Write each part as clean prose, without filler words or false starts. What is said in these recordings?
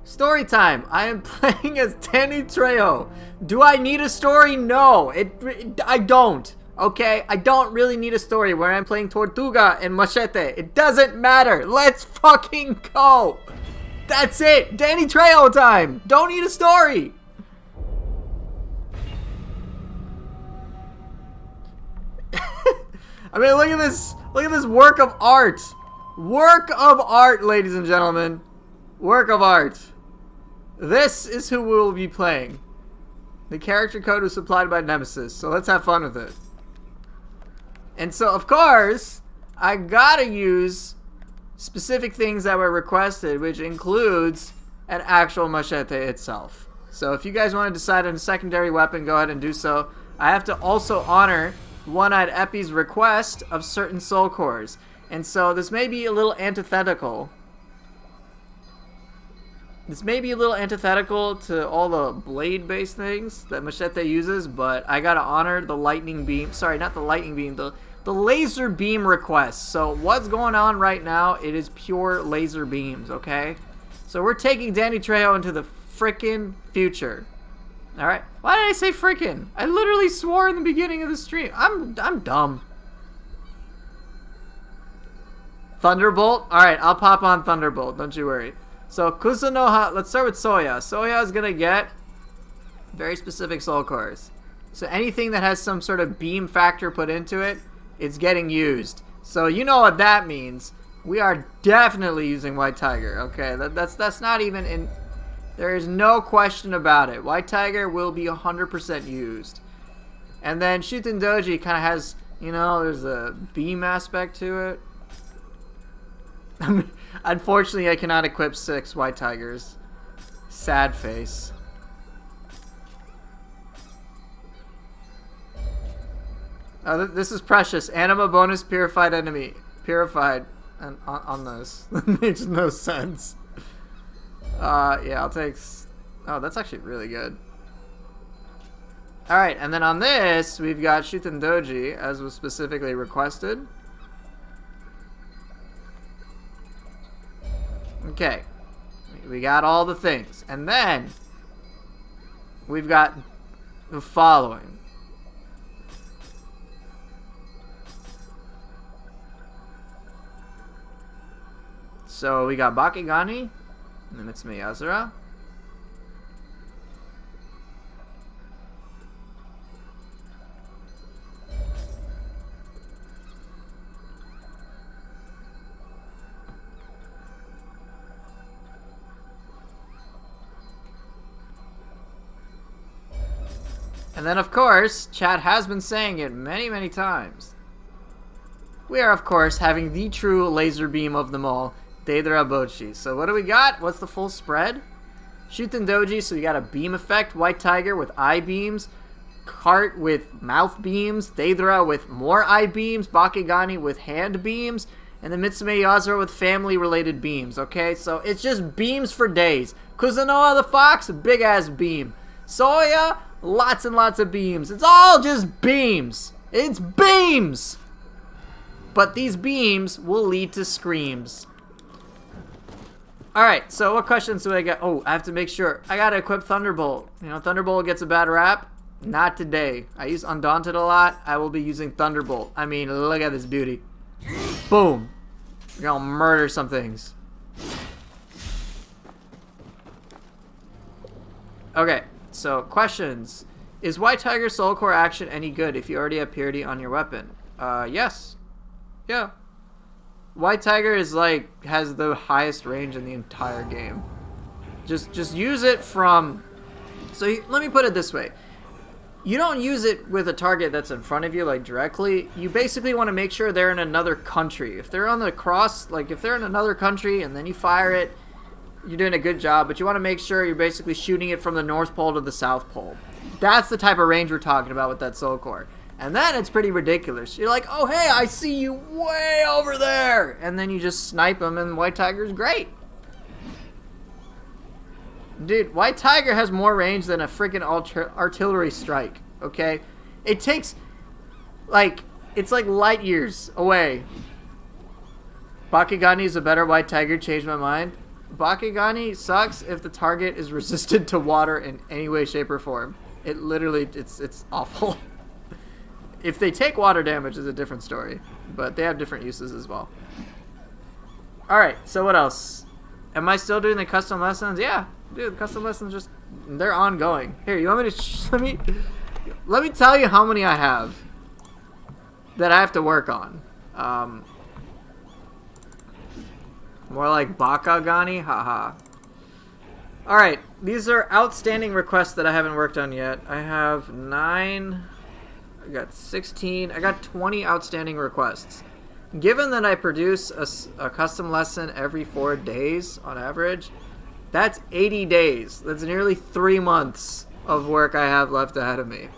Story time. I am playing as Danny Trejo. Do I need a story? No. I don't. Okay? I don't really need a story where I'm playing Tortuga and Machete. It doesn't matter. Let's fucking go. That's it. Danny Trejo time. Don't need a story. I mean, look at this. Look at this work of art. Work of art, ladies and gentlemen. Work of art. This is who we will be playing. The character code was supplied by Nemesis, so let's have fun with it. And so, of course, I gotta use specific things that were requested, which includes an actual machete itself. So if you guys want to decide on a secondary weapon, go ahead and do so. I have to also honor One-Eyed Epi's request of certain soul cores. And so this may be a little antithetical. This may be a little antithetical to all the blade-based things that Machete uses, but I gotta honor the lightning beam. Sorry, not the lightning beam, the laser beam request. So what's going on right now, it is pure laser beams, okay? So we're taking Danny Trejo into the frickin' future. Alright? Why did I say frickin'? I literally swore in the beginning of the stream. I'm dumb. Thunderbolt? Alright, I'll pop on Thunderbolt, don't you worry. So, Kusunoha, let's start with Soya. Soya is gonna get very specific soul cores. So anything that has some sort of beam factor put into it, it's getting used. So you know what that means. We are definitely using White Tiger, okay? That's not even in... There is no question about it. White Tiger will be 100% used. And then Shuten Doji kind of has, you know, there's a beam aspect to it. Unfortunately, I cannot equip 6 White Tigers. Sad face. Oh, this is precious. Anima bonus purified enemy. Purified on this. Makes no sense. Yeah, I'll take... Oh, that's actually really good. Alright, and then on this, we've got Shuten Doji, as was specifically requested. Okay. We got all the things. And then, we've got the following. So, we got Bakigani, and then it's Miyazura. And then, of course, chat has been saying it many, many times. We are, of course, having the true laser beam of them all, Deidara Bochi. So what do we got? What's the full spread? Shuten Doji, so we got a beam effect. White Tiger with eye beams. Cart with mouth beams. Deidara with more eye beams. Bakigani with hand beams. And then Mitsume Yazura with family-related beams, okay? So it's just beams for days. Kuzunoha the Fox, big-ass beam. Soya, lots and lots of beams. It's all just beams. It's beams! But these beams will lead to screams. Alright, so what questions do I get? Oh, I have to make sure. I gotta equip Thunderbolt. You know, Thunderbolt gets a bad rap. Not today. I use Undaunted a lot. I will be using Thunderbolt. I mean, look at this beauty. Boom. We're gonna murder some things. Okay, so questions. Is White Tiger Soul Core action any good if you already have Purity on your weapon? Yes. Yeah. White Tiger is like, has the highest range in the entire game. Just use it from... So let me put it this way. You don't use it with a target that's in front of you, like directly. You basically want to make sure they're in another country. If they're on the cross, like if they're in another country and then you fire it, you're doing a good job. But you want to make sure you're basically shooting it from the North Pole to the South Pole. That's the type of range we're talking about with that Soul Core. And then it's pretty ridiculous. You're like, oh, hey, I see you way over there. And then you just snipe them, and White Tiger's great. Dude, White Tiger has more range than a freaking artillery strike, okay? It takes, like, it's like light years away. Bakigani is a better White Tiger, changed my mind. Bakigani sucks if the target is resistant to water in any way, shape, or form. It literally, it's awful. If they take water damage is a different story, but they have different uses as well. Alright, so what else? Am I still doing the custom lessons? Yeah, dude, the custom lessons just, they're ongoing. Here, you want me to, let me tell you how many I have that I have to work on. More like Bakagani, haha. Alright, these are outstanding requests that I haven't worked on yet. I have 9, I got 16, I got 20 outstanding requests. Given that I produce a custom lesson every 4 days on average, that's 80 days. That's nearly 3 months of work I have left ahead of me.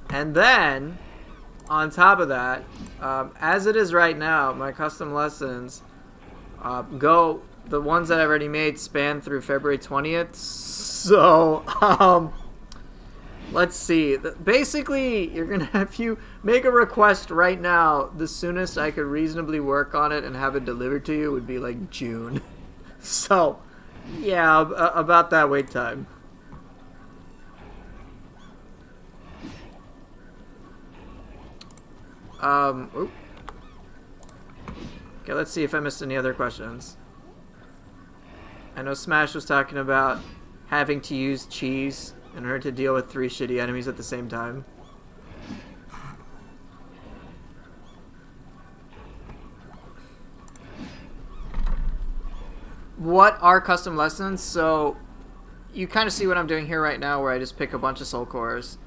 And then, on top of that, as it is right now, my custom lessons the ones that I've already made span through February 20th. So, let's see. Basically, you're going to have you make a request right now. The soonest I could reasonably work on it and have it delivered to you would be like June. So, yeah, about that wait time. Oop. Okay, let's see if I missed any other questions. I know Smash was talking about having to use cheese in order to deal with 3 shitty enemies at the same time. What are custom lessons? So, you kind of see what I'm doing here right now, where I just pick a bunch of soul cores,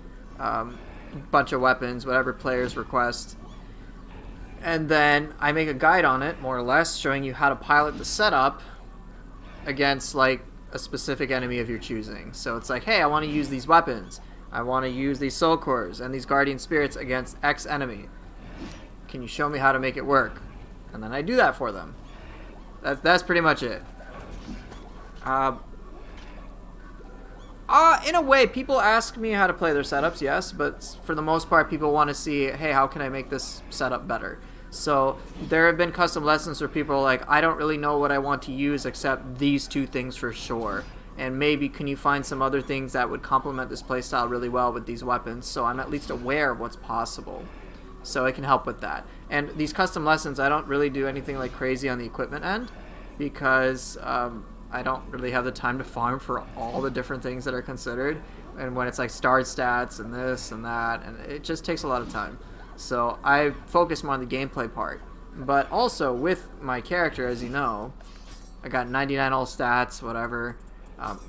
bunch of weapons, whatever players request. And then I make a guide on it, more or less, showing you how to pilot the setup against, like, a specific enemy of your choosing. So it's like, hey, I want to use these weapons. I want to use these soul cores and these guardian spirits against X enemy. Can you show me how to make it work? And then I do that for them. That's pretty much it. In a way, people ask me how to play their setups, yes, but for the most part, people want to see, hey, how can I make this setup better? So there have been custom lessons where people are like, I don't really know what I want to use except these 2 things for sure. And maybe can you find some other things that would complement this playstyle really well with these weapons, so I'm at least aware of what's possible. So it can help with that. And these custom lessons, I don't really do anything like crazy on the equipment end, because I don't really have the time to farm for all the different things that are considered. And when it's like star stats and this and that, and it just takes a lot of time. So I focus more on the gameplay part. But also with my character, as you know, I got 99 all stats, whatever.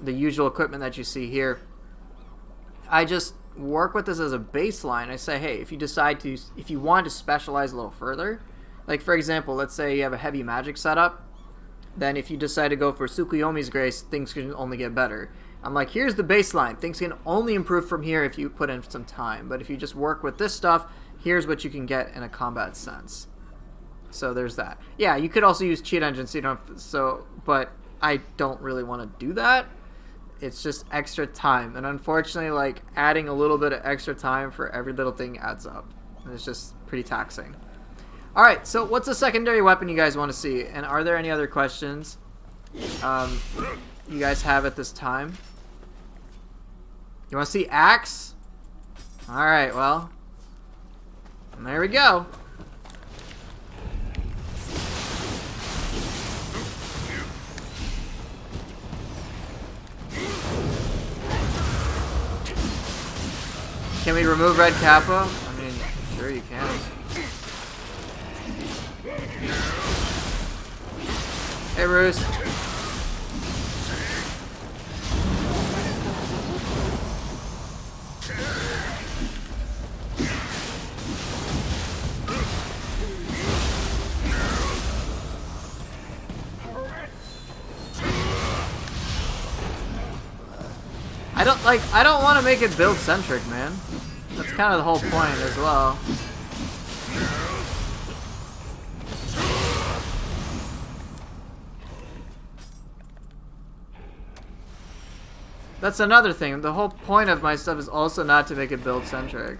The usual equipment that you see here. I just work with this as a baseline. I say, hey, if you want to specialize a little further, like for example, let's say you have a heavy magic setup, then if you decide to go for Tsukuyomi's Grace, things can only get better. I'm like, here's the baseline. Things can only improve from here if you put in some time. But if you just work with this stuff, here's what you can get in a combat sense. So there's that. Yeah, you could also use cheat engines, so you don't but I don't really want to do that. It's just extra time. And unfortunately, like, adding a little bit of extra time for every little thing adds up. And it's just pretty taxing. Alright, so what's a secondary weapon you guys want to see? And are there any other questions you guys have at this time? You want to see axe? Alright, well, there we go. Can we remove red kappa? I mean, sure you can. Hey, Bruce. I don't want to make it build centric, man. That's kind of the whole point as well. That's another thing. The whole point of my stuff is also not to make it build centric.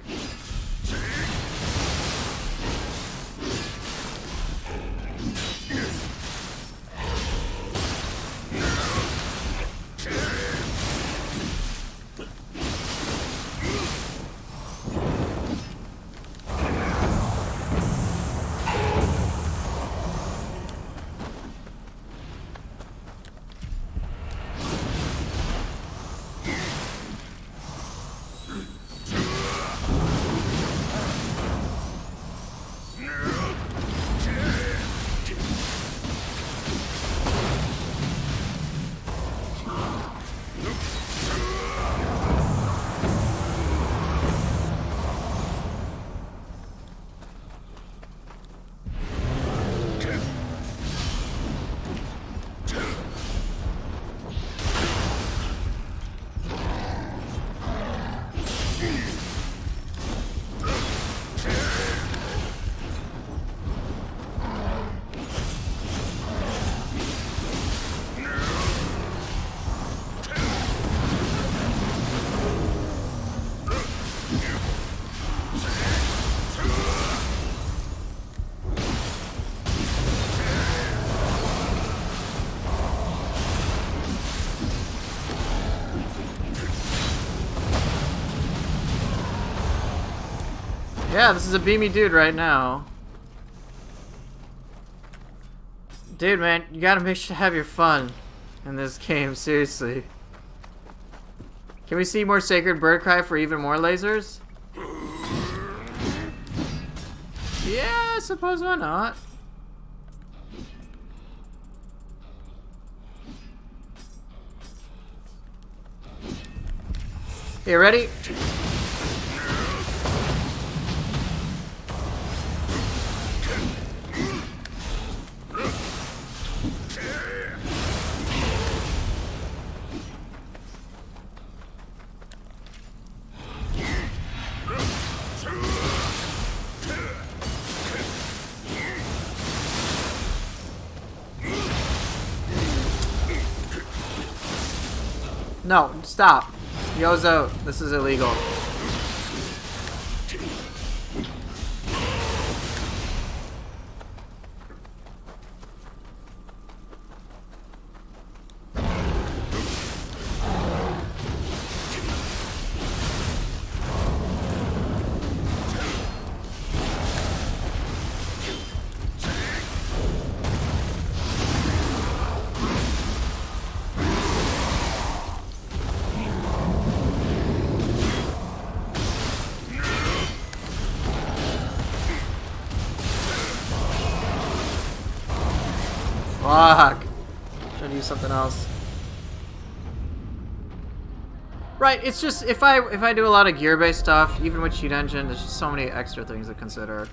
Yeah, this is a beamy dude right now. Dude, man, you gotta make sure to have your fun in this game, seriously. Can we see more Sacred Bird Cry for even more lasers? Yeah, I suppose why not? You ready? No, stop. Yozo, this is illegal. Fuck. Should use something else. Right, it's just if I do a lot of gear-based stuff, even with Cheat Engine, there's just so many extra things to consider.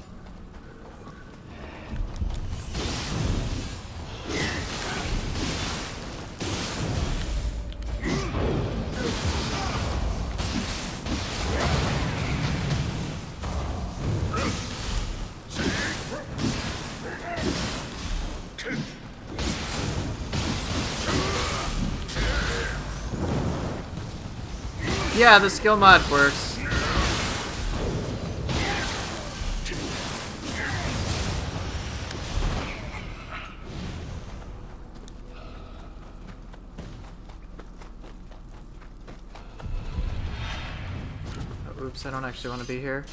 Yeah, the skill mod works. Oh, oops, I don't actually want to be here.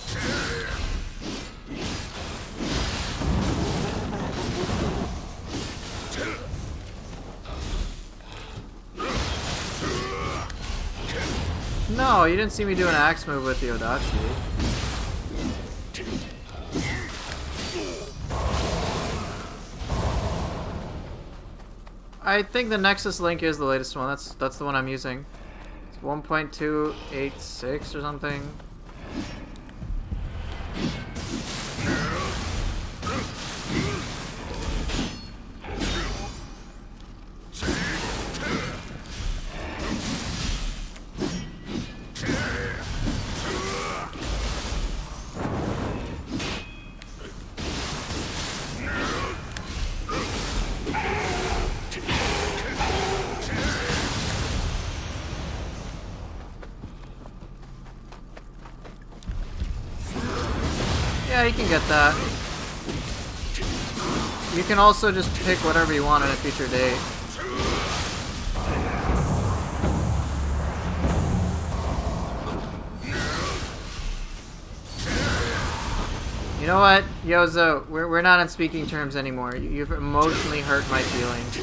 No, you didn't see me do an axe move with the Odachi. I think the Nexus Link is the latest one. That's the one I'm using. It's 1.286 or something. Yeah, you can get that. You can also just pick whatever you want on a future date. You know what, Yozo, we're not on speaking terms anymore. You've emotionally hurt my feelings.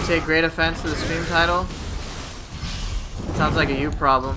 take great offense to the stream title. Sounds like a you problem.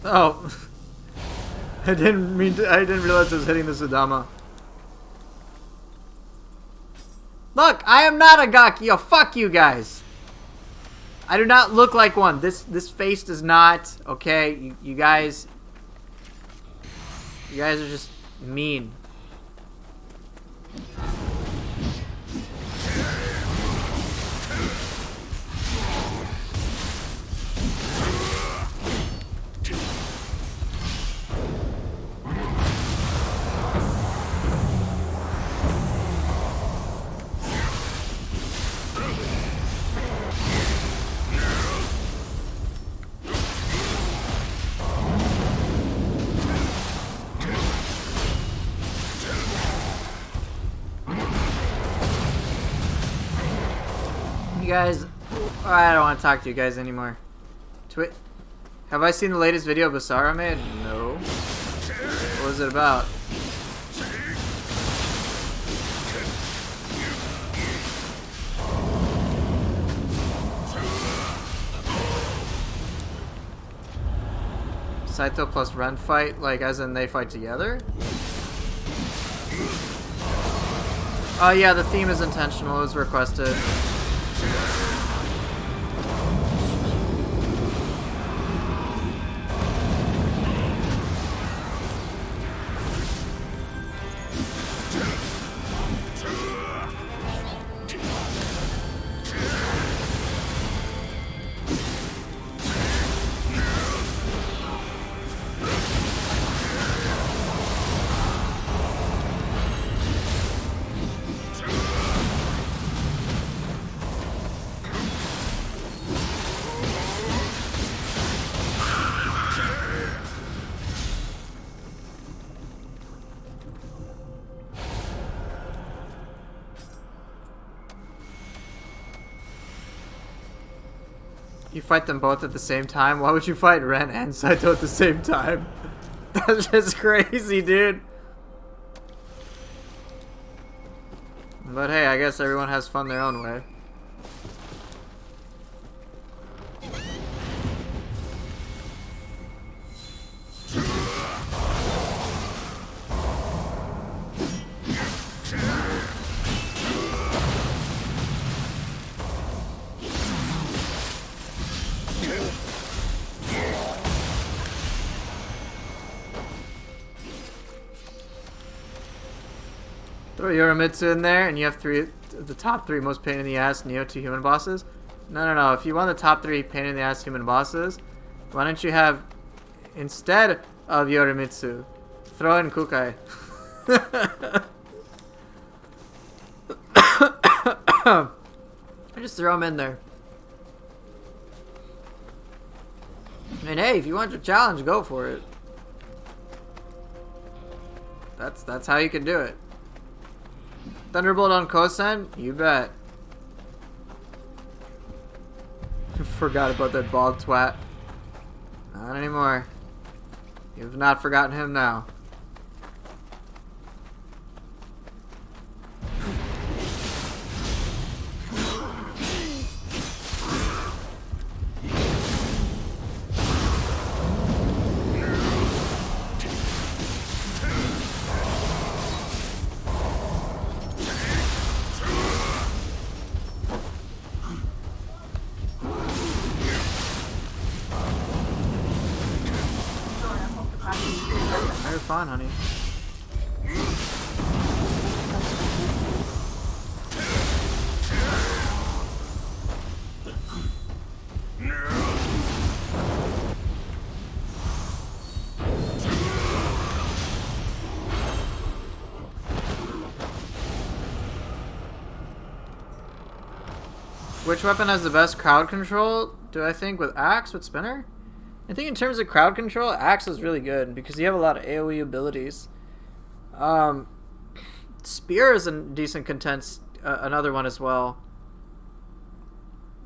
Oh, I didn't realize I was hitting the Sudama. Look, I am not a Gaki. Yo, fuck you guys. I do not look like one. This face does not. Okay, you guys are just mean. You guys, I don't want to talk to you guys anymore. Have I seen the latest video Basara made? No. What was it about? Saito plus Ren fight, like as in they fight together? Oh yeah, the theme is intentional, it was requested. You fight them both at the same time? Why would you fight Ren and Saito at the same time? That's just crazy, dude. But hey, I guess everyone has fun their own way. Throw Yoromitsu in there, and you have the top three most pain in the ass Nioh 2 human bosses. No. If you want the top three pain in the ass human bosses, why don't you have, instead of Yoromitsu, throw in Kukai. I just throw him in there. And hey, if you want your challenge, go for it. That's how you can do it. Thunderbolt on Kosen? You bet. Forgot about that bald twat. Not anymore. You've not forgotten him now. You're fine, honey. Which weapon has the best crowd control? Do I think with Axe, with Spinner? I think in terms of crowd control, Axe is really good because you have a lot of AoE abilities. Spear is a decent content, another one as well.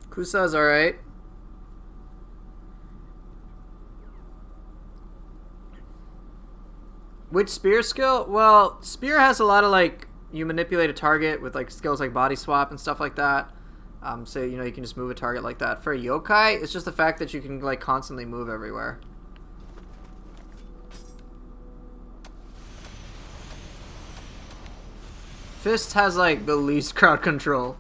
Kusa is alright. Which spear skill? Well, spear has a lot of like, you manipulate a target with like skills like body swap and stuff like that. So, you know, you can just move a target like that. For a yokai, it's just the fact that you can like constantly move everywhere. Fist has like the least crowd control.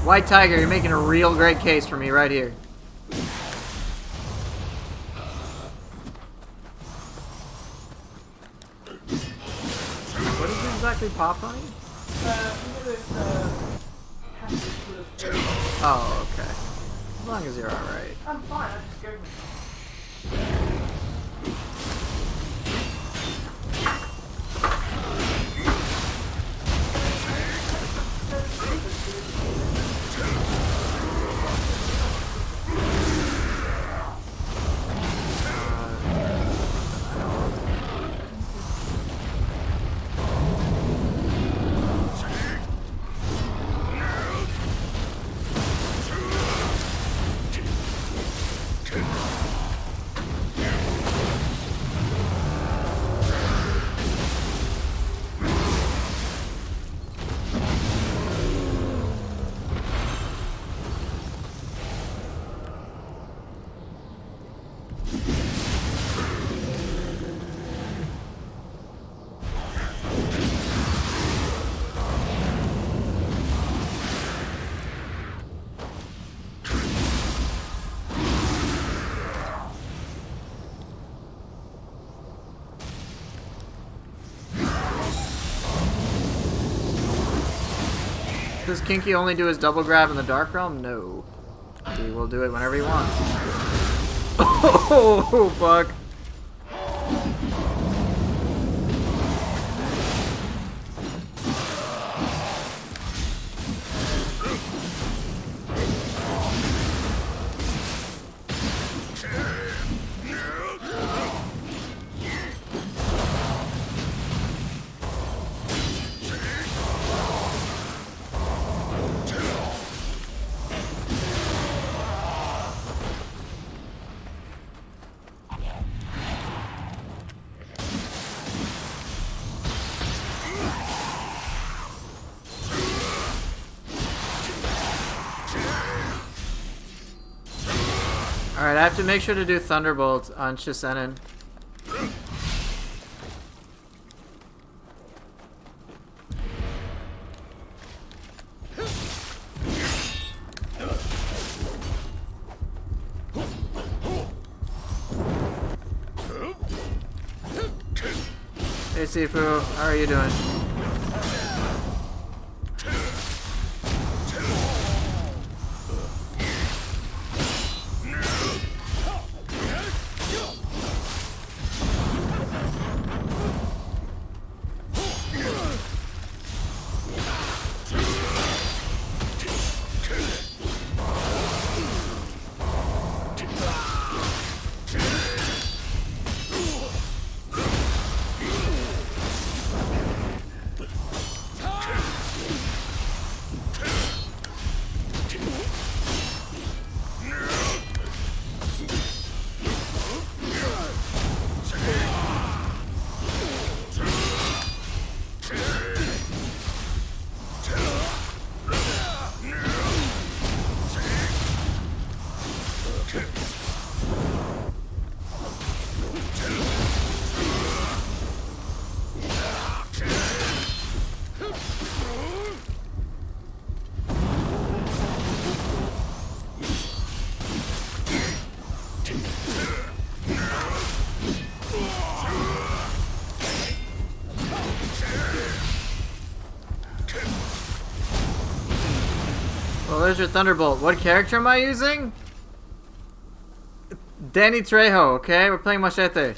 White Tiger, you're making a real great case for me right here. What is exactly pop honey? Oh, okay. As long as you're alright. I'm fine, I just scared myself. Does Kinky only do his double grab in the Dark Realm? No. He will do it whenever he wants. Oh, fuck. Alright, I have to make sure to do Thunderbolt on Shisenin. Hey Sifu, how are you doing? Well, there's your Thunderbolt. What character am I using? Danny Trejo, okay? We're playing Machete.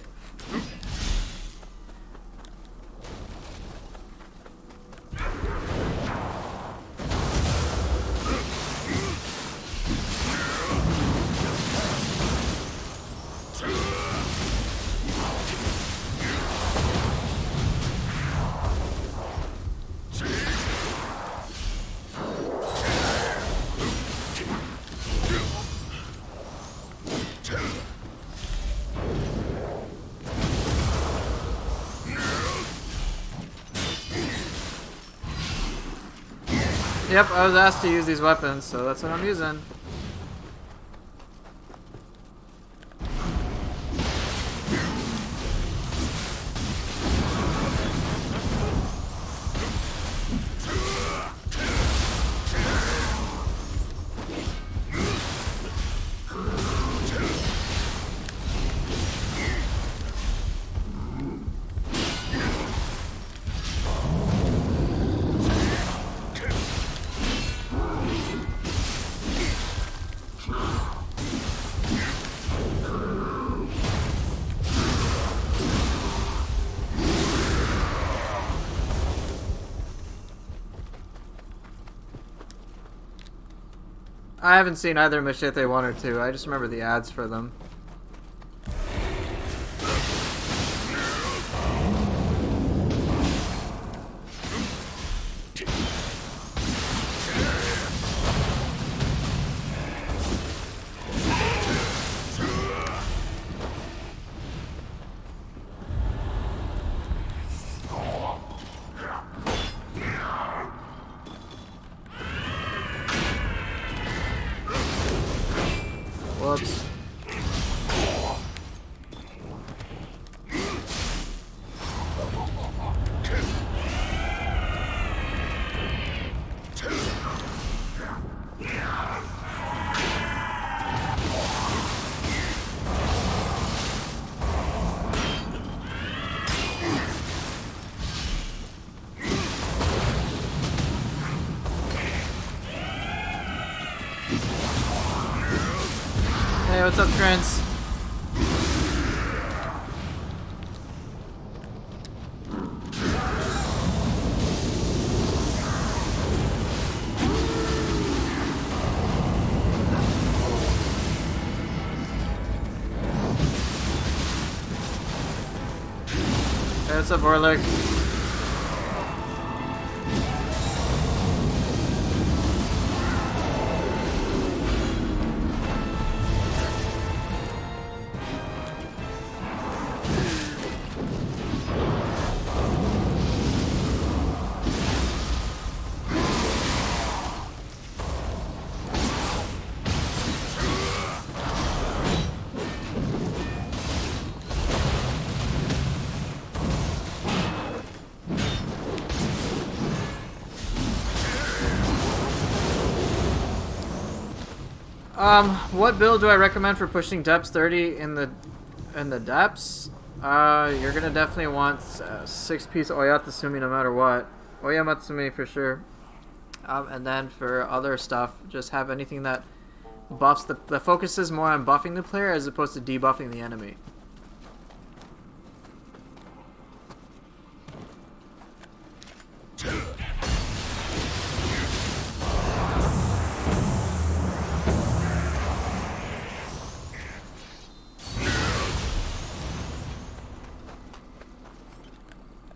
Yep, I was asked to use these weapons, so that's what I'm using. I haven't seen either Machete 1 or 2. I just remember the ads for them. Whoops. Hey, what's up, Trents? Hey, what's up, Orlick? What build do I recommend for pushing depths 30 in the depths? You're gonna definitely want 6-piece Oyatsumi no matter what. Oyamatsumi for sure. And then for other stuff, just have anything that buffs the focus is more on buffing the player as opposed to debuffing the enemy.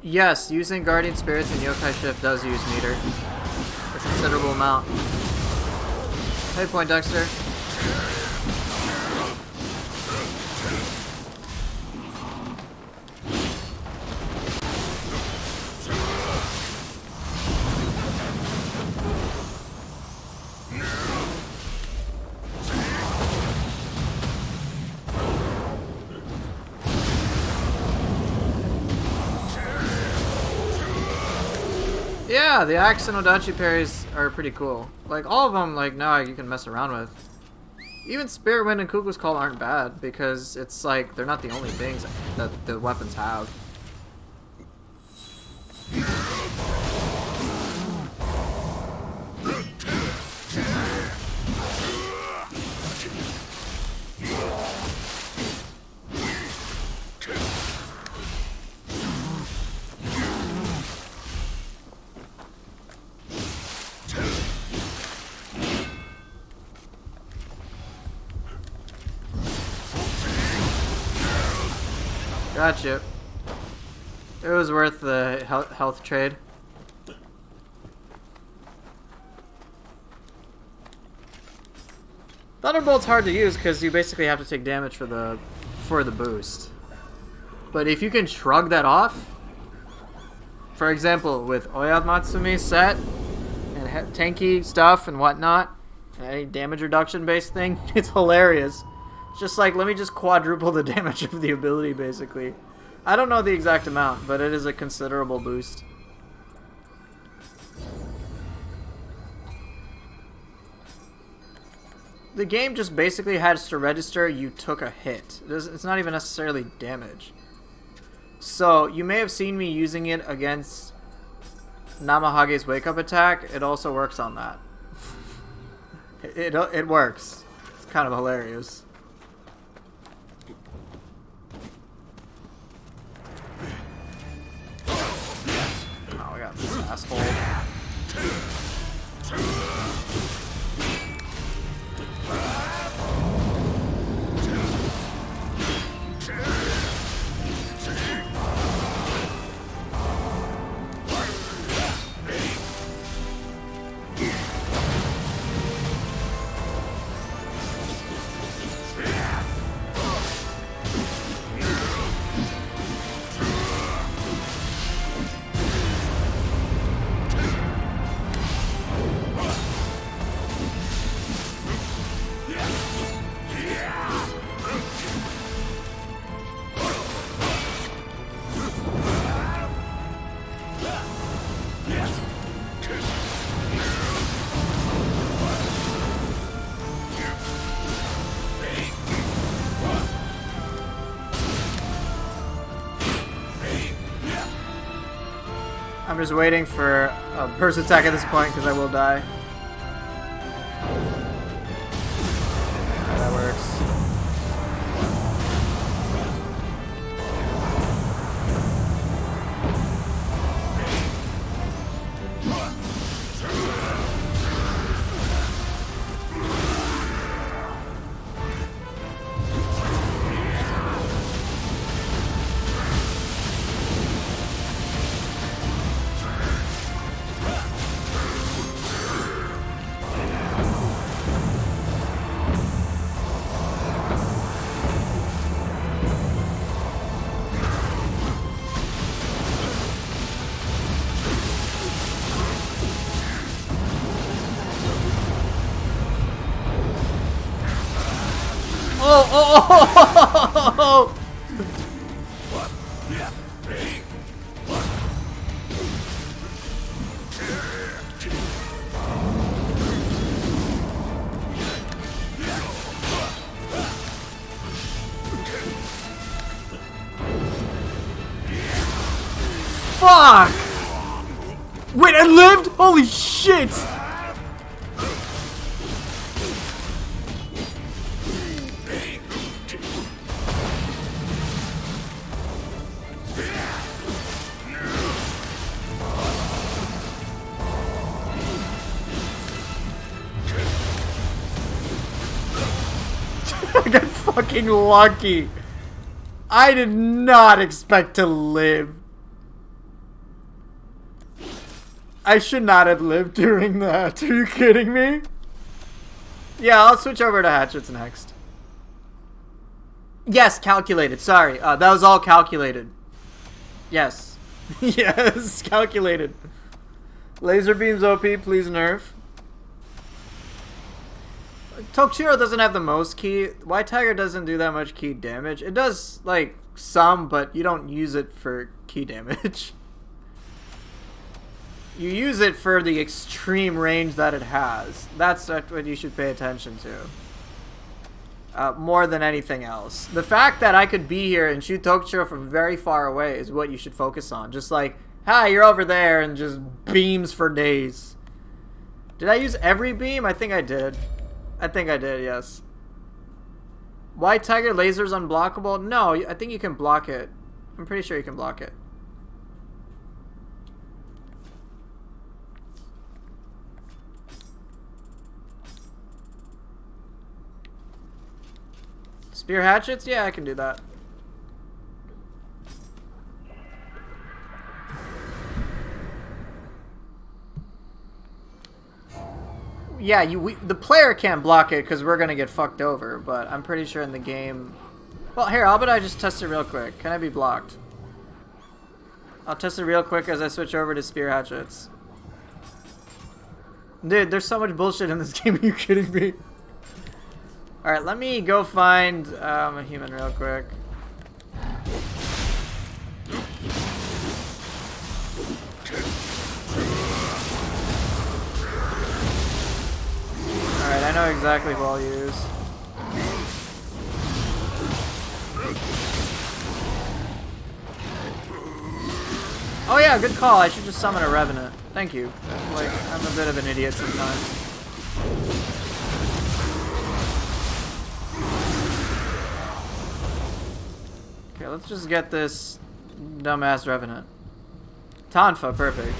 Yes, using Guardian Spirits and Yokai Shift does use meter. A considerable amount. Hey, Point Dexter. Yeah, the Axe and Odachi parries are pretty cool. Like, all of them, like, now you can mess around with. Even Spirit Wind and Kukul's Call aren't bad, because it's like, they're not the only things that the weapons have. Gotcha. It was worth the health trade. Thunderbolt's hard to use because you basically have to take damage for the boost. But if you can shrug that off, for example, with Oyamatsumi set and tanky stuff and whatnot, any damage reduction based thing, it's hilarious. It's just like, let me just quadruple the damage of the ability, basically. I don't know the exact amount, but it is a considerable boost. The game just basically has to register you took a hit. It's not even necessarily damage. So, you may have seen me using it against Namahage's wake up attack. It also works on that. It works. It's kind of hilarious. Oh, we got this asshole. I'm just waiting for a burst attack at this point because I will die. That works. Oh! Fuck! Wait, I lived? Holy shit! I got fucking lucky. I did not expect to live. I should not have lived during that. Are you kidding me? Yeah, I'll switch over to hatchets next. Yes, calculated. Sorry. That was all calculated. Yes. Yes, calculated. Laser beams OP, please nerf. Tokshiro doesn't have the most ki. White Tiger doesn't do that much ki damage. It does, like, some, but you don't use it for ki damage. You use it for the extreme range that it has. That's what you should pay attention to. More than anything else. The fact that I could be here and shoot Tokshiro from very far away is what you should focus on. Just like, hi, you're over there, and just beams for days. Did I use every beam? I think I did. I think I did, yes. White Tiger laser's unblockable? No, I think you can block it. I'm pretty sure you can block it. Spear hatchets? Yeah, I can do that. yeah, the player can't block it because we're gonna get fucked over. But I'm pretty sure in the game. Well, here, how about I just test it real quick? Can I be blocked? I'll test it real quick as I switch over to spear hatchets. Dude, there's so much bullshit in this game. Are you kidding me? All right, let me go find a human real quick. Alright, I know exactly who I'll use. Oh yeah, good call. I should just summon a Revenant. Thank you. Like, I'm a bit of an idiot sometimes. Okay, let's just get this dumbass Revenant. Tonfa, perfect.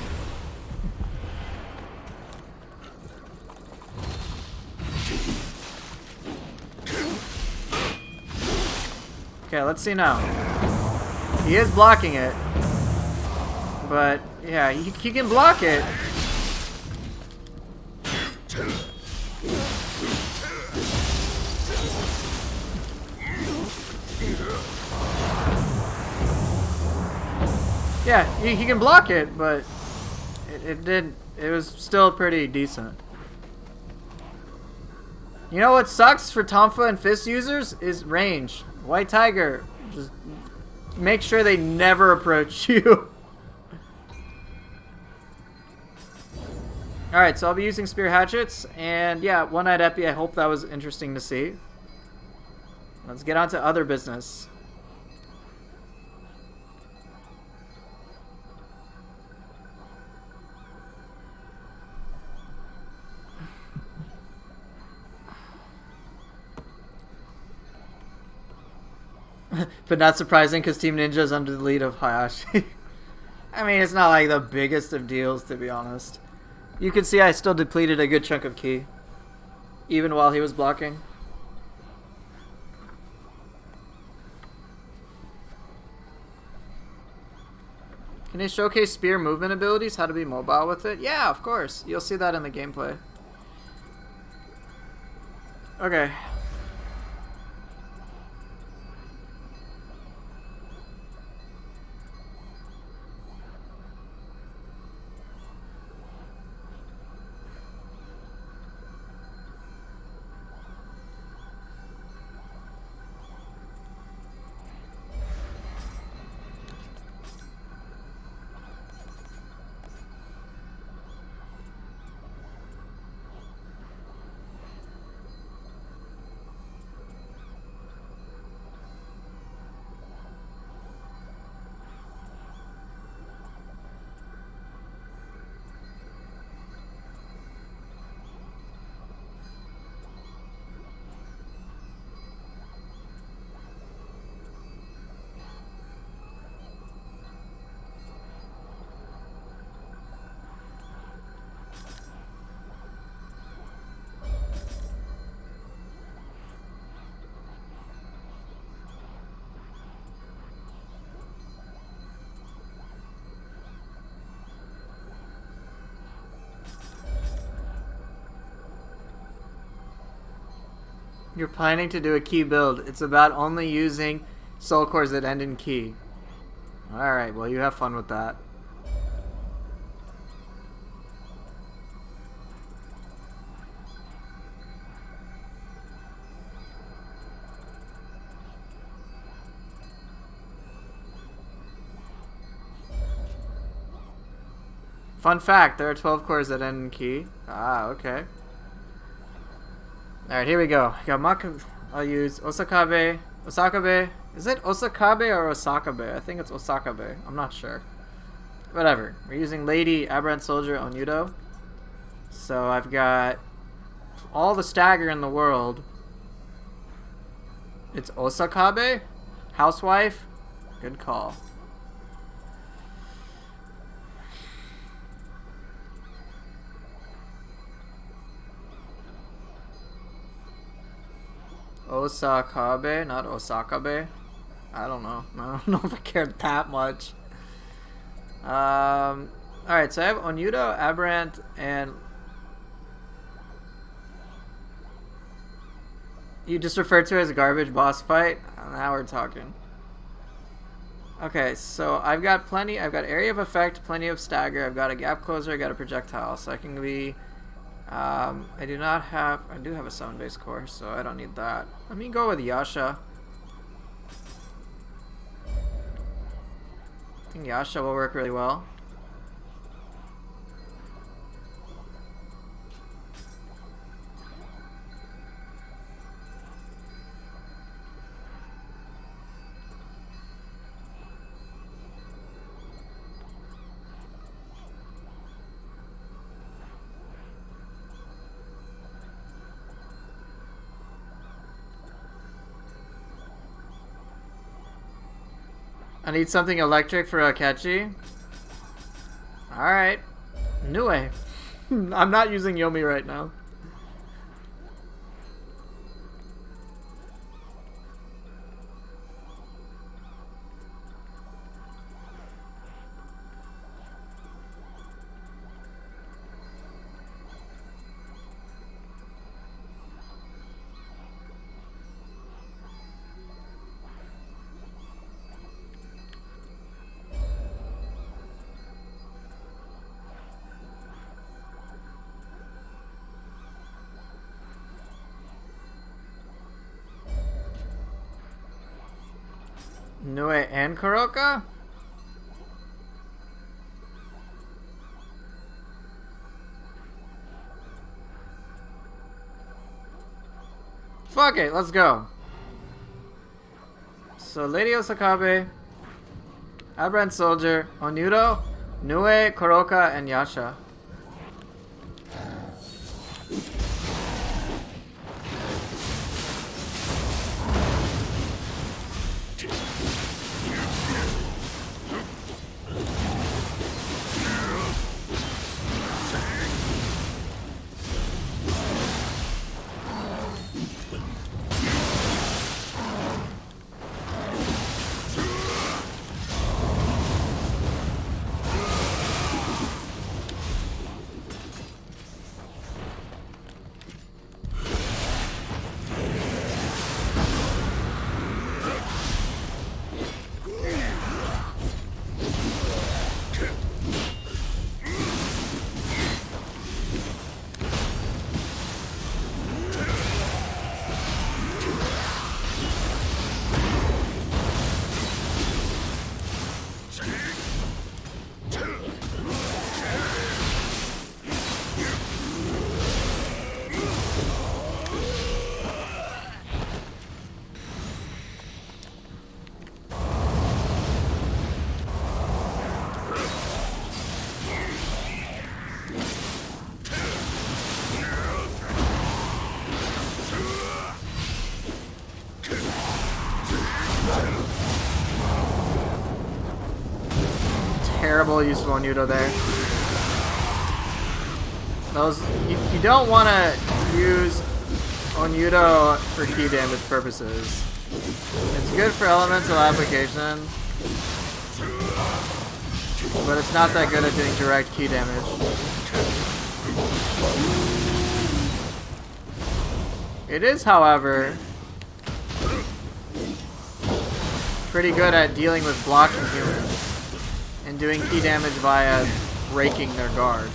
Okay, let's see now. He is blocking it. But, yeah, he can block it. Yeah, he can block it, but it was still pretty decent. You know what sucks for Tonfa and Fist users is range. White Tiger, just make sure they never approach you. Alright, so I'll be using spear hatchets, and yeah, one-eyed Epi, I hope that was interesting to see. Let's get on to other business. But not surprising because Team Ninja is under the lead of Hayashi. I mean, it's not like the biggest of deals, to be honest. You can see I still depleted a good chunk of ki, even while he was blocking. Can they showcase spear movement abilities? How to be mobile with it? Yeah, of course. You'll see that in the gameplay. Okay. You're planning to do a key build. It's about only using soul cores that end in key. Alright, well you have fun with that. Fun fact, there are 12 cores that end in key. Ah, okay. Alright, here we go. I got Maka. I'll use Osakabe. Osakabe. Is it Osakabe or Osakabe? I think it's Osakabe. I'm not sure. Whatever. We're using Lady, Aberrant Soldier, Onudo. So I've got all the stagger in the world. It's Osakabe? Housewife? Good call. Osakabe, not Osakabe. I don't know. I don't know if I cared that much. Alright, so I have Onudo, Aberrant, and You just referred to it as a garbage boss fight? Now we're talking. Okay, so I've got plenty. I've got area of effect, plenty of stagger. I've got a gap closer. I got a projectile, so I can be. I do not have. I do have a 7-base core, so I don't need that. Let me go with Yasha. I think Yasha will work really well. I need something electric for Akechi. Alright. Nioh. I'm not using Yomi right now. Nioh and Kuroka? Fuck it, let's go. So Lady Osakabe, Aberrant Soldier, Onudo, Nioh, Kuroka, and Yasha. Terrible use of Onudo there. Those you don't want to use Onudo for key damage purposes. It's good for elemental application, but it's not that good at doing direct key damage. It is, however, pretty good at dealing with blocking humans and doing key damage via breaking their guard.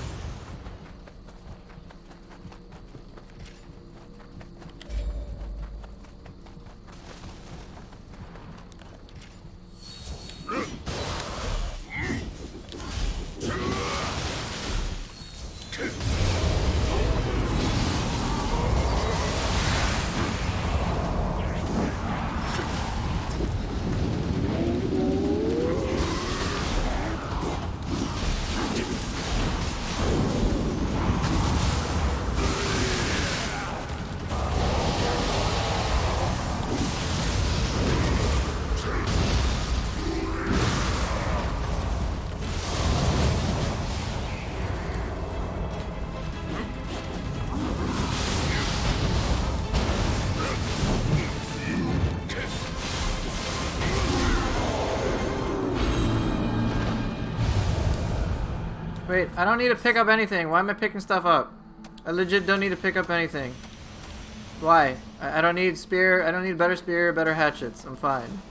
Wait, I don't need to pick up anything. Why am I picking stuff up? I legit don't need to pick up anything. Why? I don't need spear. I don't need better spear, better hatchets. I'm fine.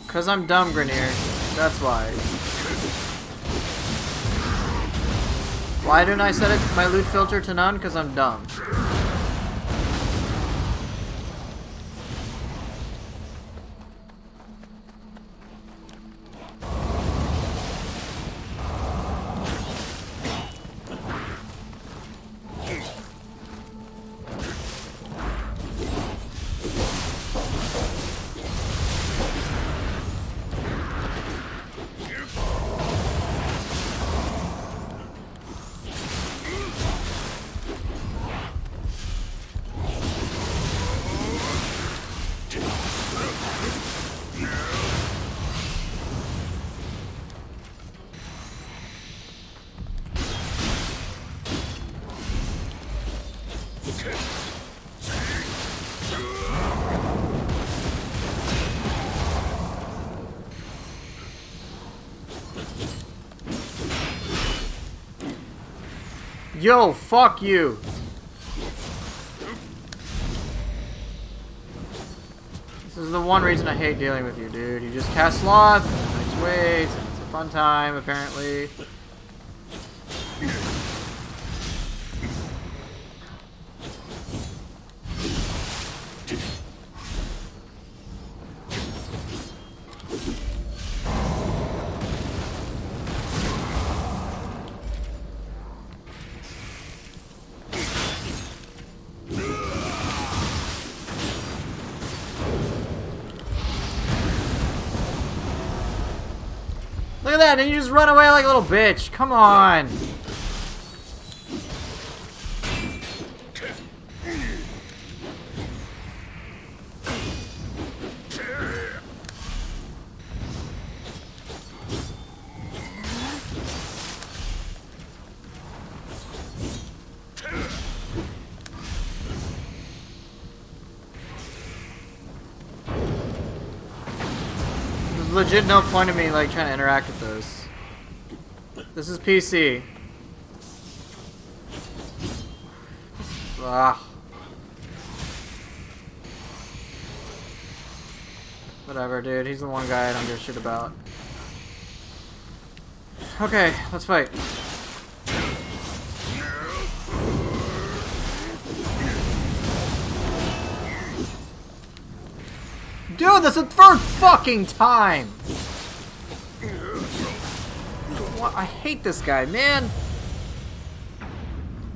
Cause I'm dumb, Grenier. That's why. Why didn't I set my loot filter to none? Cause I'm dumb. Yo, fuck you. This is the one reason I hate dealing with you, dude. You just cast sloth, and it's waits, and it's a fun time, apparently. Look at that, and you just run away like a little bitch. Come on. There's legit no point in me like trying to interact with those. This is PC. Ah. Whatever, dude. He's the one guy I don't give a shit about. Okay, let's fight. Dude, that's the third fucking time! What? I hate this guy, man!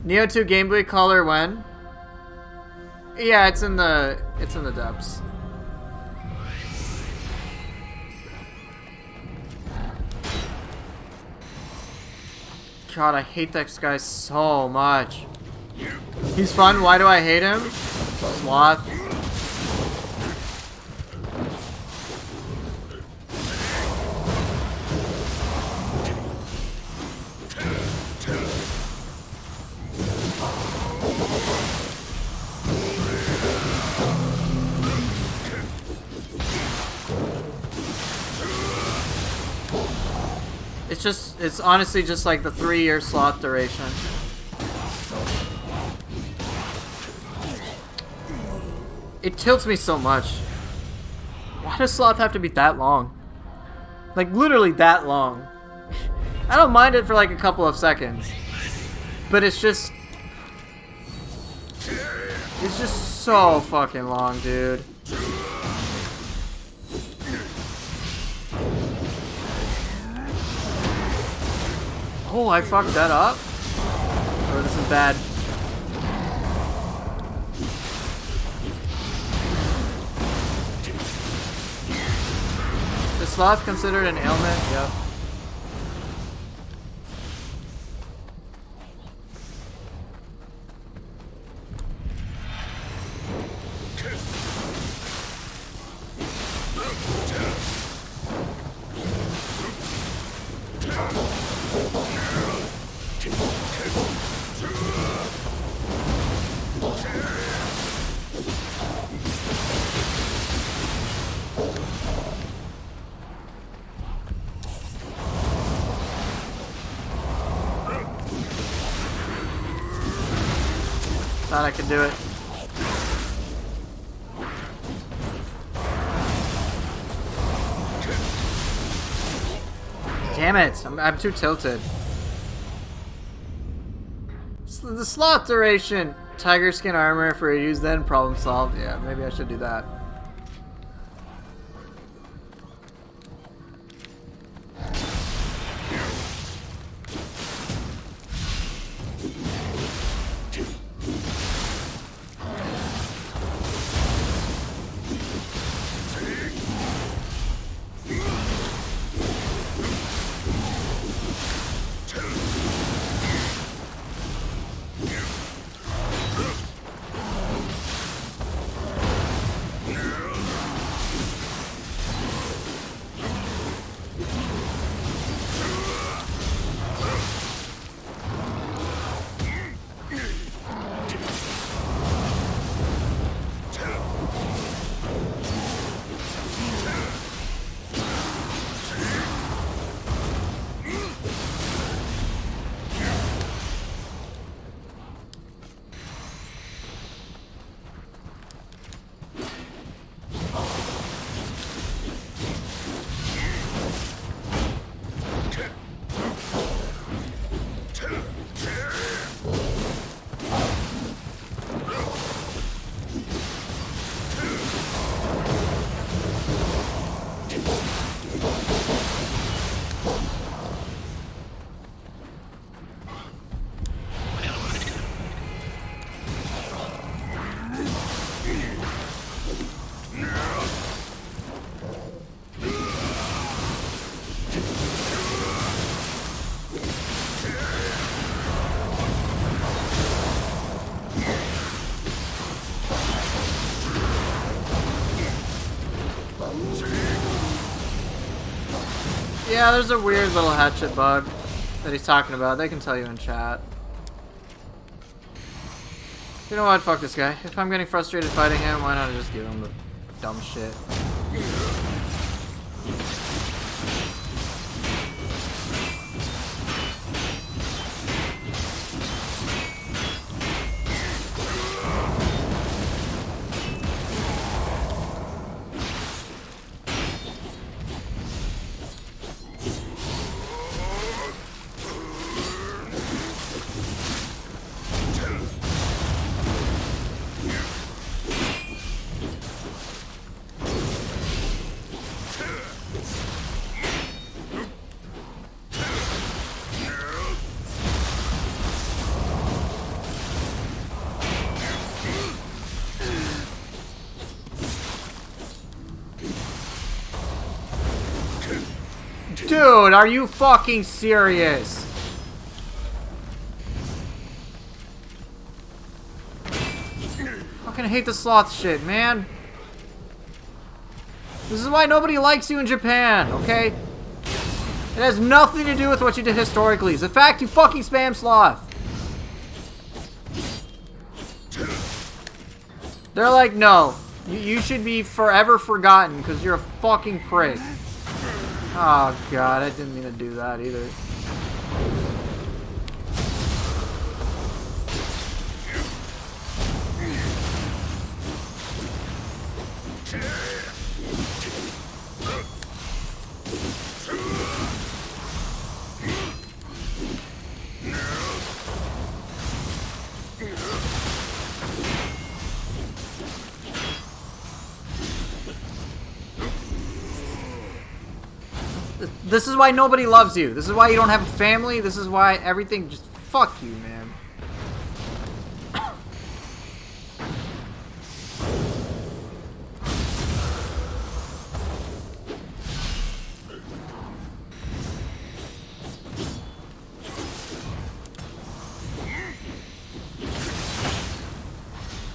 Nioh 2 Game Boy Color when? Yeah, it's in the depths. God, I hate this guy so much. He's fun. Why do I hate him? Sloth. It's honestly just like the 3-year sloth duration. It tilts me so much. Why does sloth have to be that long? Like literally that long. I don't mind it for like a couple of seconds. But it's just so fucking long, dude. Oh, I fucked that up? Oh, this is bad. Is sloth considered an ailment? Yep. Thought I could do it. Damn it! I'm too tilted. The slot duration. Tiger skin armor for use, then problem solved. Yeah, maybe I should do that. Yeah, there's a weird little hatchet bug that he's talking about. They can tell you in chat. You know what? Fuck this guy. If I'm getting frustrated fighting him, why not just give him the dumb shit? Dude, are you fucking serious? Fucking hate the sloth shit, man. This is why nobody likes you in Japan, okay? It has nothing to do with what you did historically. It's the fact you fucking spam sloth. They're like, no. You should be forever forgotten because you're a fucking prick. Oh god, I didn't mean to do that either. This is why nobody loves you. This is why you don't have a family. This is why everything just fuck you, man.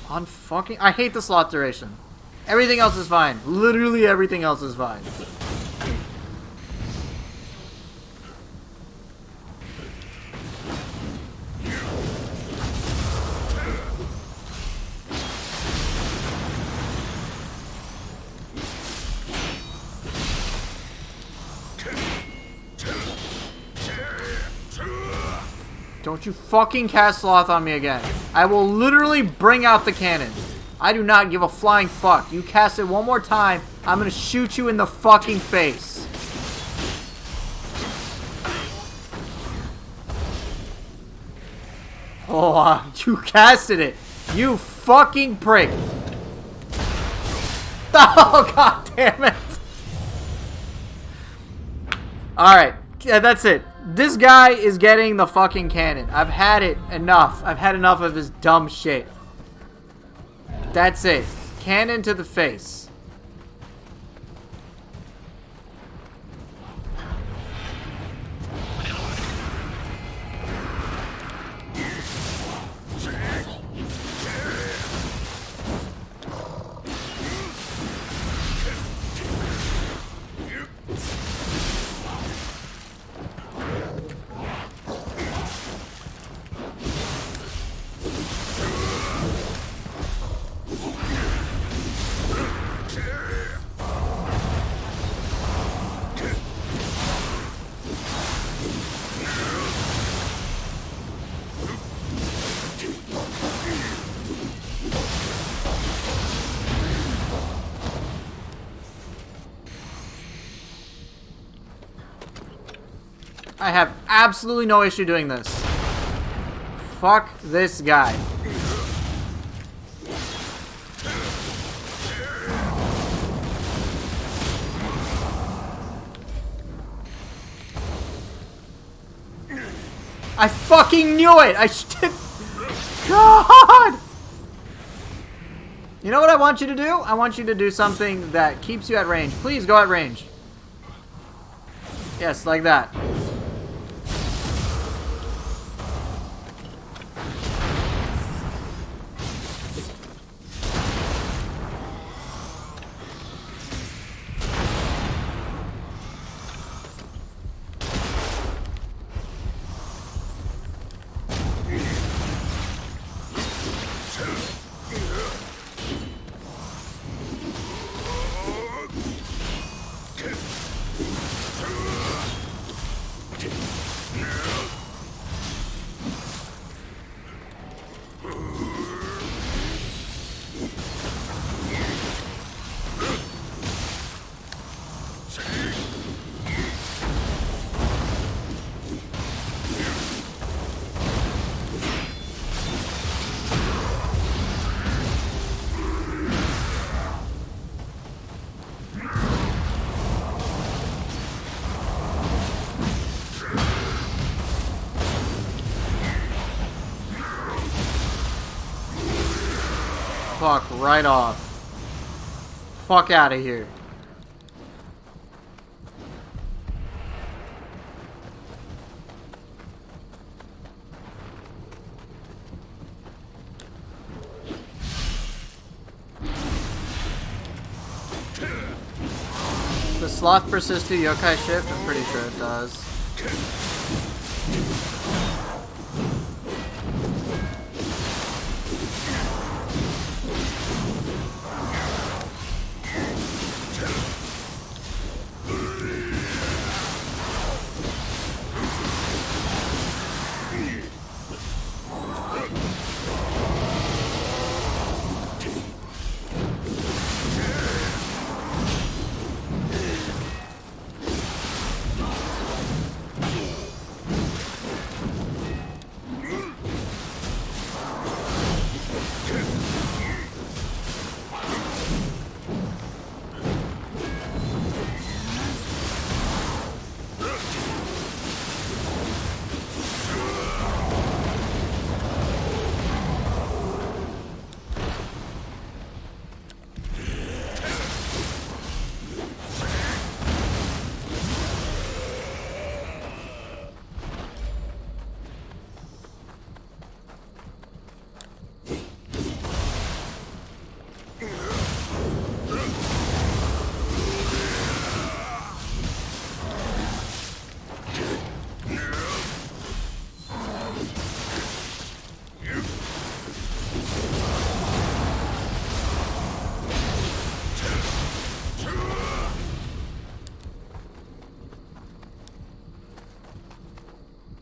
Unfucking I hate the slot duration. Everything else is fine. Literally everything else is fine. Don't you fucking cast Sloth on me again. I will literally bring out the cannon. I do not give a flying fuck. You cast it one more time, I'm gonna shoot you in the fucking face. Oh, you casted it. You fucking prick. Oh, god damn it. Alright, yeah, that's it. This guy is getting the fucking cannon. I've had it enough. I've had enough of his dumb shit. That's it. Cannon to the face. I have absolutely no issue doing this. Fuck this guy. I fucking knew it! God! You know what I want you to do? I want you to do something that keeps you at range. Please go at range. Yes, like that. Fuck right off. Fuck out of here. The sloth persist to yokai shift? I'm pretty sure it does.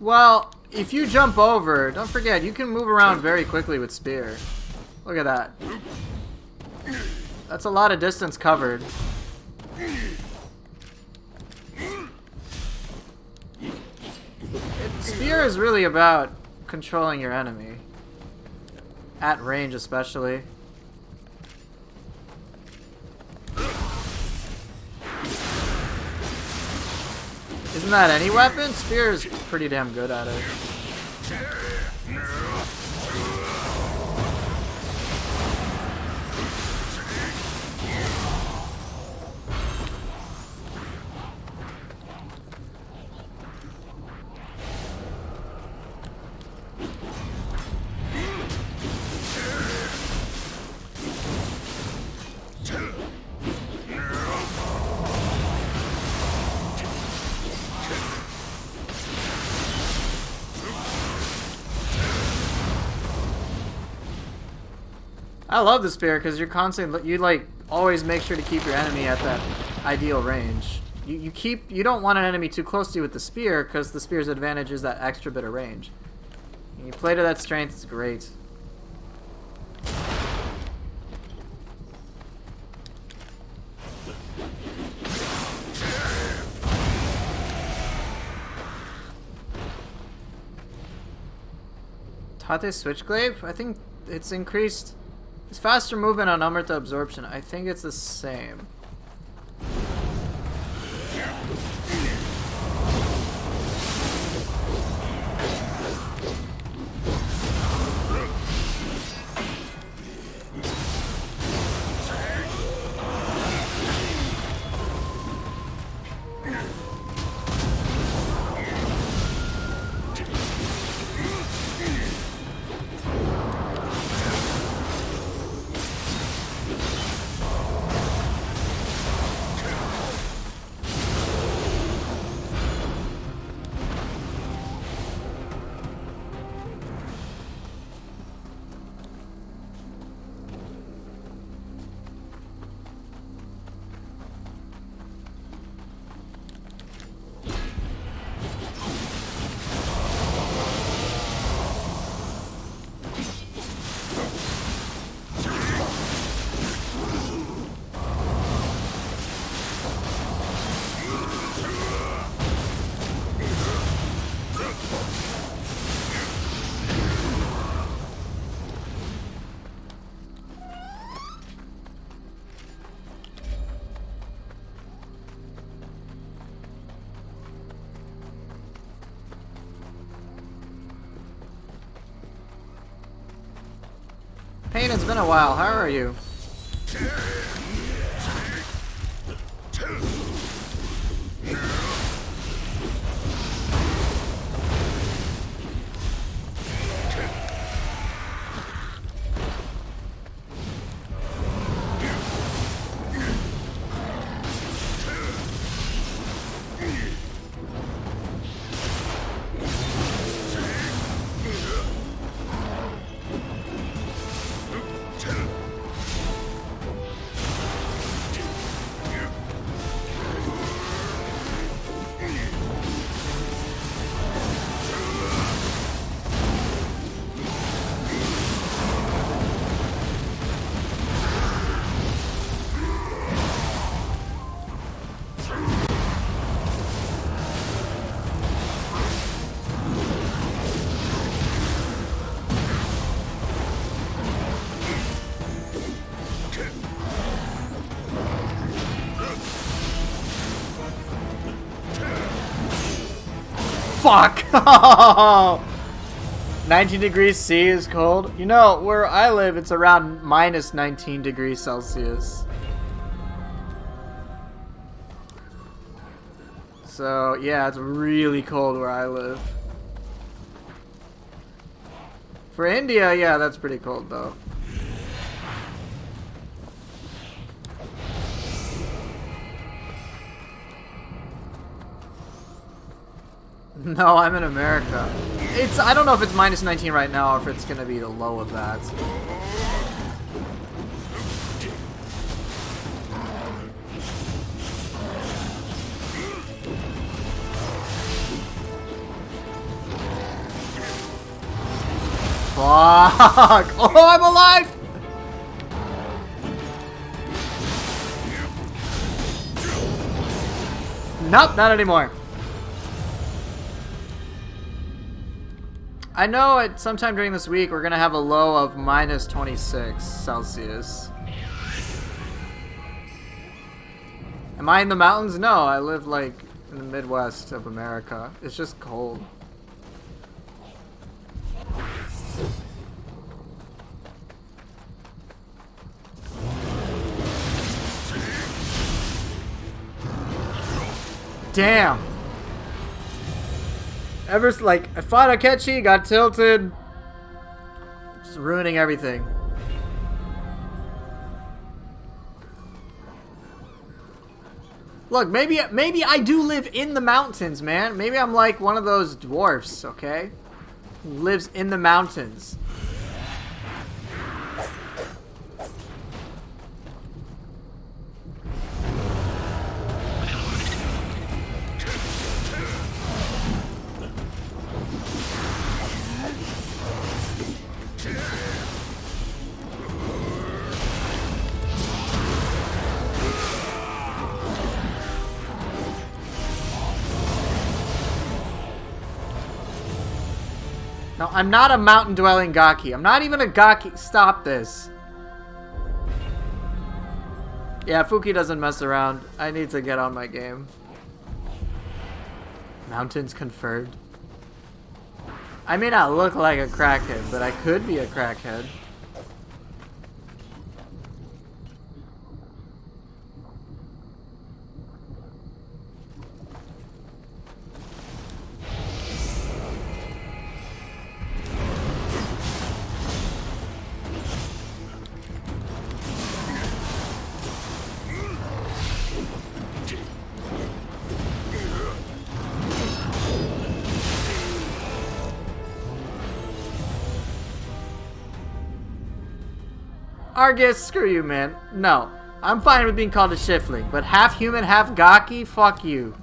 Well, if you jump over, don't forget, you can move around very quickly with spear. Look at that. That's a lot of distance covered. Spear is really about controlling your enemy. At range, especially. Isn't that any weapon? Spear is pretty damn good at it. I love the spear because you're constantly, you like always make sure to keep your enemy at that ideal range. You don't want an enemy too close to you with the spear because the spear's advantage is that extra bit of range. And you play to that strength, it's great. Tate Switchglaive? I think it's increased. It's faster movement on Amarta Absorption. I think it's the same. Pain, it's been a while. How are you? Fuck! 19 degrees C is cold. You know, where I live, it's around minus 19 degrees Celsius. So, yeah, it's really cold where I live. For India, yeah, that's pretty cold, though. No, I'm in America. I don't know if it's minus 19 right now or if it's gonna be the low of that. Fuck! Oh, I'm alive! Nope, not anymore. I know at sometime during this week we're gonna have a low of minus 26 Celsius. Am I in the mountains? No, I live like in the Midwest of America. It's just cold. Damn. Ever like I fought Akechi, got tilted, just ruining everything. Look, maybe I do live in the mountains, man. Maybe I'm like one of those dwarfs, okay? Who lives in the mountains. No, I'm not a mountain-dwelling Gaki. I'm not even a Gaki. Stop this. Yeah, Fuki doesn't mess around. I need to get on my game. Mountains conferred. I may not look like a crackhead, but I could be a crackhead. Argus, screw you, man. No, I'm fine with being called a shifling, but half human, half Gaki? Fuck you.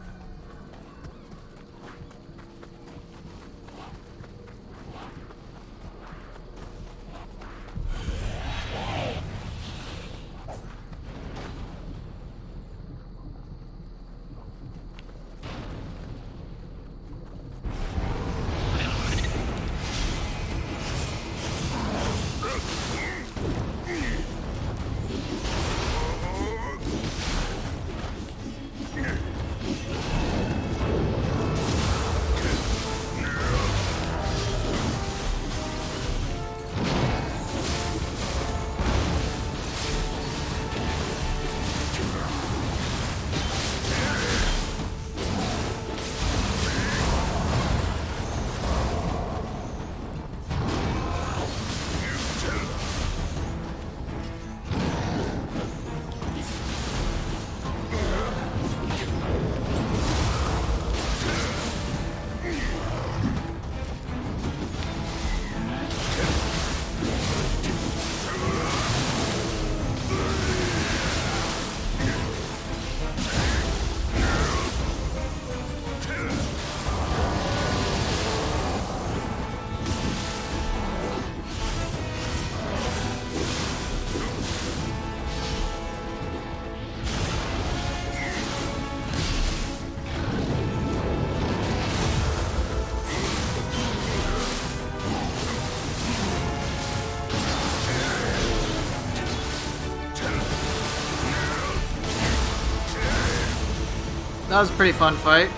That was a pretty fun fight.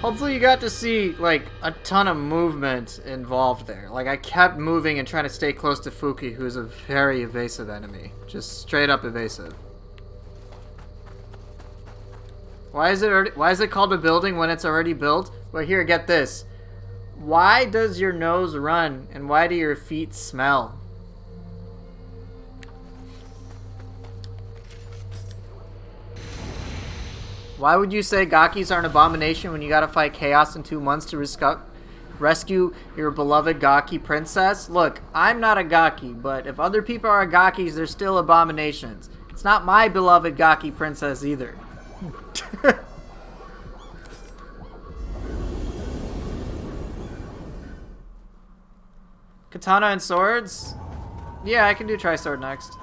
Hopefully you got to see, like, a ton of movement involved there. Like, I kept moving and trying to stay close to Fuki, who's a very evasive enemy. Just straight up evasive. Why is it called a building when it's already built? Well, here, get this. Why does your nose run, and why do your feet smell? Why would you say Gakis are an abomination when you gotta fight Chaos in 2 months to rescue your beloved Gaki princess? Look, I'm not a Gaki, but if other people are Gakis, they're still abominations. It's not my beloved Gaki princess either. Katana and swords? Yeah, I can do tri-sword next.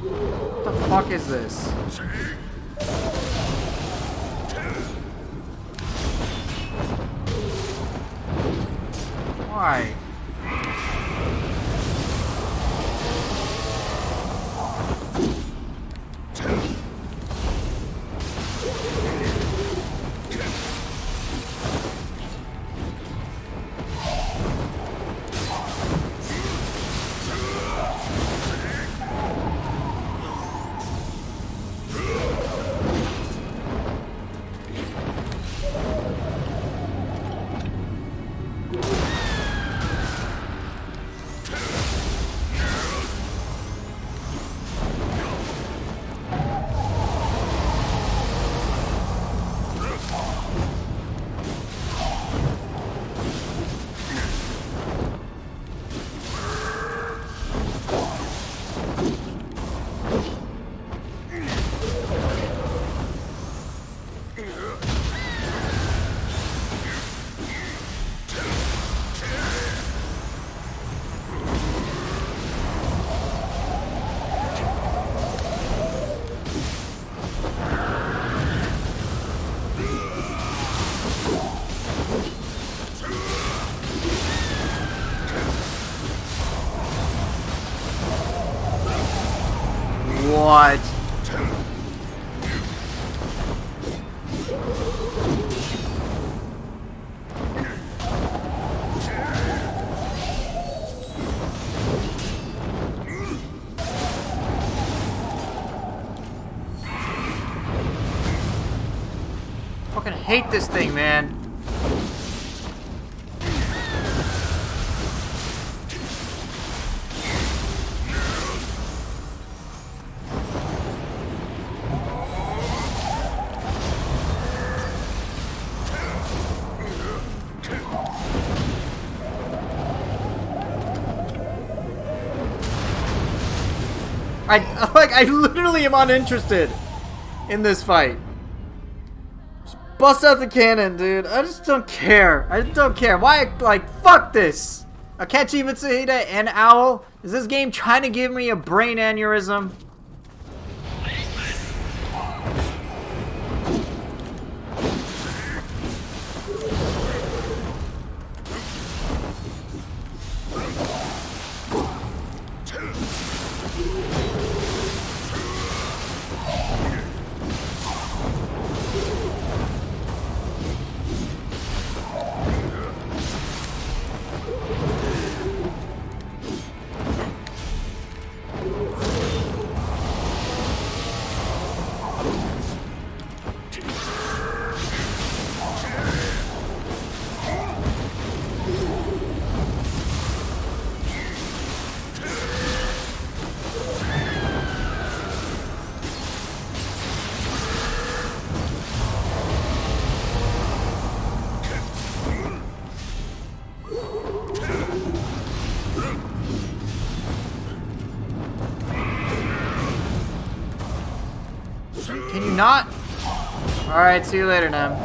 What the fuck is this? Why? What? Fucking hate this thing, man. I literally am uninterested in this fight. Just bust out the cannon, dude. I just don't care. I just don't care. Why, like, fuck this. Akechi Mitsuhide and Owl. Is this game trying to give me a brain aneurysm? Can you not? Alright, see you later, Nem.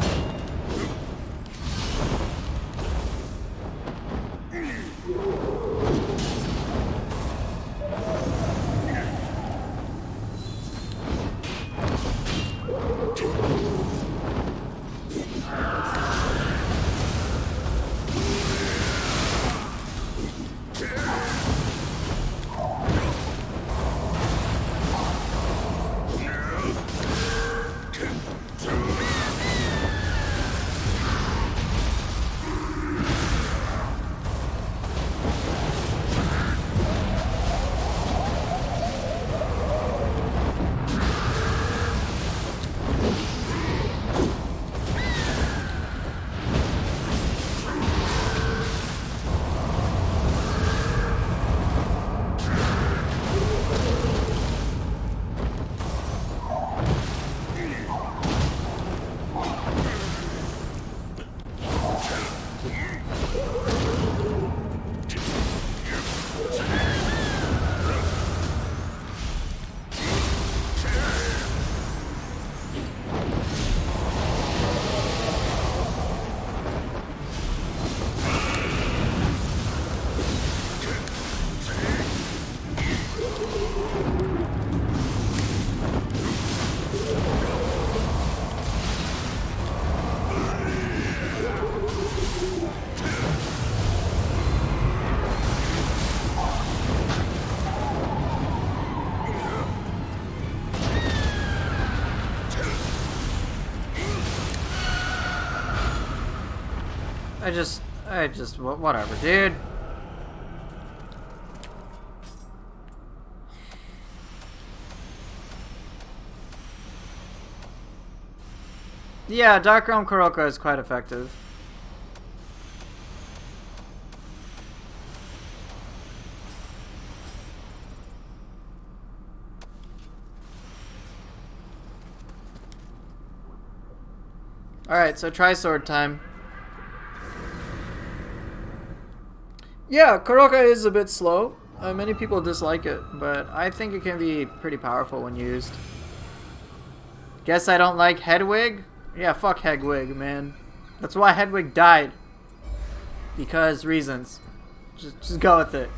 whatever, dude. Yeah, Dark Realm Kuroka is quite effective. Alright, so Tri-Sword time. Yeah, Kuroka is a bit slow. Many people dislike it, but I think it can be pretty powerful when used. Guess I don't like Hedwig? Yeah, fuck Hedwig, man. That's why Hedwig died. Because reasons. Just go with it.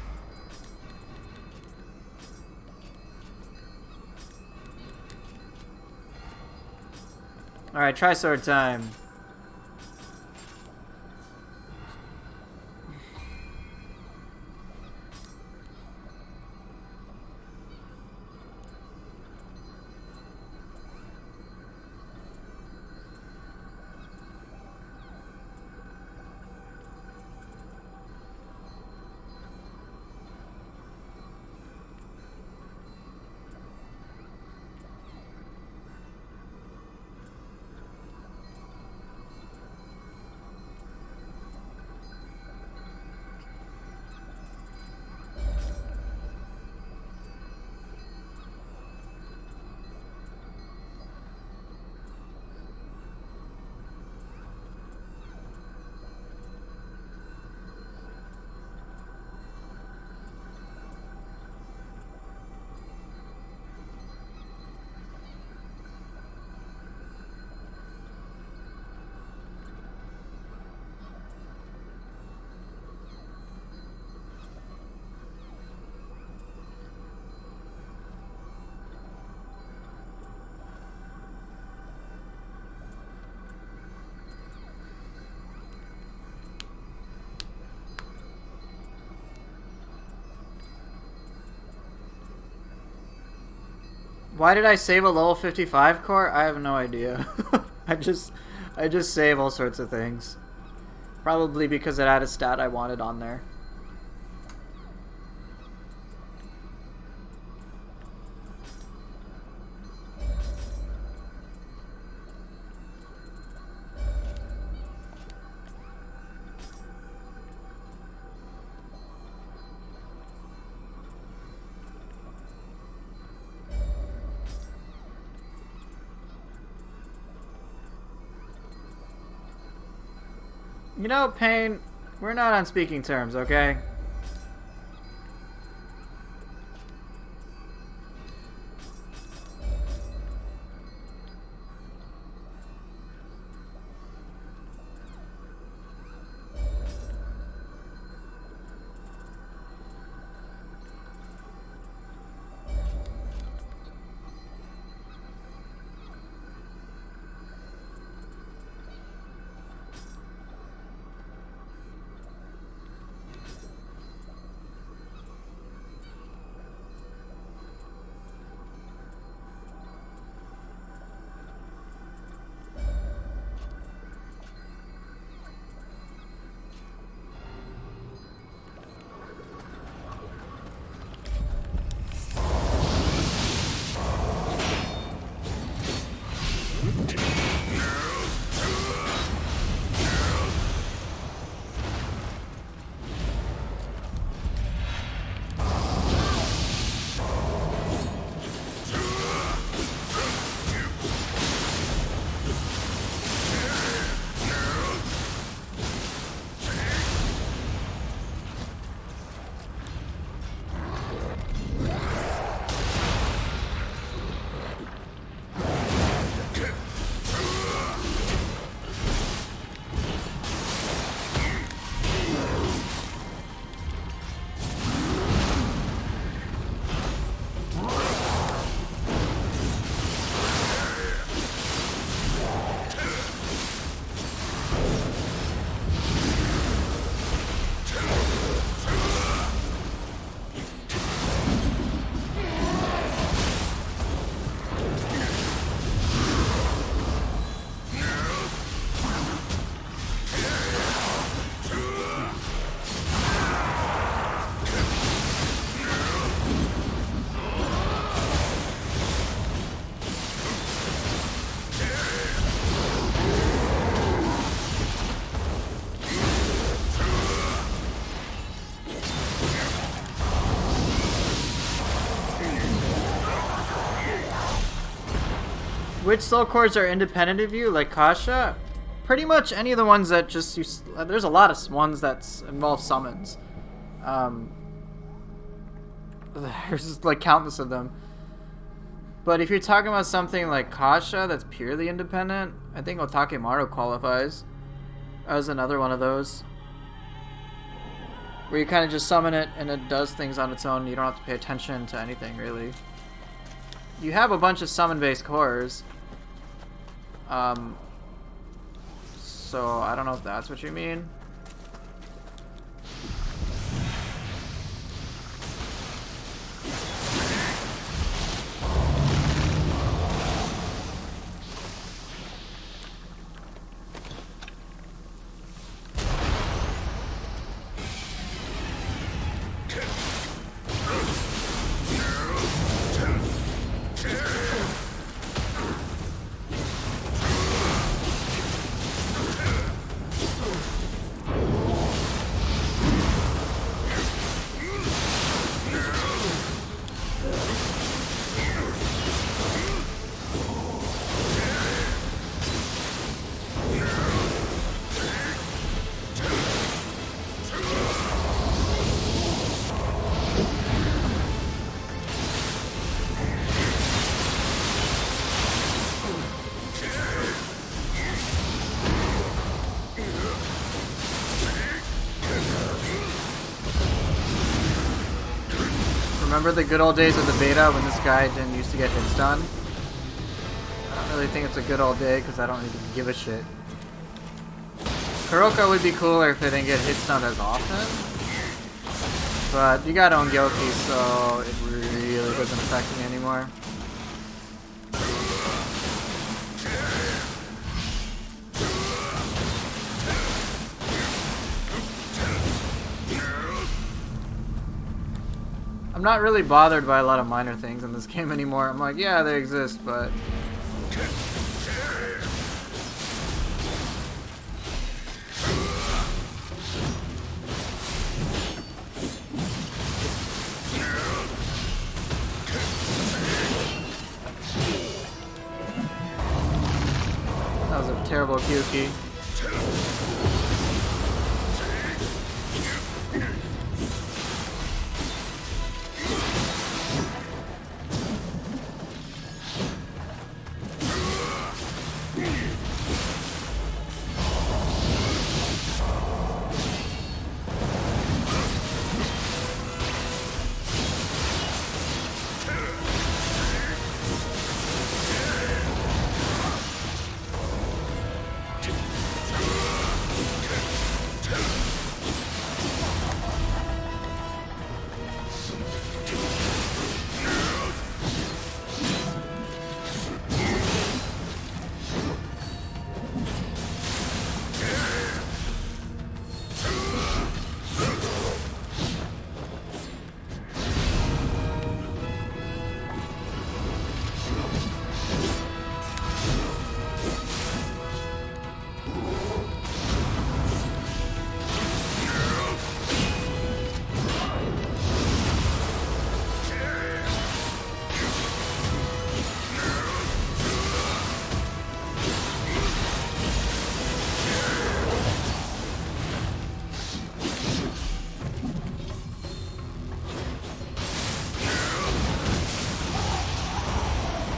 Alright, Tri-Sword time. Why did I save a level 55 core? I have no idea. I just save all sorts of things. Probably because it had a stat I wanted on there. You know, Pain, we're not on speaking terms, okay? Which soul cores are independent of you, like Kasha? Pretty much any of the ones that just use... There's a lot of ones that involve summons. There's like countless of them. But if you're talking about something like Kasha that's purely independent, I think Otakemaru qualifies as another one of those. Where you kind of just summon it and it does things on its own. You don't have to pay attention to anything, really. You have a bunch of summon-based cores. So I don't know if that's what you mean. Remember the good old days of the beta when this guy didn't used to get hits done? I don't really think it's a good old day because I don't really give a shit. Kuroka would be cooler if it didn't get hits done as often. But you got Ongyoki, so it really doesn't affect me anymore. I'm not really bothered by a lot of minor things in this game anymore. I'm like, yeah, they exist, but... That was a terrible Kyuki.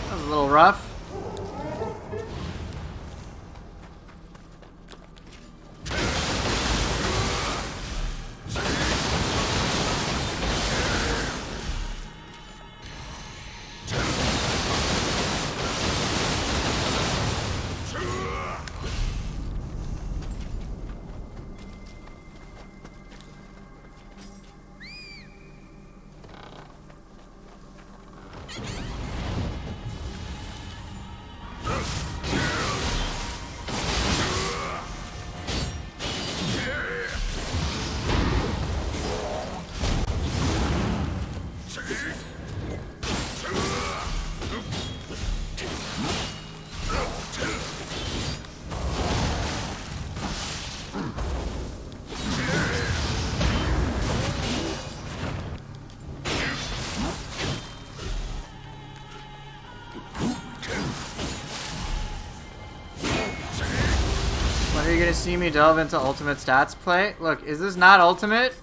A little rough. When are you gonna see me delve into ultimate stats play? Look, is this not ultimate?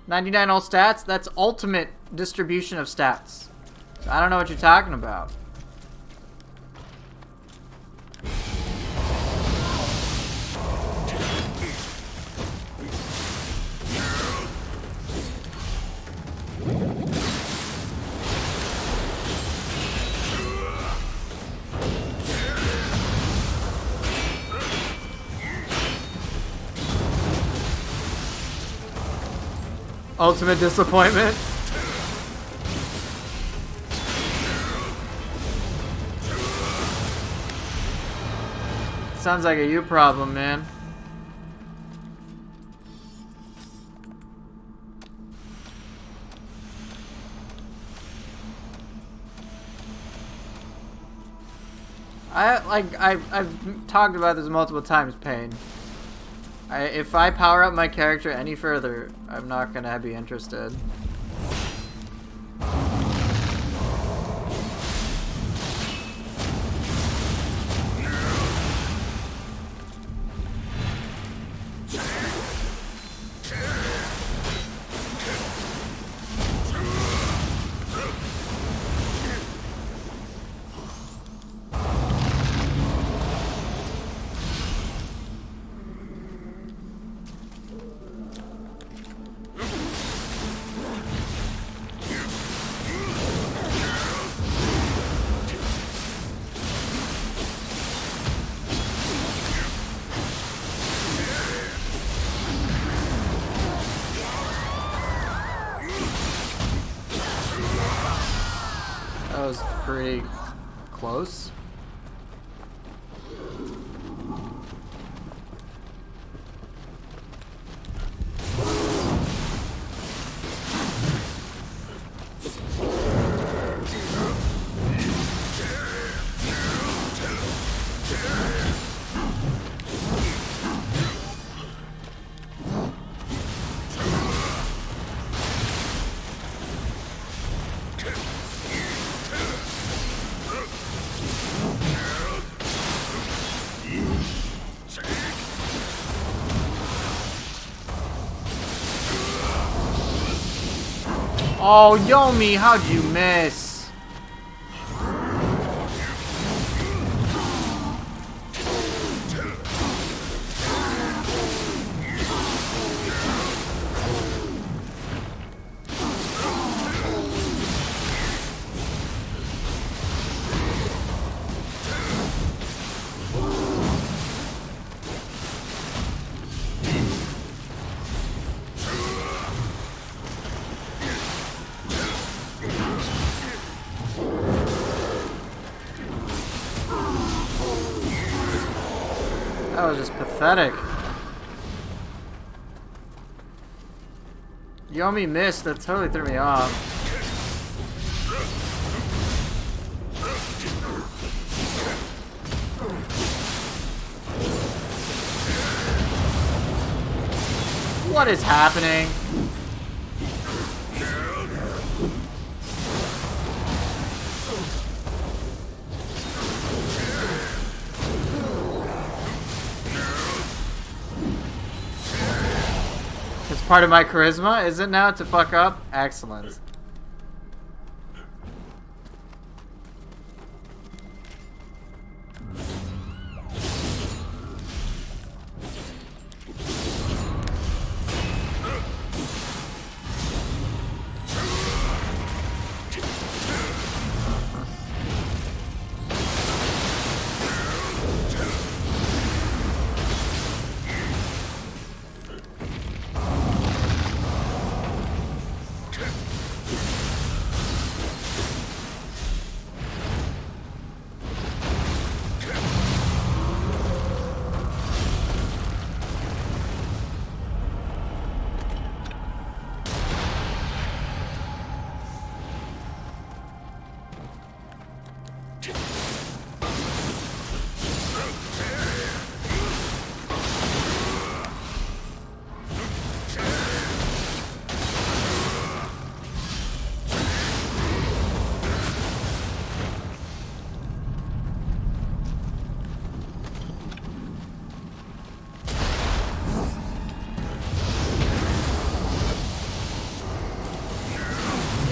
99 all stats? That's ultimate distribution of stats. So I don't know what you're talking about. Ultimate disappointment. Sounds like a you problem, man. I've talked about this multiple times, Pain. If I power up my character any further, I'm not gonna be interested. That was pretty close. Oh, Yomi, how'd you miss? That was just pathetic. Yomi missed, that totally threw me off. What is happening? It's part of my charisma, is it now, to fuck up? Excellent.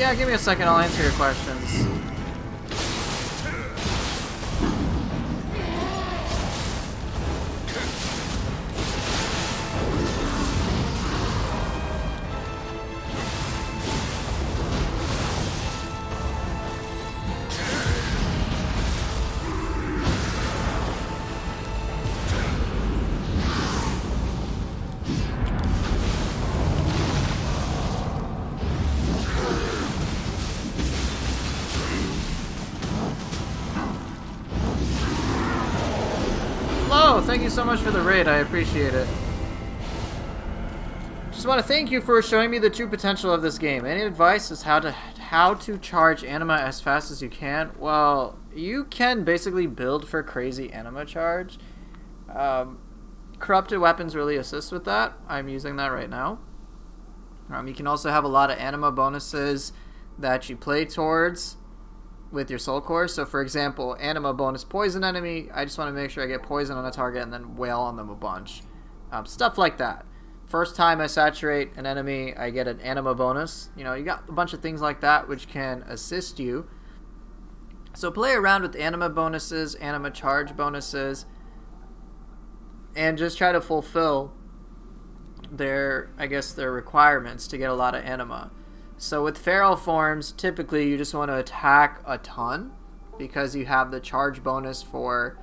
Yeah, give me a second. I'll answer your questions. Thank you so much for the raid. I appreciate it. Just want to thank you for showing me the true potential of this game. Any advice is how to charge anima as fast as you can? Well, you can basically build for crazy anima charge. Corrupted weapons really assist with that. I'm using that right now. You can also have a lot of anima bonuses that you play towards with your soul core. So for example, anima bonus poison enemy, I just want to make sure I get poison on a target and then wail on them a bunch. Stuff like that. First time I saturate an enemy, I get an anima bonus. You know, you got a bunch of things like that which can assist you. So play around with anima bonuses, anima charge bonuses, and just try to fulfill their requirements to get a lot of anima. So with feral forms, typically you just want to attack a ton because you have the charge bonus for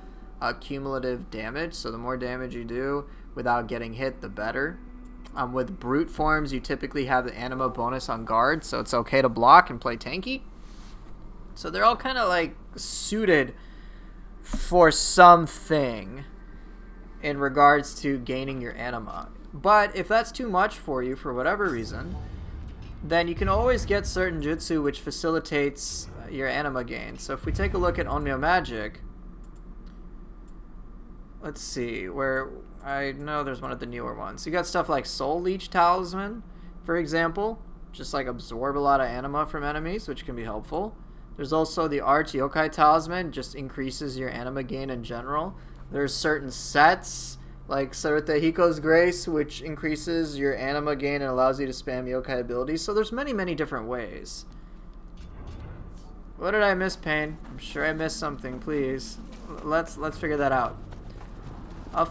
cumulative damage. So the more damage you do without getting hit, the better. With brute forms, you typically have the anima bonus on guard, so it's okay to block and play tanky. So they're all kind of like suited for something in regards to gaining your anima. But if that's too much for you for whatever reason, then you can always get certain jutsu which facilitates your anima gain. So if we take a look at Onmyo Magic, let's see, where I know there's one of the newer ones. You got stuff like Soul Leech Talisman, for example, just like absorb a lot of anima from enemies, which can be helpful. There's also the Arch Yokai Talisman, just increases your anima gain in general. There's certain sets like Sarute Hiko's Grace, which increases your anima gain and allows you to spam yokai abilities. So there's many, many different ways. What did I miss, Pain? I'm sure I missed something. Please, let's figure that out.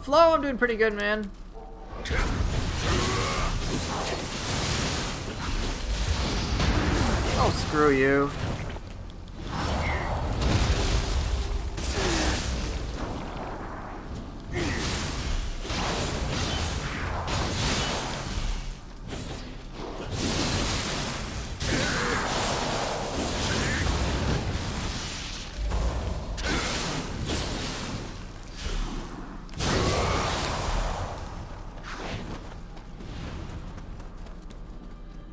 Flo, I'm doing pretty good, man. Oh, screw you.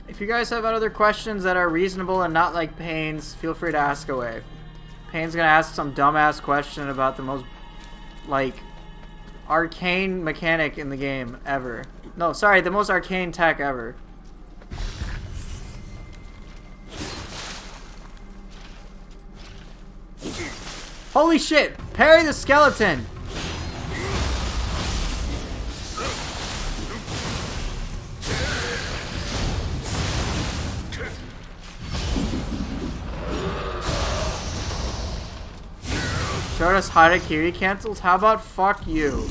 If you guys have other questions that are reasonable and not like Pain's, feel free to ask away. Pain's gonna ask some dumbass question about the most, like, arcane mechanic in the game ever. No, sorry, the most arcane tech ever. Holy shit! Parry the skeleton! Showed us Harakiri cancels? How about fuck you?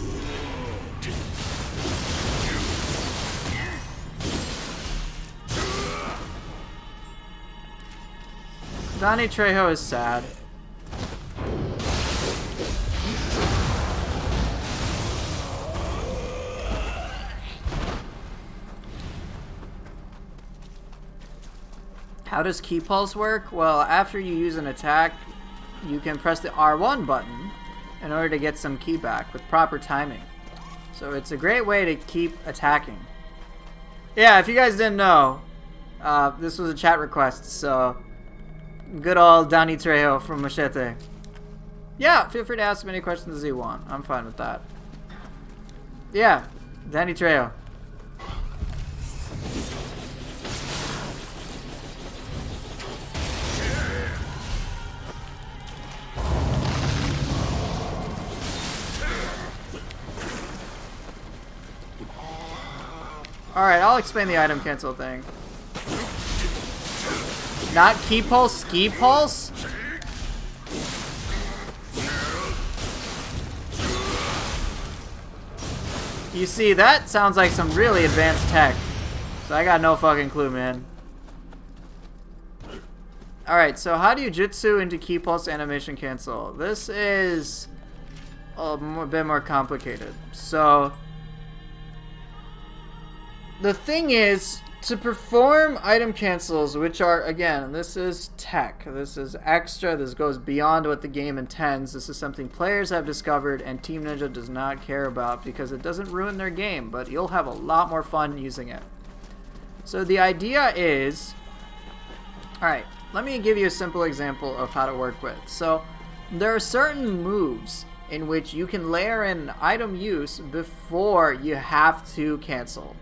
Danny Trejo is sad. How does key pulse work? Well, after you use an attack, you can press the R1 button in order to get some ki back with proper timing. So it's a great way to keep attacking. Yeah, if you guys didn't know, this was a chat request, so good old Danny Trejo from Machete. Yeah, feel free to ask him any questions as you want. I'm fine with that. Yeah, Danny Trejo. Alright, I'll explain the item cancel thing. Not Ki Pulse, Ski Pulse? You see, that sounds like some really advanced tech. So I got no fucking clue, man. Alright, so how do you jutsu into Ki Pulse animation cancel? This is a bit more complicated. So the thing is, to perform item cancels, which are, again, this is tech, this is extra, this goes beyond what the game intends, this is something players have discovered and Team Ninja does not care about because it doesn't ruin their game, but you'll have a lot more fun using it. So the idea is, alright, let me give you a simple example of how to work with. So there are certain moves in which you can layer in item use before you have to cancel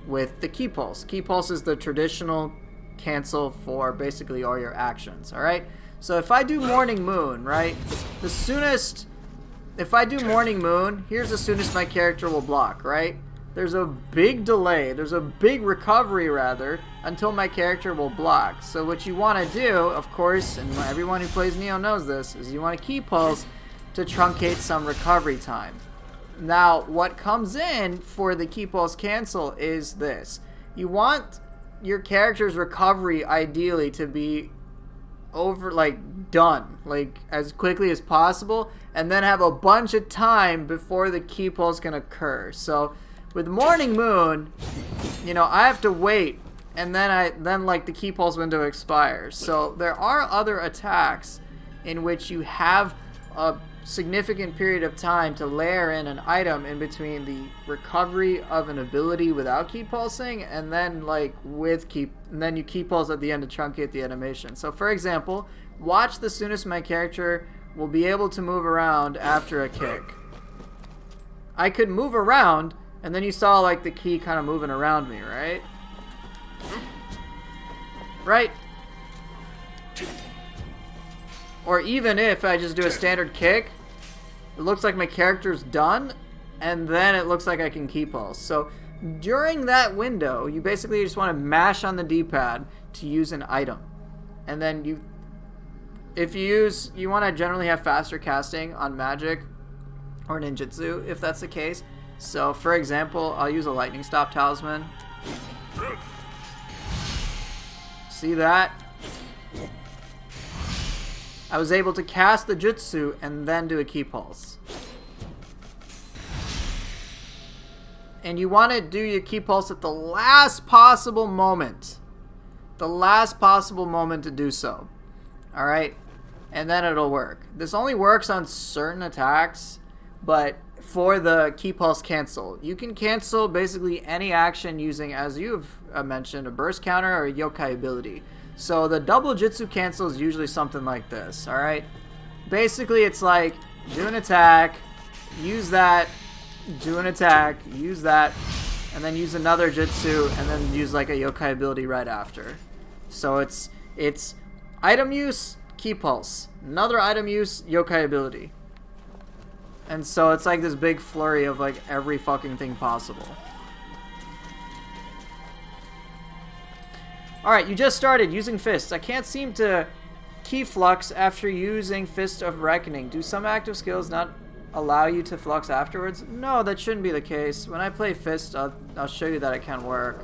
with the Ki Pulse. Ki Pulse is the traditional cancel for basically all your actions, alright? So if I do Morning Moon, right, if I do Morning Moon, here's as soon as my character will block, right? There's a big delay, there's a big recovery rather, until my character will block. So what you want to do, of course, and everyone who plays Nioh knows this, is you want to Ki Pulse to truncate some recovery time. Now, what comes in for the Ki Pulse cancel is this. You want your character's recovery ideally to be done, as quickly as possible, and then have a bunch of time before the Ki Pulse can occur. So with Morning Moon, you know, I have to wait, and then the Ki Pulse window expires. So there are other attacks in which you have a significant period of time to layer in an item in between the recovery of an ability without Ki Pulsing, and then then you Ki Pulse at the end to truncate the animation. So for example, watch the soonest my character will be able to move around after a kick. I could move around, and then you saw the key kind of moving around me, right? Right? Or even if I just do a standard kick, it looks like my character's done, and then it looks like I can Ki Pulse. So during that window, you basically just want to mash on the D-pad to use an item. And then you want to generally have faster casting on magic or ninjutsu, if that's the case. So for example, I'll use a lightning stop talisman. See that? I was able to cast the jutsu and then do a Ki Pulse. And you want to do your Ki Pulse at the last possible moment. The last possible moment to do so. Alright? And then it'll work. This only works on certain attacks, but for the Ki Pulse cancel, you can cancel basically any action using, as you've mentioned, a burst counter or a yokai ability. So the double jutsu cancel is usually something like this, alright? Basically it's like, do an attack, use that, do an attack, use that, and then use another jutsu, and then use a yokai ability right after. So it's item use, Ki Pulse. Another item use, yokai ability. And so it's like this big flurry of every fucking thing possible. Alright, you just started using fists. I can't seem to key flux after using Fist of Reckoning. Do some active skills not allow you to flux afterwards? No, that shouldn't be the case. When I play Fist, I'll show you that it can work.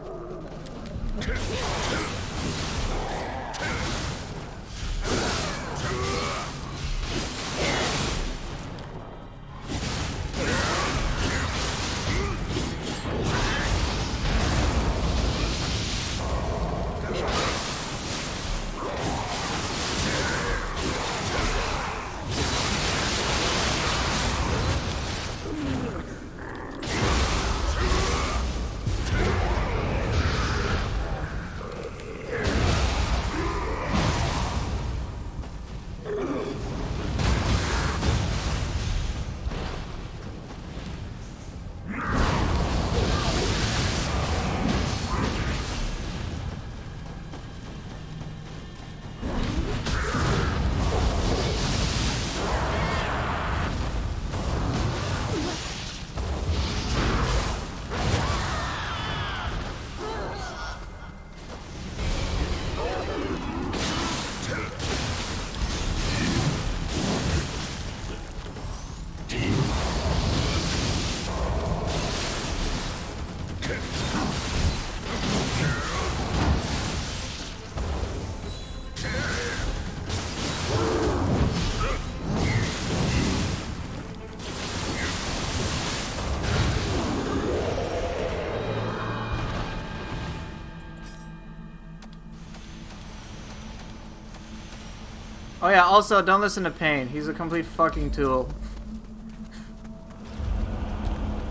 Oh yeah, also, don't listen to Pain. He's a complete fucking tool.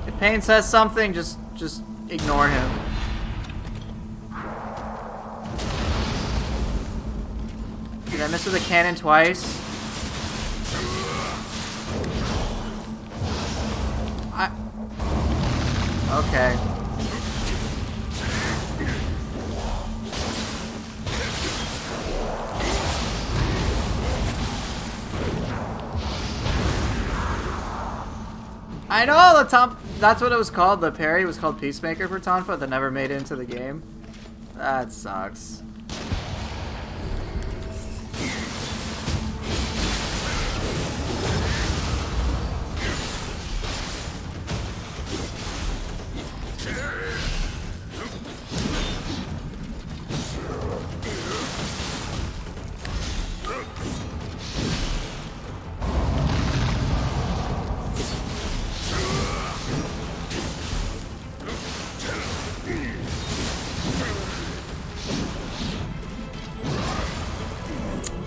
If Pain says something, just ignore him. Did I miss with a cannon twice? Okay. I know that's what it was called. The parry was called Peacemaker for Tonfa that never made it into the game. That sucks.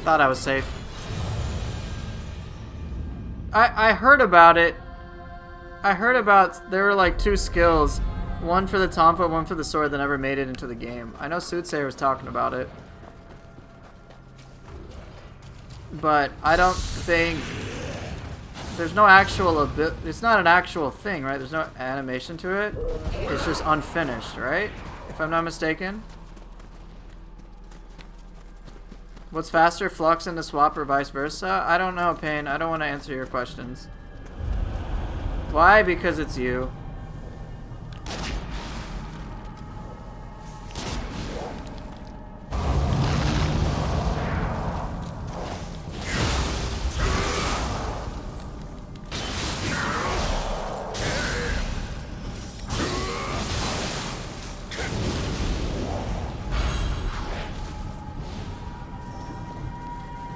Thought I was safe. I heard about it. I heard about there were like 2 skills. One for the Tonfa, one for the sword that never made it into the game. I know Soothsayer was talking about it. But I don't think... There's no actual... It's not an actual thing, right? There's no animation to it. It's just unfinished, right? If I'm not mistaken. What's faster, Flux into swap or vice versa? I don't know, Pain. I don't want to answer your questions. Why? Because it's you.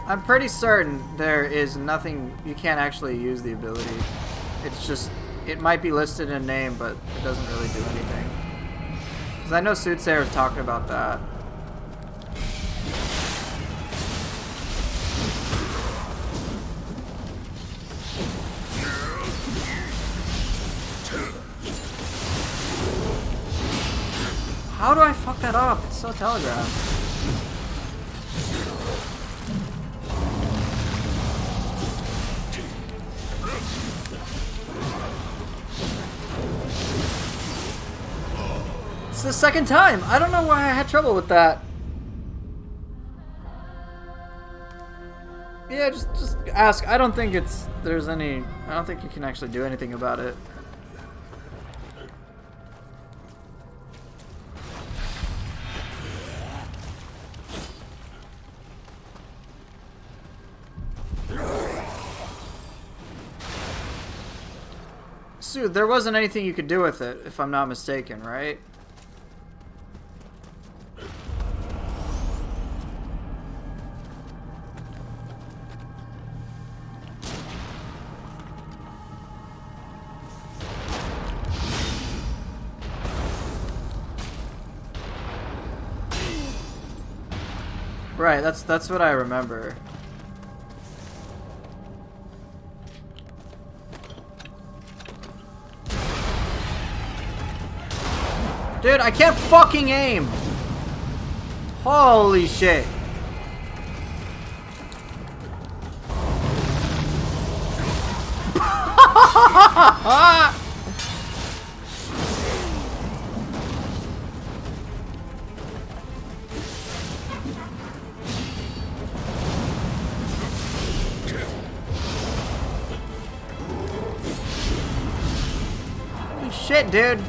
I'm pretty certain there is nothing, you can't actually use the ability. It's just, it might be listed in name, but it doesn't really do anything. Because I know Soothsayer was talking about that. How do I fuck that up? It's so telegraphed. It's the second time. I don't know why I had trouble with that. Yeah, just ask. I don't think there's any... I don't think you can actually do anything about it. Sue, there wasn't anything you could do with it, if I'm not mistaken, right? Right, that's what I remember. Dude, I can't fucking aim! Holy shit. Holy shit, dude.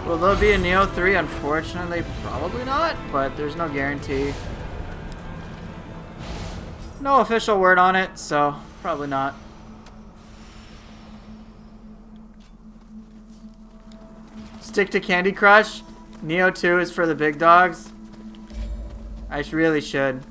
Will there be a Nioh 3? Unfortunately, probably not, but there's no guarantee. No official word on it, so probably not. Stick to Candy Crush. Nioh 2 is for the big dogs. I really should.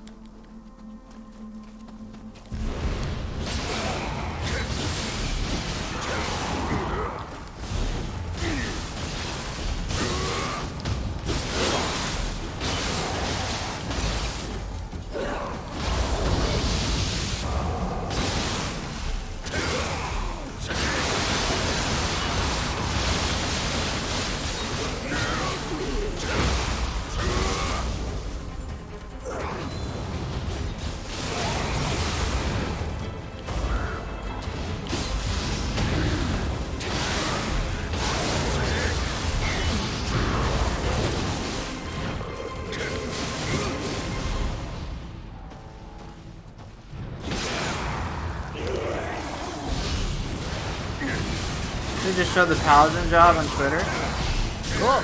They just showed the Paladin job on Twitter. Cool.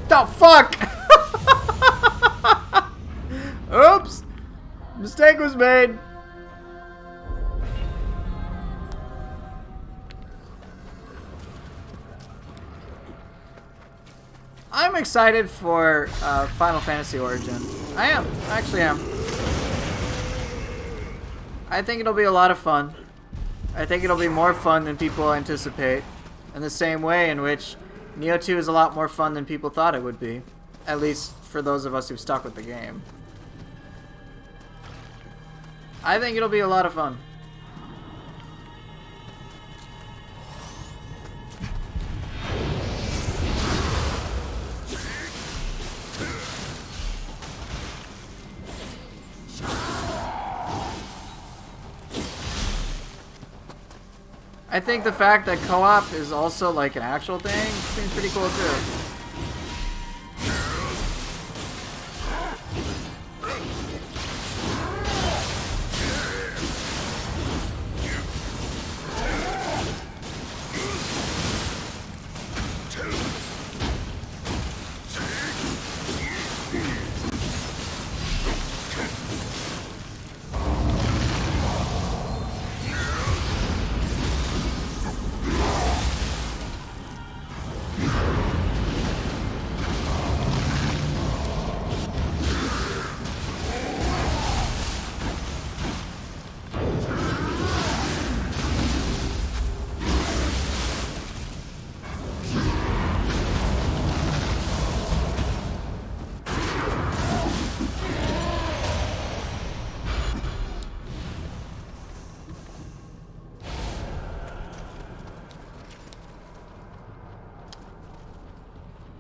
The fuck? Oops. Mistake was made. I'm excited for Final Fantasy Origin. I am. I actually am. I think it'll be a lot of fun. I think it'll be more fun than people anticipate. In the same way in which Nioh 2 is a lot more fun than people thought it would be. At least for those of us who stuck with the game. I think it'll be a lot of fun. I think the fact that co-op is also like an actual thing seems pretty cool too.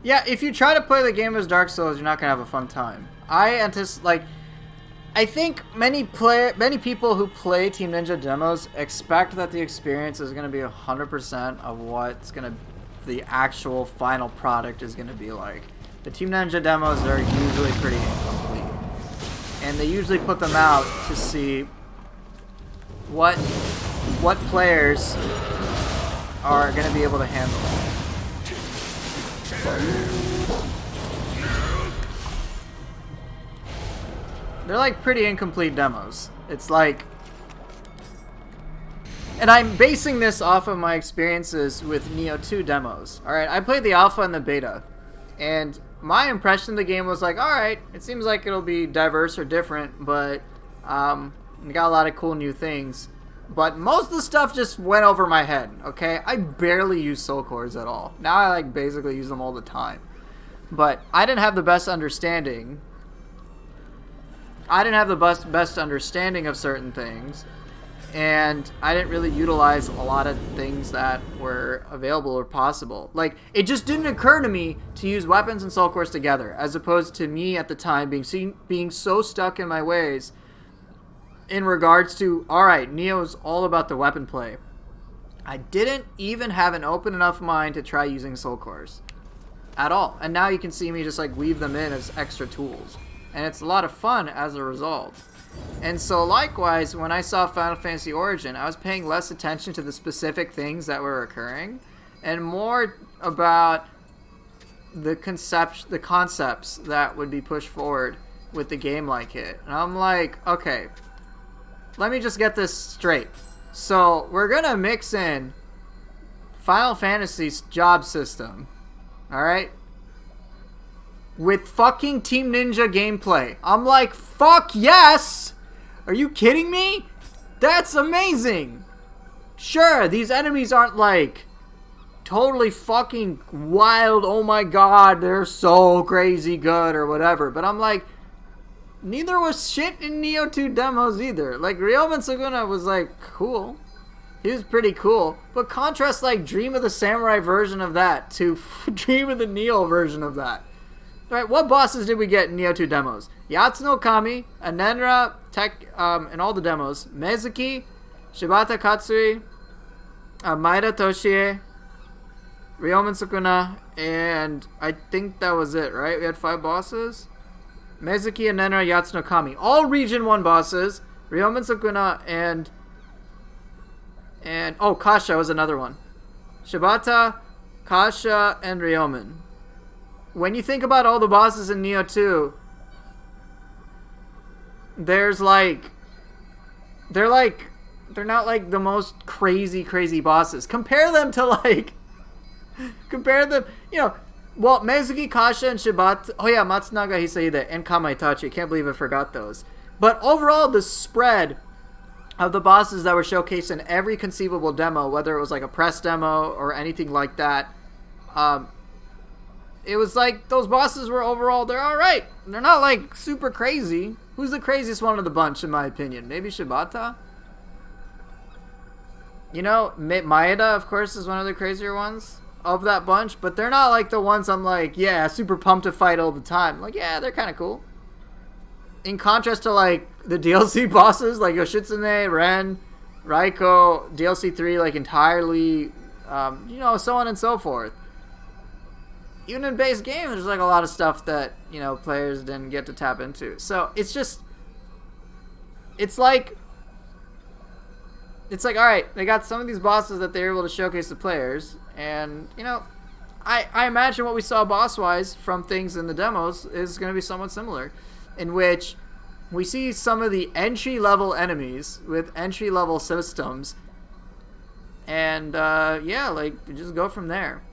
Yeah, if you try to play the game as Dark Souls, you're not gonna have a fun time. I think many people who play Team Ninja demos expect that the experience is gonna be 100% of what's the actual final product is gonna be like. The Team Ninja demos are usually pretty incomplete, and they usually put them out to see what players are gonna be able to handle. They're like pretty incomplete demos. It's like And I'm basing this off of my experiences with Nioh 2 demos. Alright, I played the alpha and the beta. And my impression of the game was like, alright, it seems like it'll be diverse or different, but we got a lot of cool new things. But most of the stuff just went over my head, okay? I barely use soul cores at all. Now I like basically use them all the time. But I didn't have the best understanding. I didn't have the best understanding of certain things. And I didn't really utilize a lot of things that were available or possible. Like, it just didn't occur to me to use weapons and soul cores together, as opposed to me at the time being so stuck in my ways in regards to, alright, Nioh's all about the weapon play. I didn't even have an open enough mind to try using soul cores at all. And now you can see me just like weave them in as extra tools. And it's a lot of fun as a result. And so likewise, when I saw Final Fantasy Origin, I was paying less attention to the specific things that were occurring and more about the concepts that would be pushed forward with the game like it. And I'm like, okay, let me just get this straight. So we're gonna mix in Final Fantasy's job system, alright, with fucking Team Ninja gameplay. I'm like, fuck yes! Are you kidding me? That's amazing! Sure, these enemies aren't like totally fucking wild, oh my god, they're so crazy good or whatever, but I'm like, neither was shit in Nioh 2 demos either. Like, Ryomen Suguna was like, cool. He was pretty cool. But contrast like Dream of the Samurai version of that to Dream of the Nioh version of that. Alright, what bosses did we get in Nioh 2 demos? Yatsuno Kami, Anenra, in all the demos, Mezuki, Shibata Katsui, Maeda Toshie, Ryomen Sukuna, and I think that was it, right? We had 5 bosses? Mezuki, Anenra, Yatsuno Kami. All Region 1 bosses. Ryomen Sukuna and oh, Kasha was another one. Shibata, Kasha, and Ryomen. When you think about all the bosses in Nioh 2, there's like, they're not like the most crazy bosses. Compare them to like, you know, well, Mezuki, Kasha, and Shibata, oh yeah, Matsunaga Hisahide, and Kamaitachi, can't believe I forgot those. But overall, the spread of the bosses that were showcased in every conceivable demo, whether it was like a press demo or anything like that, it was like those bosses were overall, they're alright. They're not like super crazy. Who's the craziest one of the bunch, in my opinion? Maybe Shibata? You know, Maeda, of course, is one of the crazier ones of that bunch, but they're not like the ones I'm like, yeah, super pumped to fight all the time. Like, yeah, they're kind of cool. In contrast to like the DLC bosses, like Yoshitsune, Ren, Raiko, DLC 3, like entirely, you know, so on and so forth. Even in base game, there's like a lot of stuff that, you know, players didn't get to tap into. So it's just, it's like, alright, they got some of these bosses that they're able to showcase to players, and, you know, I imagine what we saw boss-wise from things in the demos is going to be somewhat similar, in which we see some of the entry-level enemies with entry-level systems, and, yeah, like, we just go from there.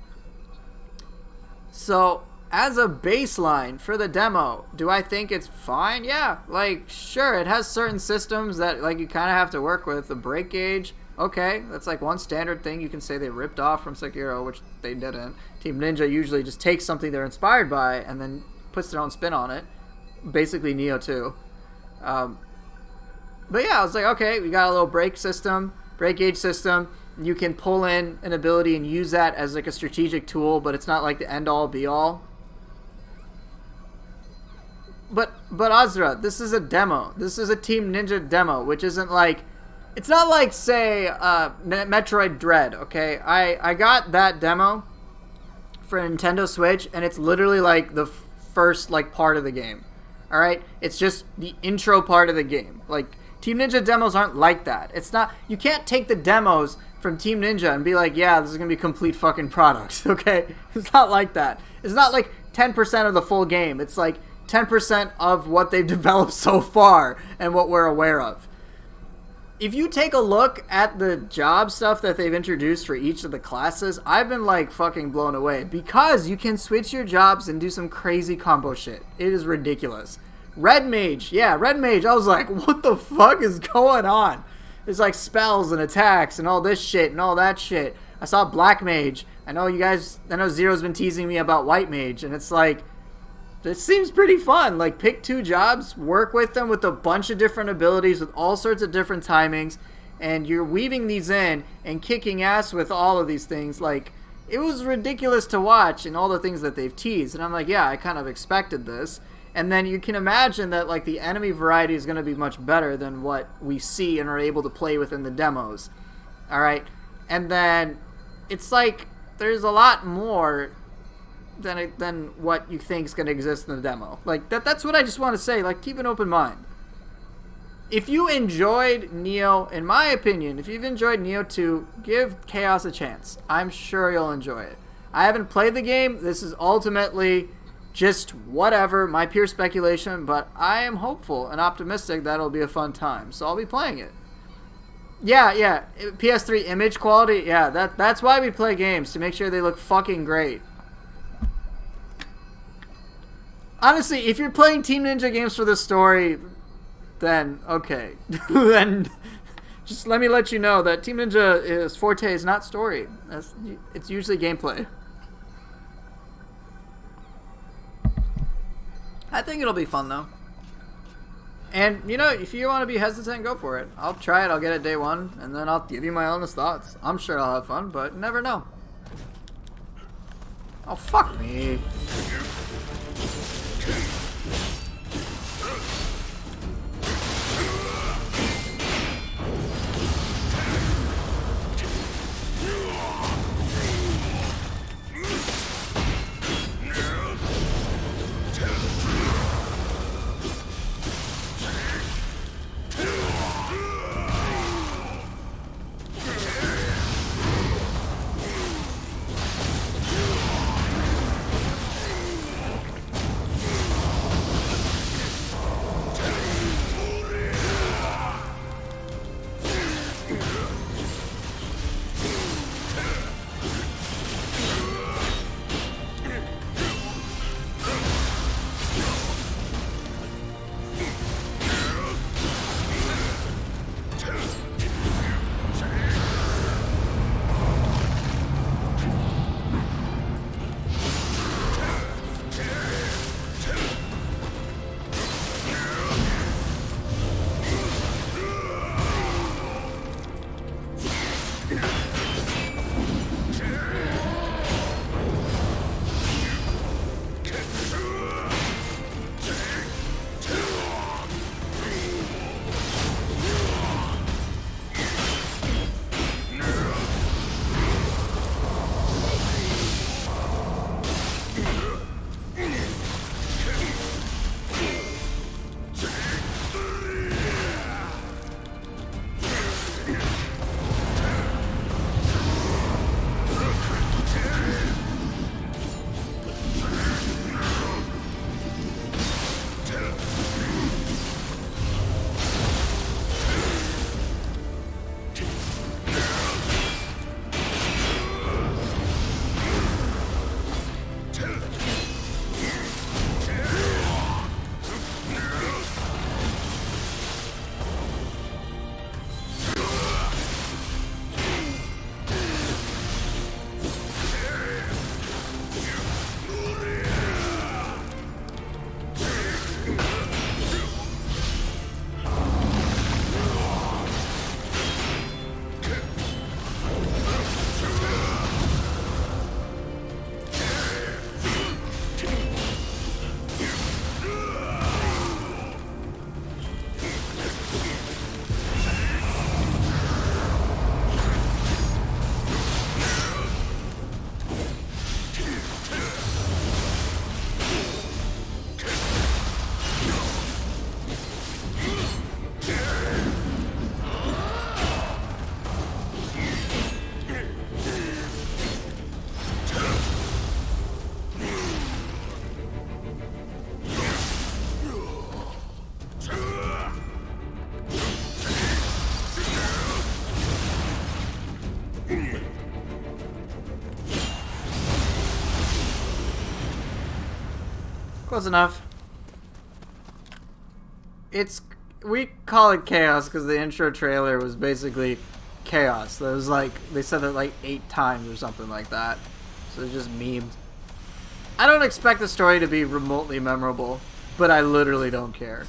So, as a baseline for the demo, do I think it's fine? Yeah, like, sure, it has certain systems that, like, you kind of have to work with. The break gauge, okay, that's, like, one standard thing you can say they ripped off from Sekiro, which they didn't. Team Ninja usually just takes something they're inspired by and then puts their own spin on it. Basically, Nioh 2. But yeah, I was like, okay, we got a little break gauge system. You can pull in an ability and use that as like a strategic tool, but it's not like the end-all be-all. But Azra, this is a demo. This is a Team Ninja demo, which isn't like, it's not like, say, Metroid Dread, okay? I got that demo for Nintendo Switch, and it's literally like the first like part of the game. Alright? It's just the intro part of the game. Like, Team Ninja demos aren't like that. It's not, you can't take the demos from Team Ninja and be like, yeah, this is gonna be complete fucking product, okay? It's not like that. It's not like 10% of the full game. It's like 10% of what they've developed so far and what we're aware of. if you take a look at the job stuff that they've introduced for each of the classes, I've been like fucking blown away because you can switch your jobs and do some crazy combo shit. It is ridiculous. Red Mage, yeah, Red Mage. I was like, what the fuck is going on? There's like spells and attacks and all this shit and all that shit. I saw Black Mage. I know Zero's been teasing me about White Mage, and it's like, this seems pretty fun. Like, pick 2 jobs, work with them with a bunch of different abilities with all sorts of different timings, and you're weaving these in and kicking ass with all of these things. Like, it was ridiculous to watch and all the things that they've teased. And I'm like, yeah, I kind of expected this. And then you can imagine that, like, the enemy variety is going to be much better than what we see and are able to play with in the demos. All right? And then it's like there's a lot more than what you think is going to exist in the demo. Like, that's what I just want to say. Like, keep an open mind. If you enjoyed Nioh, in my opinion, if you've enjoyed Nioh 2, give Chaos a chance. I'm sure you'll enjoy it. I haven't played the game. This is ultimately just whatever, my pure speculation, but I am hopeful and optimistic that it'll be a fun time. So I'll be playing it. Yeah. PS3 image quality, yeah, that's why we play games, to make sure they look fucking great. Honestly, if you're playing Team Ninja games for the story, then okay. Then just let me let you know that Team Ninja's forte is not story. It's usually gameplay. I think it'll be fun, though. And, you know, if you want to be hesitant, go for it. I'll try it, I'll get it day 1, and then I'll give you my honest thoughts. I'm sure I'll have fun, but never know. Oh, fuck me. Close enough. We call it chaos because the intro trailer was basically chaos. There was like, they said it like 8 times or something like that. So it's just memed. I don't expect the story to be remotely memorable, but I literally don't care.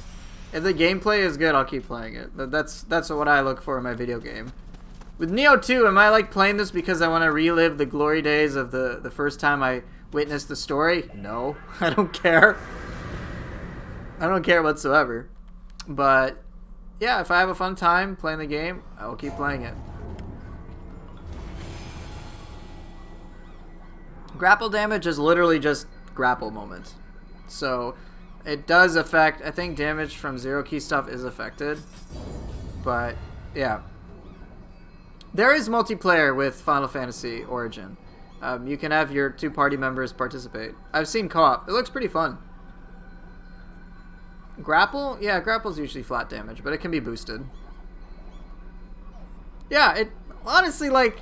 If the gameplay is good, I'll keep playing it. That's what I look for in my video game. With Nioh 2, am I like playing this because I want to relive the glory days of the first time I witnessed the story? No, I don't care. I don't care whatsoever. But yeah, if I have a fun time playing the game, I will keep playing it. Grapple damage is literally just grapple moments. So it does affect, I think damage from zero key stuff is affected. But yeah. There is multiplayer with Final Fantasy Origin. You can have your 2 party members participate. I've seen co-op. It looks pretty fun. Grapple? Yeah, grapple's usually flat damage, but it can be boosted. Yeah, it honestly, like,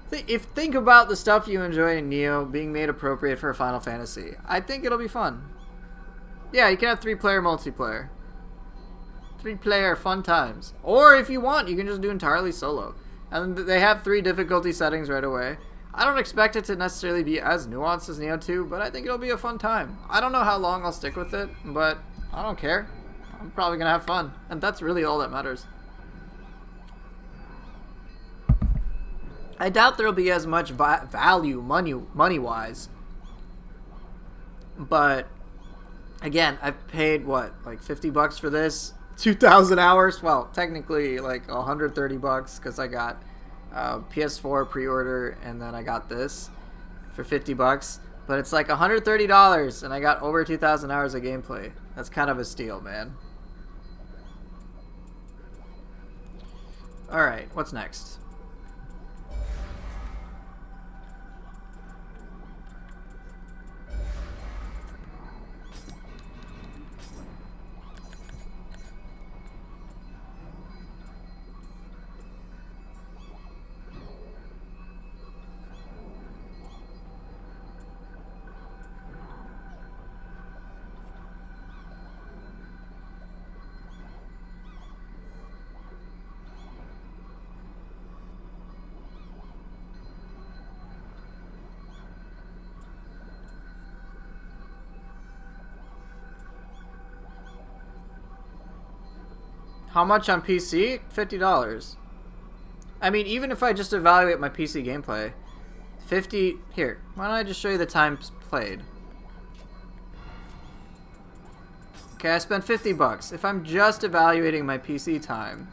think about the stuff you enjoy in Nioh being made appropriate for Final Fantasy. I think it'll be fun. Yeah, you can have 3-player multiplayer. 3-player fun times. Or if you want, you can just do entirely solo. And they have 3 difficulty settings right away. I don't expect it to necessarily be as nuanced as Nioh 2, but I think it'll be a fun time. I don't know how long I'll stick with it, but I don't care. I'm probably going to have fun. And that's really all that matters. I doubt there'll be as much value money-wise. But, again, I've paid, what, like $50 for this? 2,000 hours? Well, technically, like $130 because I got PS4 pre-order and then I got this for $50. But it's like $130 and I got over 2,000 hours of gameplay. That's kind of a steal, man. Alright, what's next? How much on PC? $50. I mean, even if I just evaluate my PC gameplay, 50... Here, why don't I just show you the times played? Okay, I spent $50. If I'm just evaluating my PC time...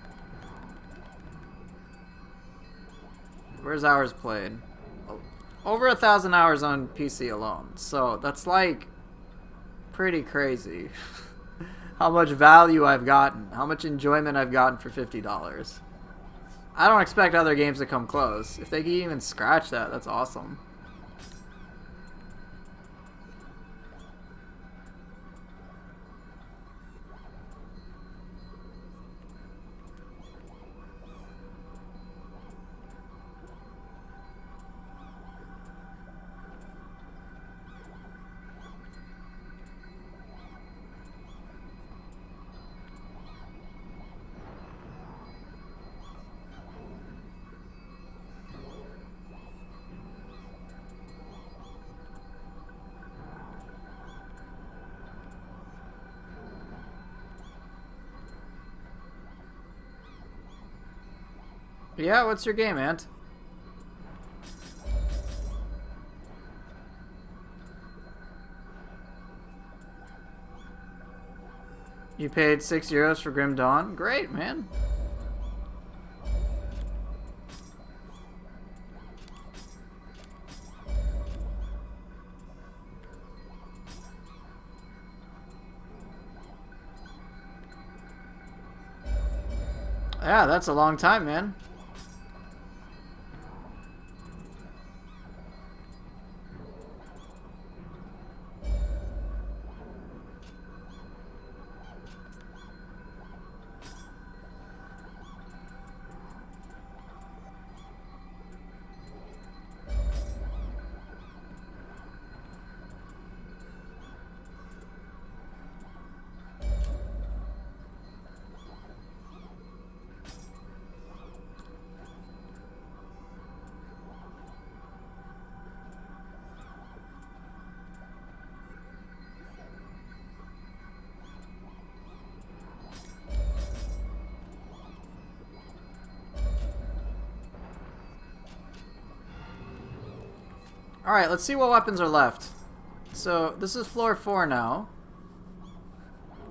Where's hours played? Over 1,000 hours on PC alone. So, that's like... pretty crazy. How much value I've gotten, how much enjoyment I've gotten for $50. I don't expect other games to come close. If they can even scratch that, that's awesome. Yeah, what's your game, Ant? You paid €6 for Grim Dawn? Great, man. Yeah, that's a long time, man. Alright, let's see what weapons are left. So, this is floor 4 now.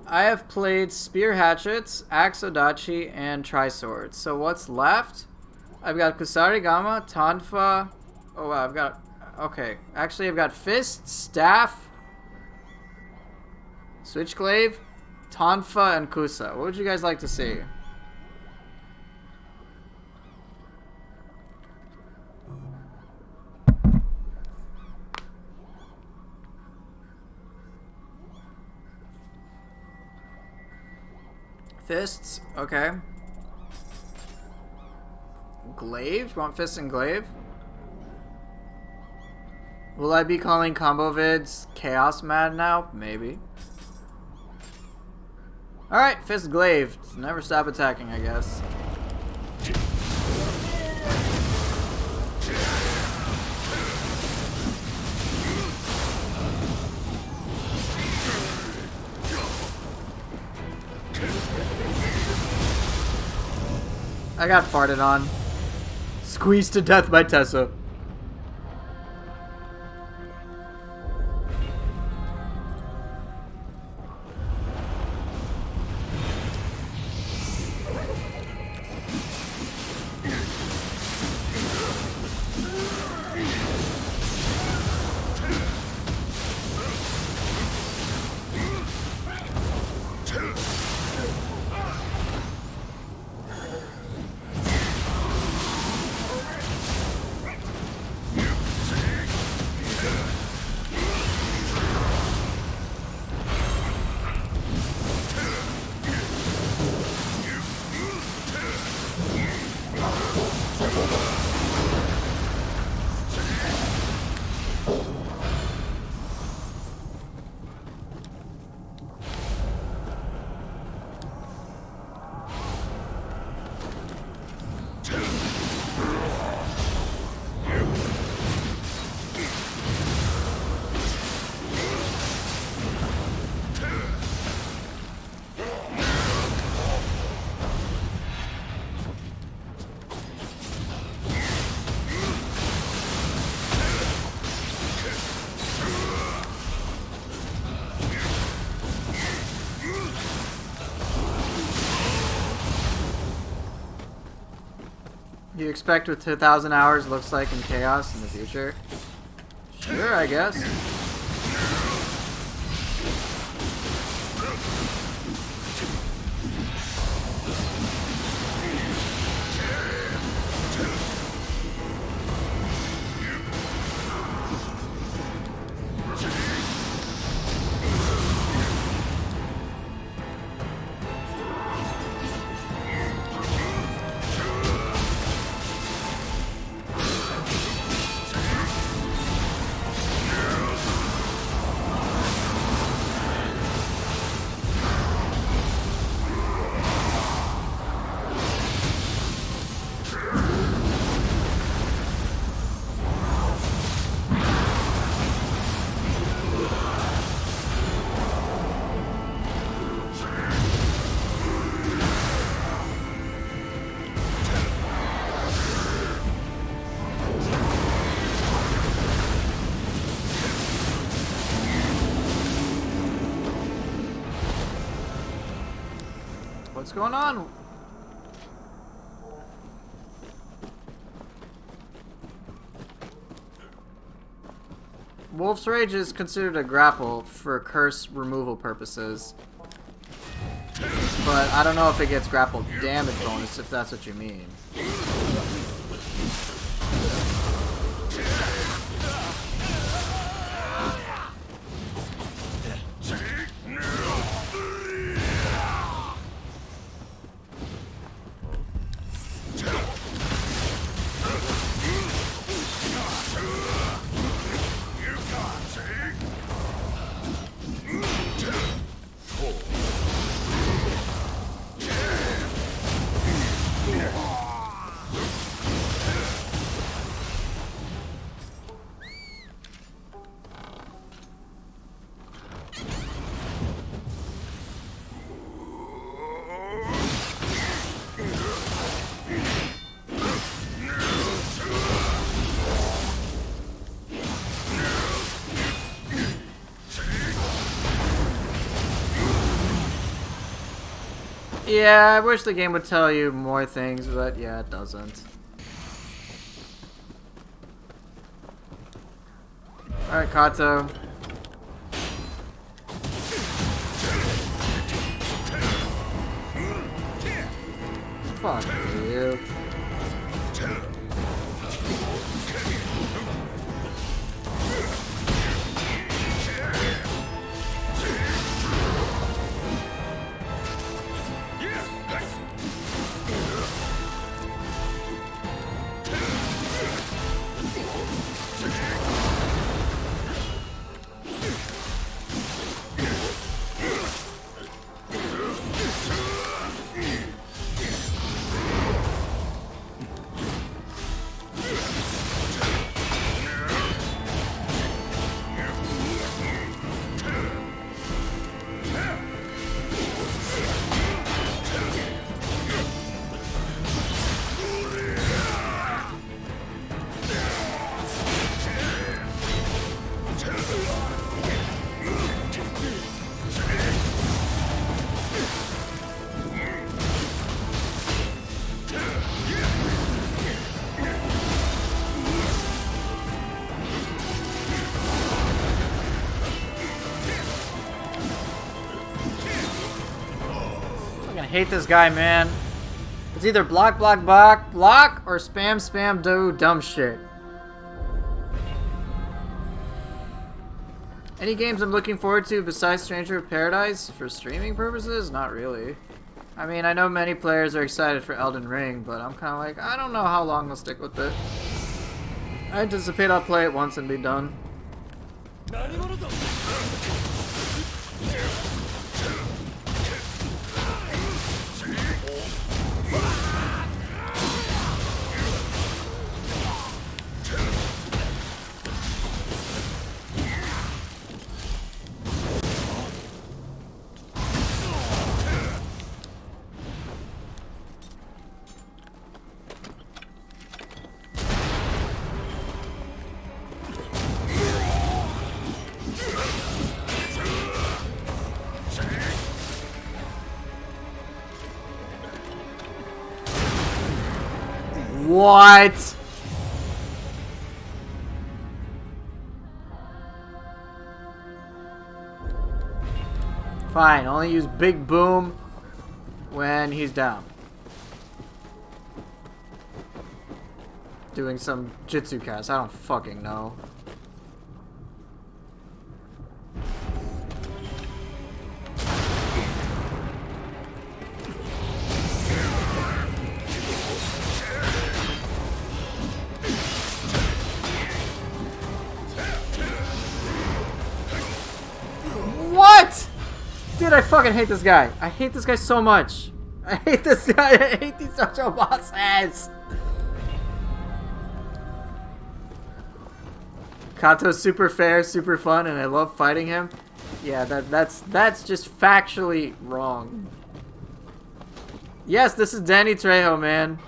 I have played spear hatchets, axe odachi, and tri-swords. So what's left? I've got kusarigama, tonfa. Oh wow, I've got... Okay, actually I've got fist, staff, switchglaive, tonfa, and kusa. What would you guys like to see? Fists, okay. Glaive? You want fist and glaive? Will I be calling combo vids chaos mad now? Maybe. Alright, fist glaive. Never stop attacking, I guess. I got farted on. Squeezed to death by Tessa. You expect what 2,000 hours looks like in Chaos in the future? Sure, I guess. What's going on? Wolf's Rage is considered a grapple for curse removal purposes. But I don't know if it gets grapple damage bonus, if that's what you mean. Yeah, I wish the game would tell you more things, but yeah, it doesn't. Alright, Kato. Fuck you. I hate this guy, man. It's either block, block, block, block, or spam, spam, do dumb shit. Any games I'm looking forward to besides Stranger of Paradise for streaming purposes? Not really. I mean, I know many players are excited for Elden Ring, but I'm kind of like, I don't know how long I'll stick with it. I anticipate I'll play it once and be done. What? Fine, only use Big Boom when he's down. Doing some Jitsu cast, I don't fucking know. What? Dude, I fucking hate this guy. I hate this guy so much. I hate this guy. I hate these social bosses. Kato's super fair, super fun, and I love fighting him. Yeah, that's just factually wrong. Yes, this is Danny Trejo, man.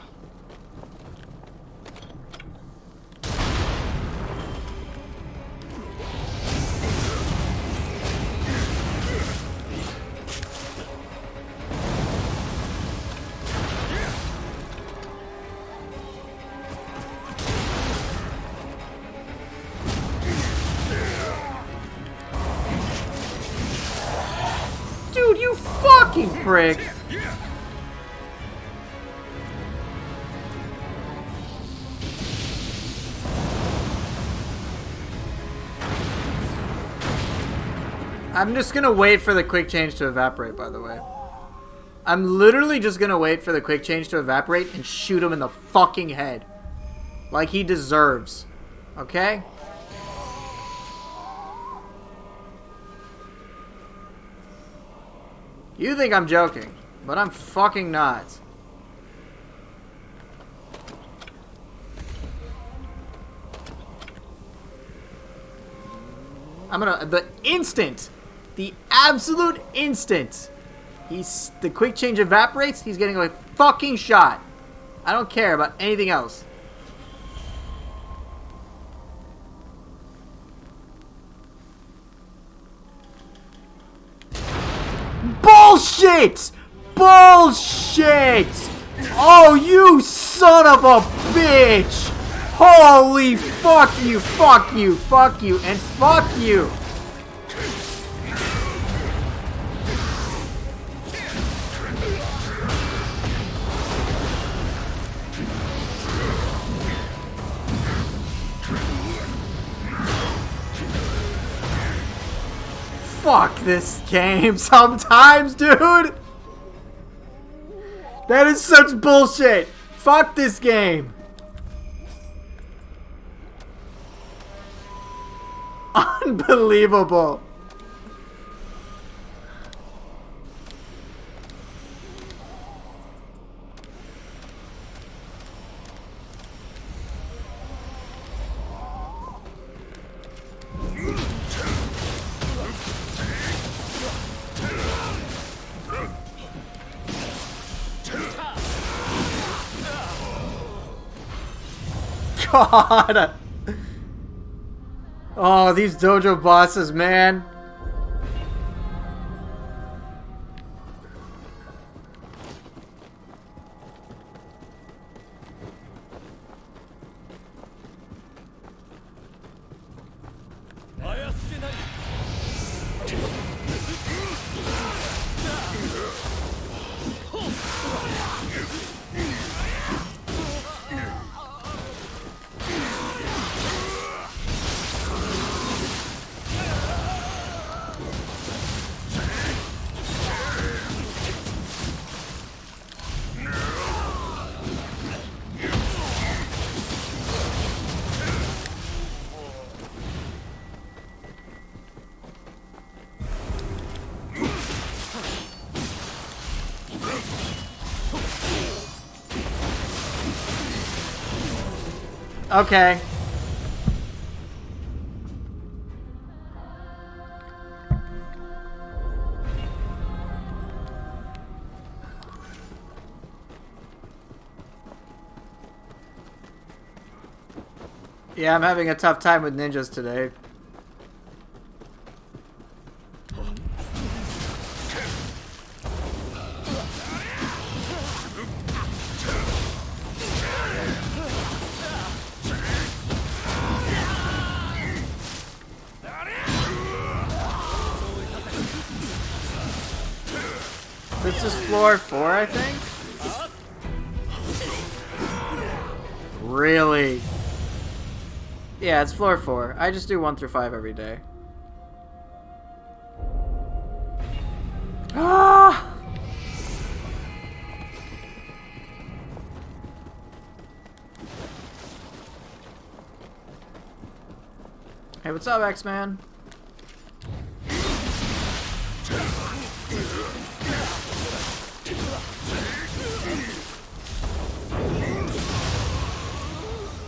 Dude, you fucking prick! I'm just gonna wait for the quick change to evaporate, by the way. I'm literally just gonna wait for the quick change to evaporate and shoot him in the fucking head. Like he deserves. Okay? You think I'm joking, but I'm fucking not. I'm gonna, the absolute instant the quick change evaporates, he's getting a fucking shot. I don't care about anything else. Bullshit! bullshit! Oh, you son of a bitch! Holy fuck you, fuck you, fuck you, and fuck you! Fuck this game sometimes, dude! That is such bullshit! Fuck this game! Unbelievable! God! Oh, these dojo bosses, man. Okay. Yeah, I'm having a tough time with ninjas today. This is floor 4, I think? Really? Yeah, it's floor 4. I just do 1 through 5 every day. Ah! Hey, what's up, X-Man?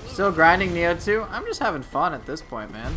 Still grinding Nioh 2? I'm just having fun at this point, man.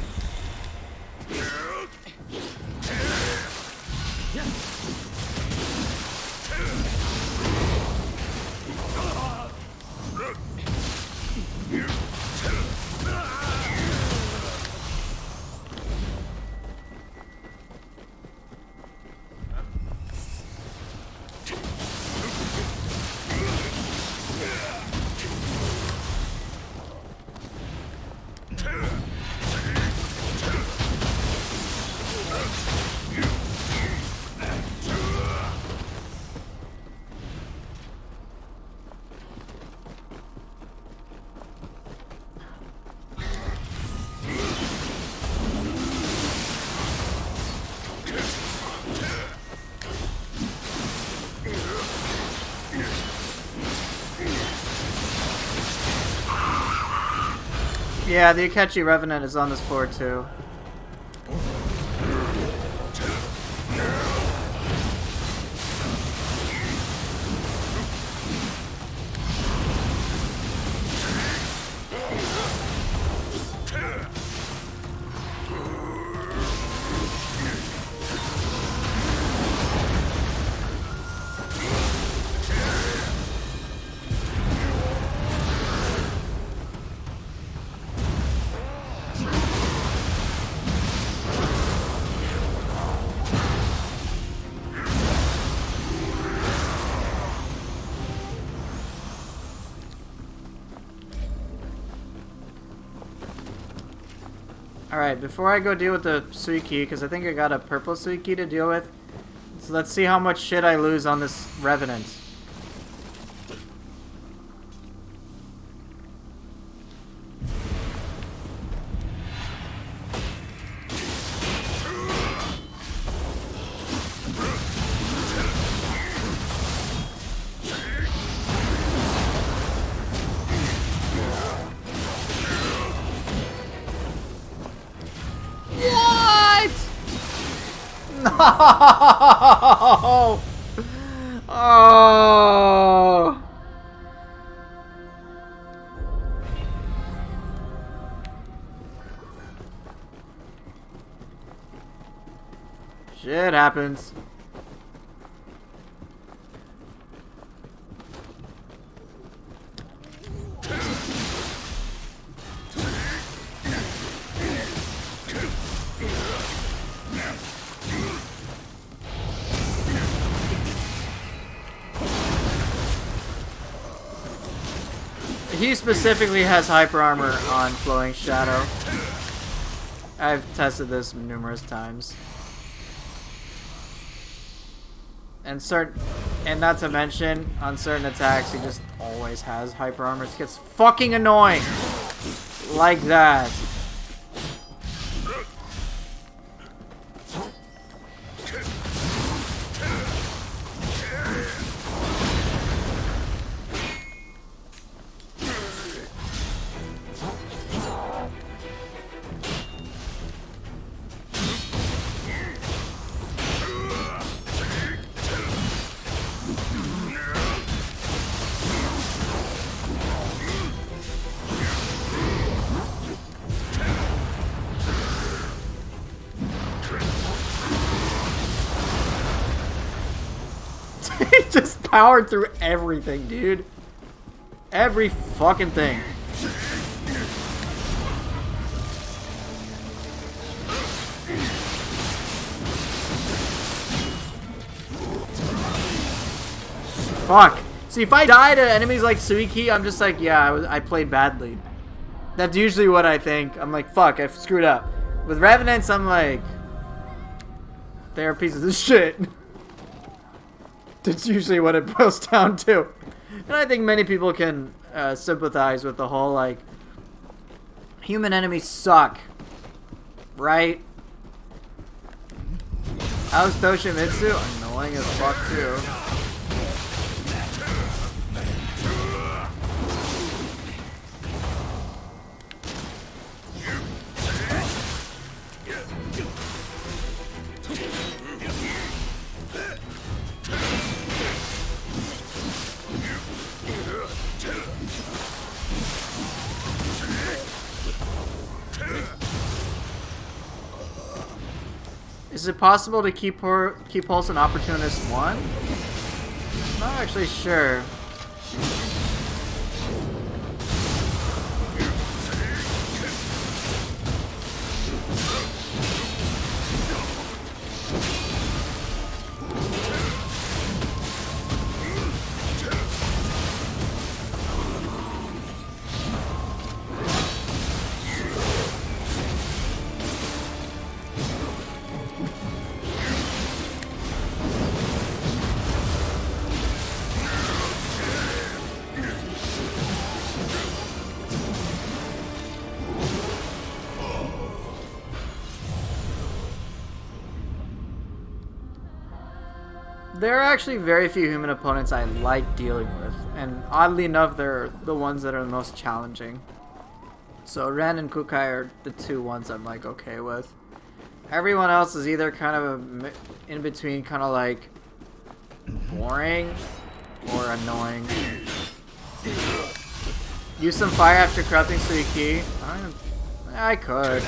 Yeah, the Akechi Revenant is on this floor too. Alright, before I go deal with the Suiki, because I think I got a purple Suiki to deal with. So let's see how much shit I lose on this Revenant. No! Oh! Shit happens. He specifically has hyper armor on Flowing Shadow. I've tested this numerous times. And not to mention, on certain attacks, he just always has hyper armor. It gets fucking annoying. Like that. He just powered through everything, dude. Every fucking thing. Fuck. See, if I die to enemies like Suiki, I'm just like, yeah, I played badly. That's usually what I think. I'm like, fuck, I screwed up. With Revenants, I'm like, they're pieces of shit. That's usually what it boils down to. And I think many people can sympathize with the whole, like, human enemies suck. Right? How's Toshimitsu? Annoying as fuck, too. Is it possible to keep Pulse an Opportunist 1? Not actually sure. There are actually very few human opponents I like dealing with, and oddly enough, they're the ones that are the most challenging. So Ren and Kukai are the two ones I'm like okay with. Everyone else is either kind of in between, kind of like boring or annoying. Use some fire after corrupting Suiki. I could.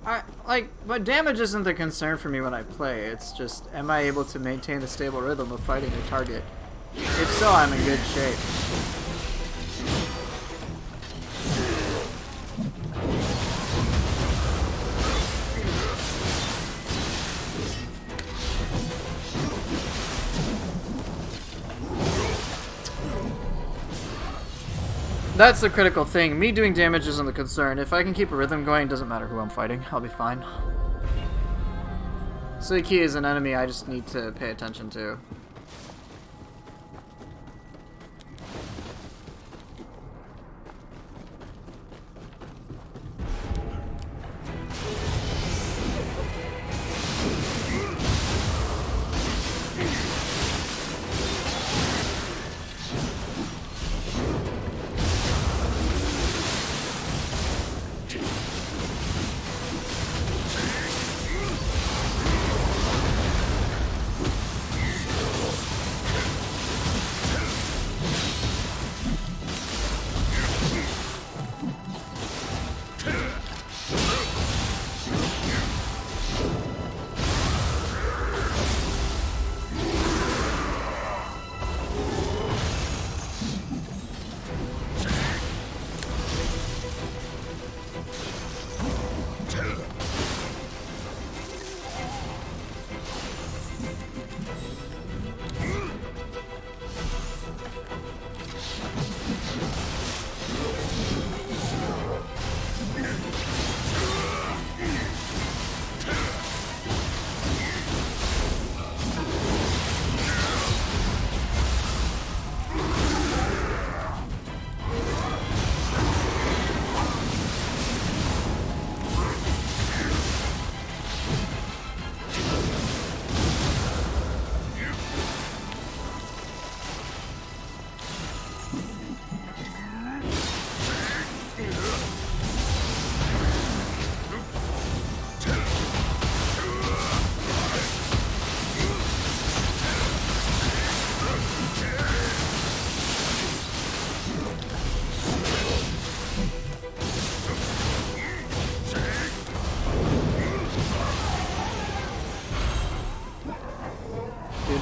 But damage isn't the concern for me when I play. It's just, am I able to maintain the stable rhythm of fighting a target? If so, I'm in good shape. That's the critical thing. Me doing damage isn't the concern. If I can keep a rhythm going, it doesn't matter who I'm fighting. I'll be fine. Suiki is an enemy I just need to pay attention to.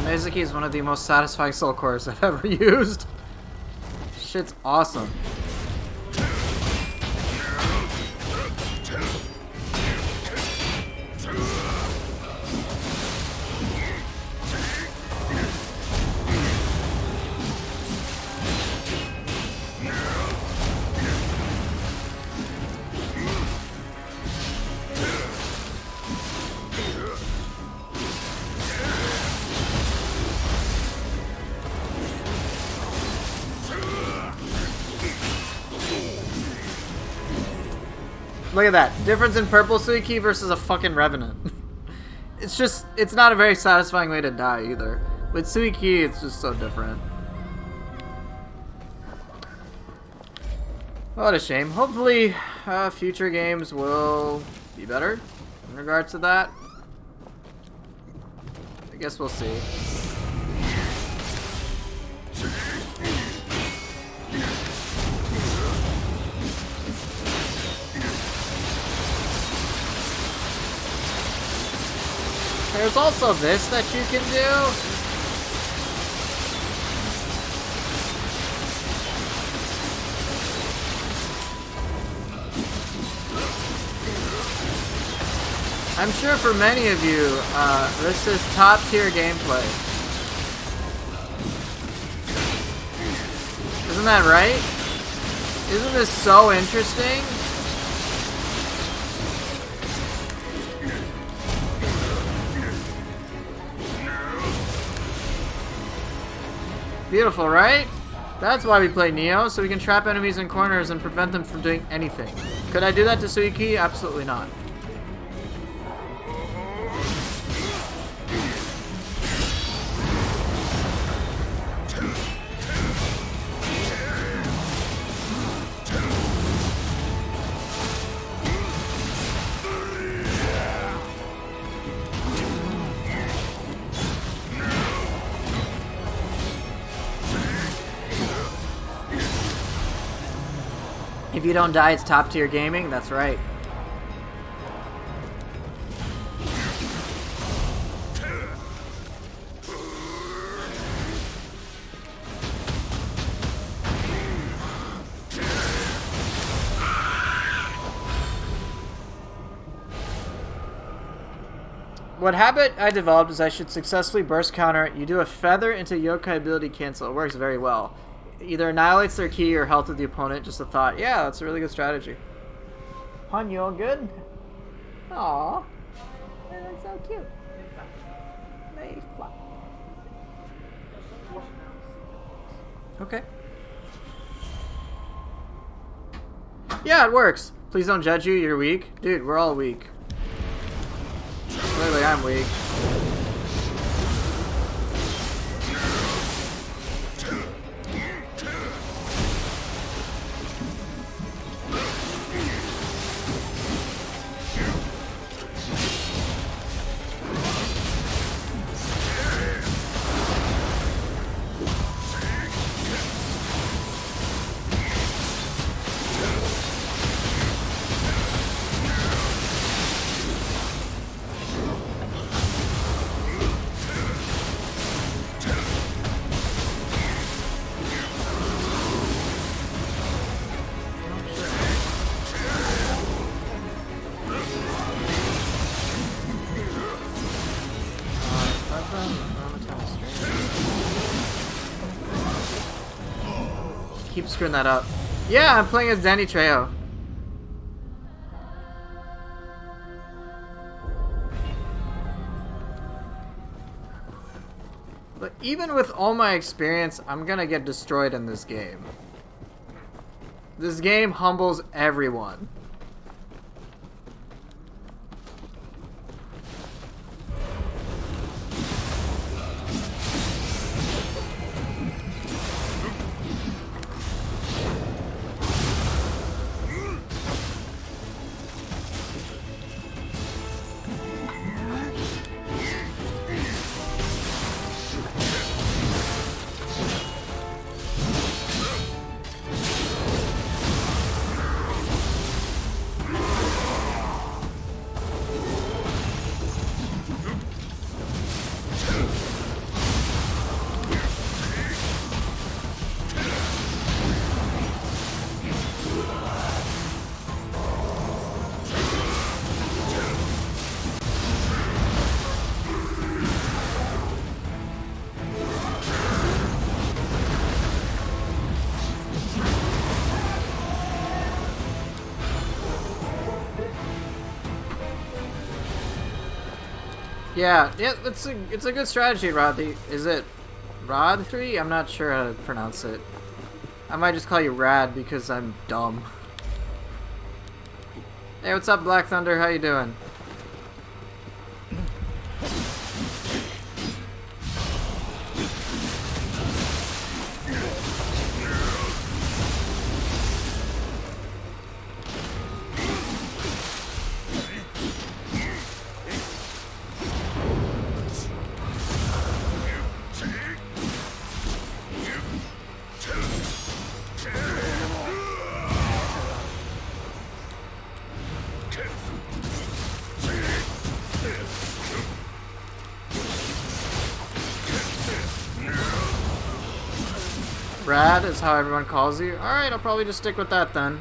Mizuki is one of the most satisfying soul cores I've ever used. Shit's awesome. Look at that. Difference in purple Suiki versus a fucking Revenant. It's just, it's not a very satisfying way to die either. With Suiki, it's just so different. What a shame. Hopefully, future games will be better in regards to that. I guess we'll see. There's also this that you can do. I'm sure for many of you, this is top tier gameplay. Isn't that right? Isn't this so interesting? Beautiful, right? That's why we play Nioh, so we can trap enemies in corners and prevent them from doing anything. Could I do that to Suiki? Absolutely not. If you don't die, it's top tier gaming. That's right. What habit I developed is I should successfully burst counter. You do a feather into yokai ability cancel. It works very well. Either annihilates their key or health of the opponent. Just a thought. Yeah, that's a really good strategy. Hon, you all good? Aww. That's so cute. They flop. Okay. Yeah, it works. Please don't judge you. You're weak. Dude, we're all weak. Clearly, I'm weak. Keep screwing that up. Yeah, I'm playing as Danny Trejo. But even with all my experience, I'm gonna get destroyed in this game. This game humbles everyone. Yeah, it's a good strategy, Rod. Is it Rod 3? I'm not sure how to pronounce it. I might just call you Rad because I'm dumb. Hey, what's up, Black Thunder? How you doing? Rad is how everyone calls you? Alright, I'll probably just stick with that then.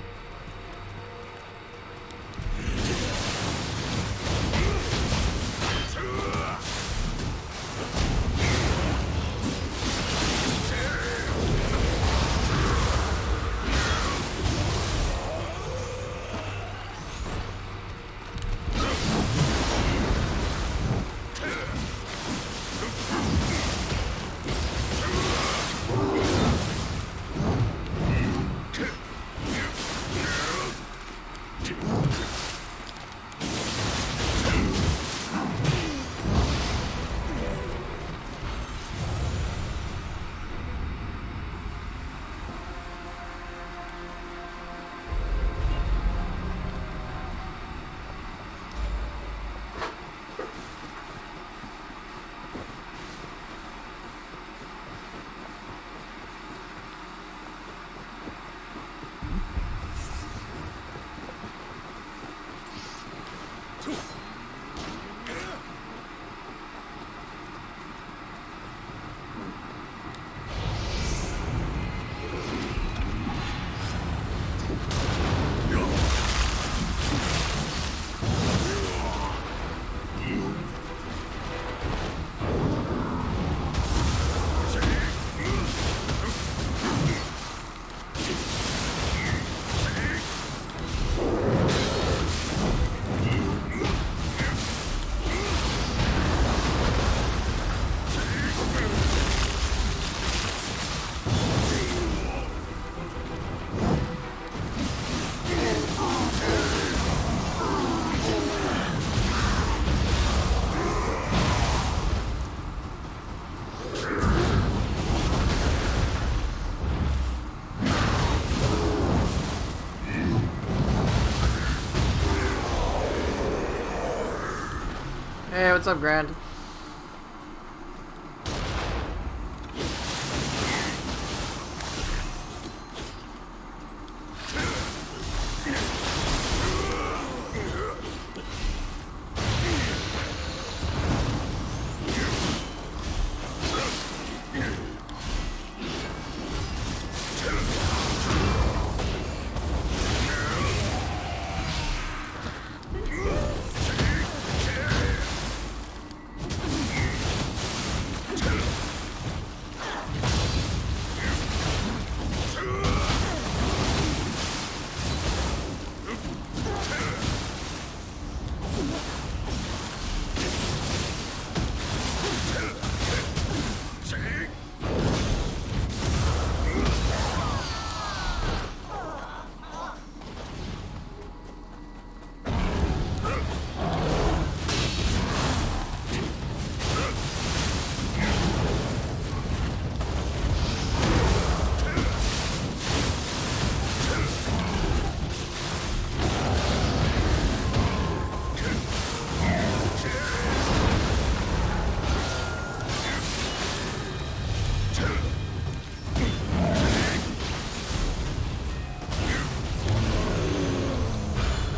Hey, what's up, Grand?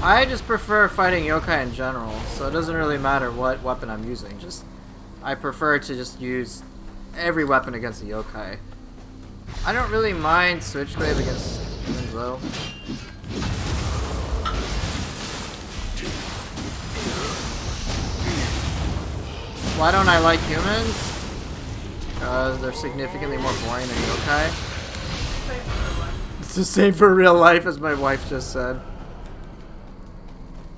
I just prefer fighting yokai in general, so it doesn't really matter what weapon I'm using. Just I prefer to just use every weapon against a yokai. I don't really mind Switchblade against humans though. Why don't I like humans? Because they're significantly more boring than yokai. It's the same for real life, as my wife just said.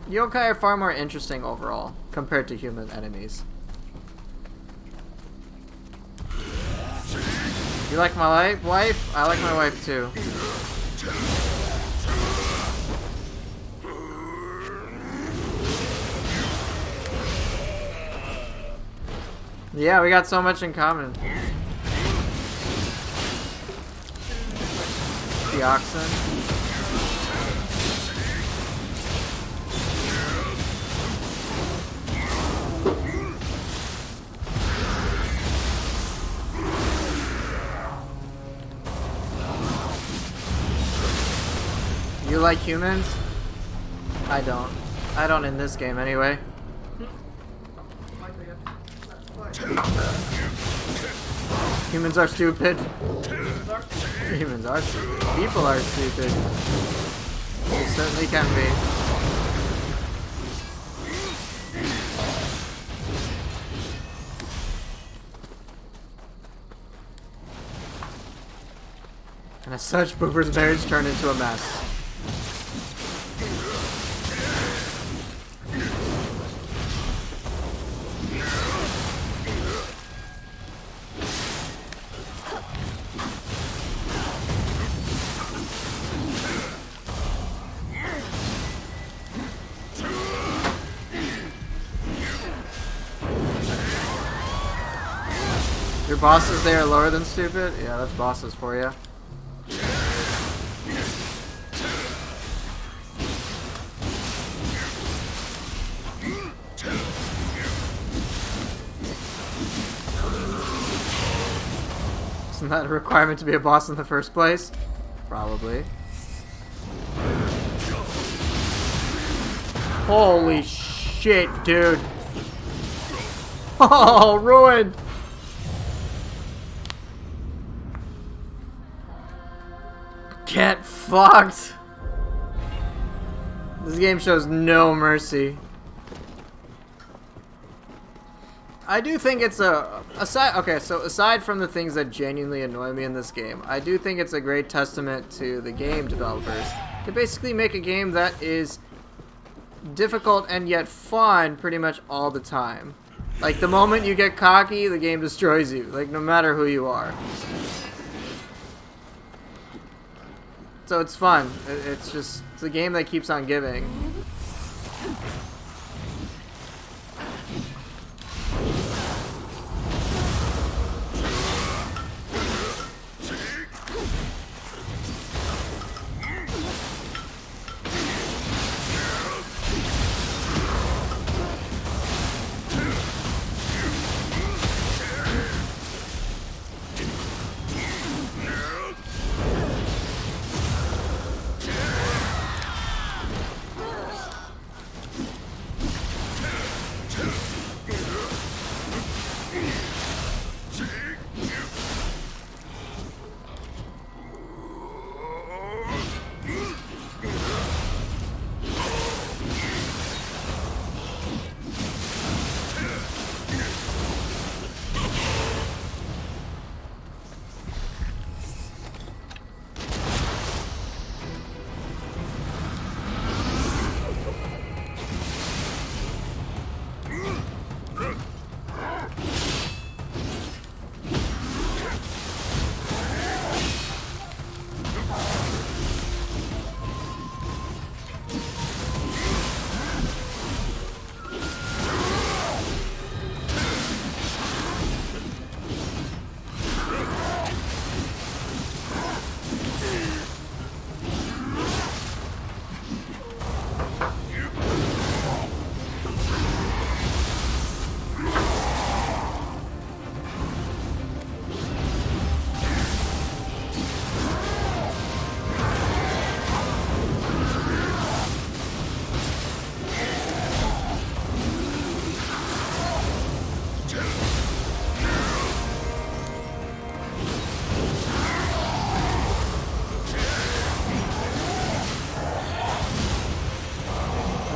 Yokai are far more interesting overall, compared to human enemies. You like my wife? I like my wife too. Yeah, we got so much in common. The oxen. You like humans? I don't. I don't in this game anyway. Humans are stupid. Humans are stupid. People are stupid. They certainly can be. And as such, Boofer's marriage turned into a mess. Your bosses there are lower than stupid? Yeah, that's bosses for you. Isn't that a requirement to be a boss in the first place? Probably. Holy shit, dude. Oh, ruined. Get fucked. This game shows no mercy. I do think it's aside from the things that genuinely annoy me in this game, I do think it's a great testament to the game developers to basically make a game that is difficult and yet fun pretty much all the time. Like, the moment you get cocky, the game destroys you, like, no matter who you are. So it's fun. It's a game that keeps on giving.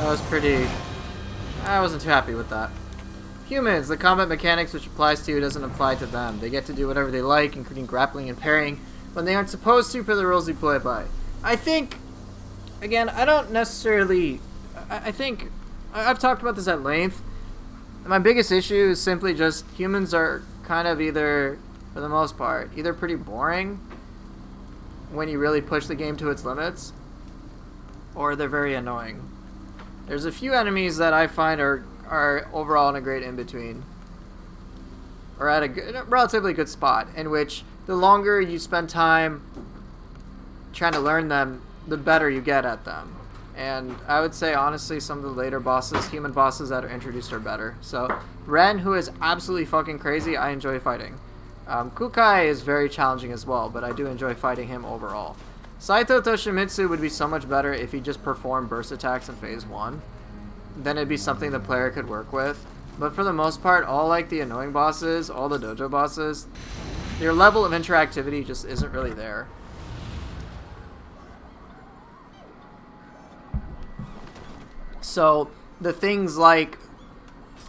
That was pretty... I wasn't too happy with that. Humans, the combat mechanics which applies to you doesn't apply to them. They get to do whatever they like, including grappling and parrying, when they aren't supposed to per the rules we play by. I think, again, I don't necessarily... I think... I've talked about this at length. My biggest issue is simply just humans are kind of either, for the most part, either pretty boring when you really push the game to its limits, or they're very annoying. There's a few enemies that I find are overall in a great in-between, or at a relatively good spot, in which the longer you spend time trying to learn them, the better you get at them. And I would say, honestly, some of the later bosses, human bosses that are introduced are better. So, Ren, who is absolutely fucking crazy, I enjoy fighting. Kukai is very challenging as well, but I do enjoy fighting him overall. Saito Toshimitsu would be so much better if he just performed burst attacks in phase 1. Then it'd be something the player could work with. But for the most part, all like the annoying bosses, all the dojo bosses, their level of interactivity just isn't really there. So the things like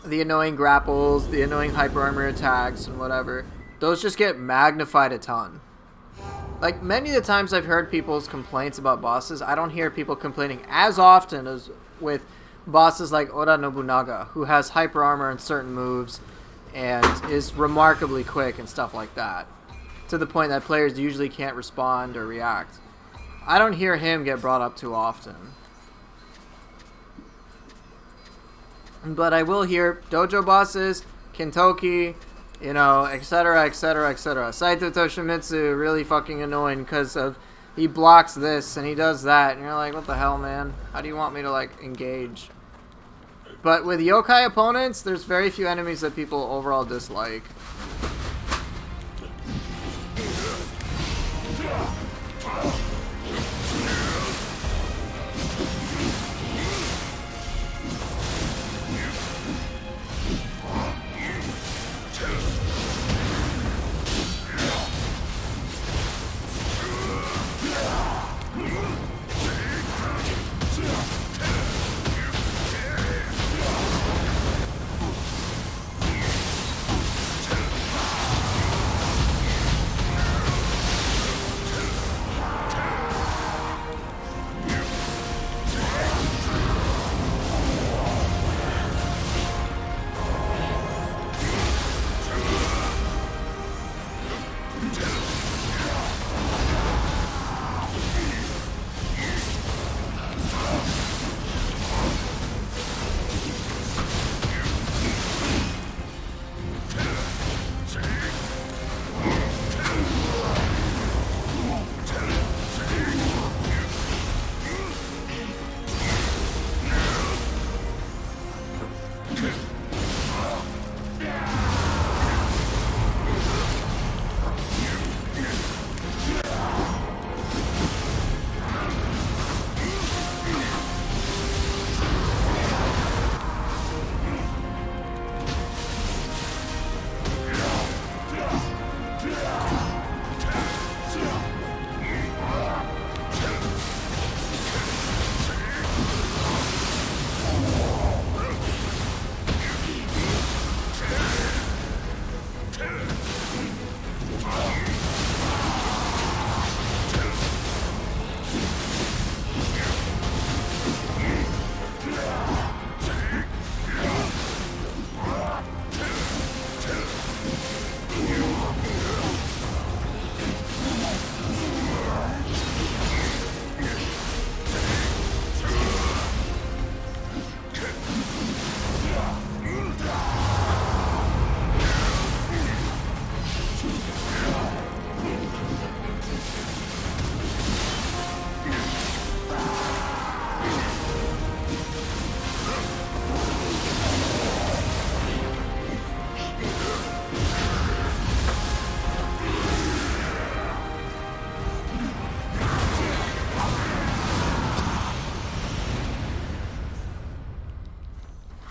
the annoying grapples, the annoying hyper armor attacks, and whatever, those just get magnified a ton. Like, many of the times I've heard people's complaints about bosses, I don't hear people complaining as often as with bosses like Oda Nobunaga, who has hyper armor and certain moves and is remarkably quick and stuff like that, to the point that players usually can't respond or react. I don't hear him get brought up too often. But I will hear dojo bosses, Kintoki, you know, etc., etc., etc. Saito Toshimitsu, really fucking annoying because of he blocks this and he does that, and you're like, what the hell, man? How do you want me to, like, engage? But with yokai opponents, there's very few enemies that people overall dislike.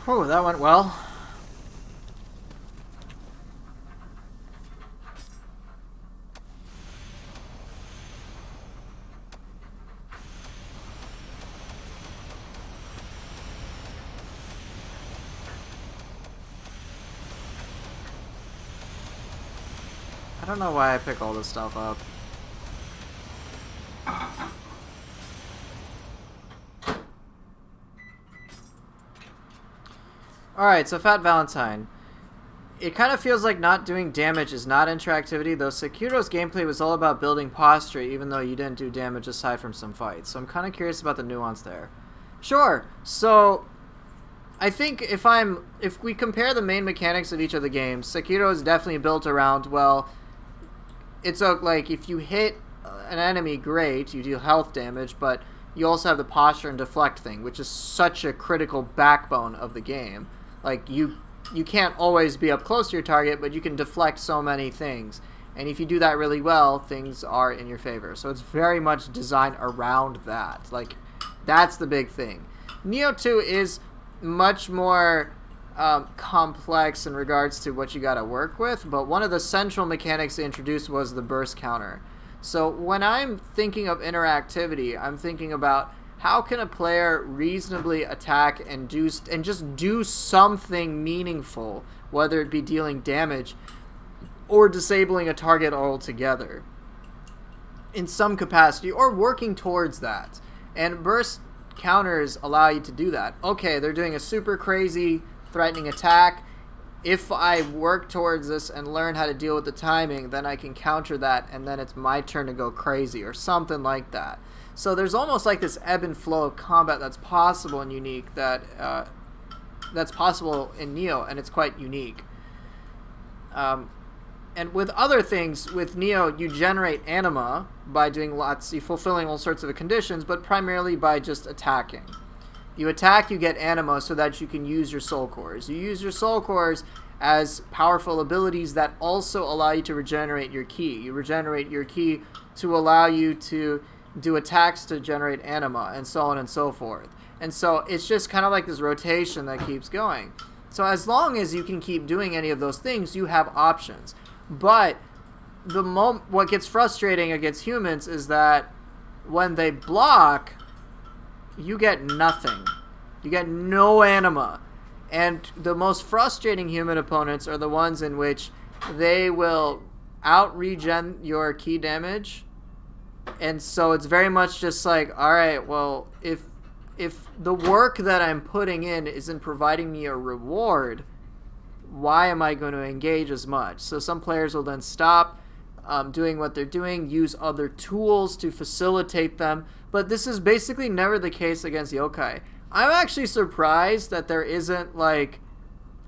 Oh, that went well. I don't know why I pick all this stuff up. Alright, so Fat Valentine. It kind of feels like not doing damage is not interactivity, though Sekiro's gameplay was all about building posture, even though you didn't do damage aside from some fights. So I'm kind of curious about the nuance there. Sure, so I think if we compare the main mechanics of each of the games, Sekiro is definitely built around, well, it's like if you hit an enemy, great, you deal health damage, but you also have the posture and deflect thing, which is such a critical backbone of the game. Like, you can't always be up close to your target, but you can deflect so many things. And if you do that really well, things are in your favor. So it's very much designed around that. Like, that's the big thing. Nioh 2 is much more complex in regards to what you got to work with, but one of the central mechanics they introduced was the burst counter. So when I'm thinking of interactivity, I'm thinking about how can a player reasonably attack and just do something meaningful, whether it be dealing damage or disabling a target altogether in some capacity, or working towards that. And burst counters allow you to do that. Okay, they're doing a super crazy threatening attack. If I work towards this and learn how to deal with the timing, then I can counter that, and then it's my turn to go crazy, or something like that. So there's almost like this ebb and flow of combat that's possible and unique, that's possible in Nioh, and it's quite unique. And with other things, with Nioh, you generate anima by doing you fulfilling all sorts of conditions, but primarily by just attacking. You attack, you get anima so that you can use your soul cores. You use your soul cores as powerful abilities that also allow you to regenerate your ki. You regenerate your ki to allow you to do attacks to generate anima, and so on and so forth. And so it's just kind of like this rotation that keeps going. So as long as you can keep doing any of those things, you have options. But what gets frustrating against humans is that when they block, you get nothing. You get no anima. And the most frustrating human opponents are the ones in which they will out-regen your ki damage. And so it's very much just like, alright, well, if the work that I'm putting in isn't providing me a reward, why am I going to engage as much? So some players will then stop doing what they're doing, use other tools to facilitate them, but this is basically never the case against yokai. I'm actually surprised that there isn't like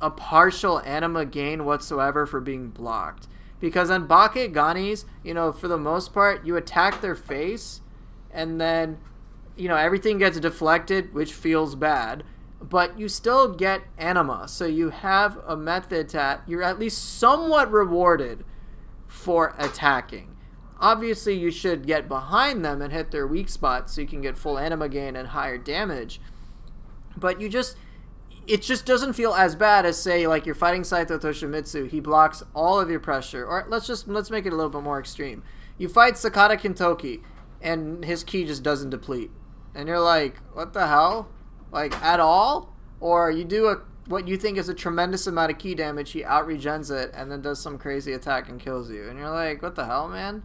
a partial anima gain whatsoever for being blocked. Because on Bakeganis, for the most part, you attack their face, and then, everything gets deflected, which feels bad, but you still get anima. So you have a method that you're at least somewhat rewarded for attacking. Obviously, you should get behind them and hit their weak spots so you can get full anima gain and higher damage. But it just doesn't feel as bad as, say, like you're fighting Saito Toshimitsu. He blocks all of your pressure. Or let's make it a little bit more extreme. You fight Sakata Kintoki, and his ki just doesn't deplete. And you're like, what the hell? Like, at all? Or you do what you think is a tremendous amount of ki damage, he out-regens it, and then does some crazy attack and kills you. And you're like, what the hell, man?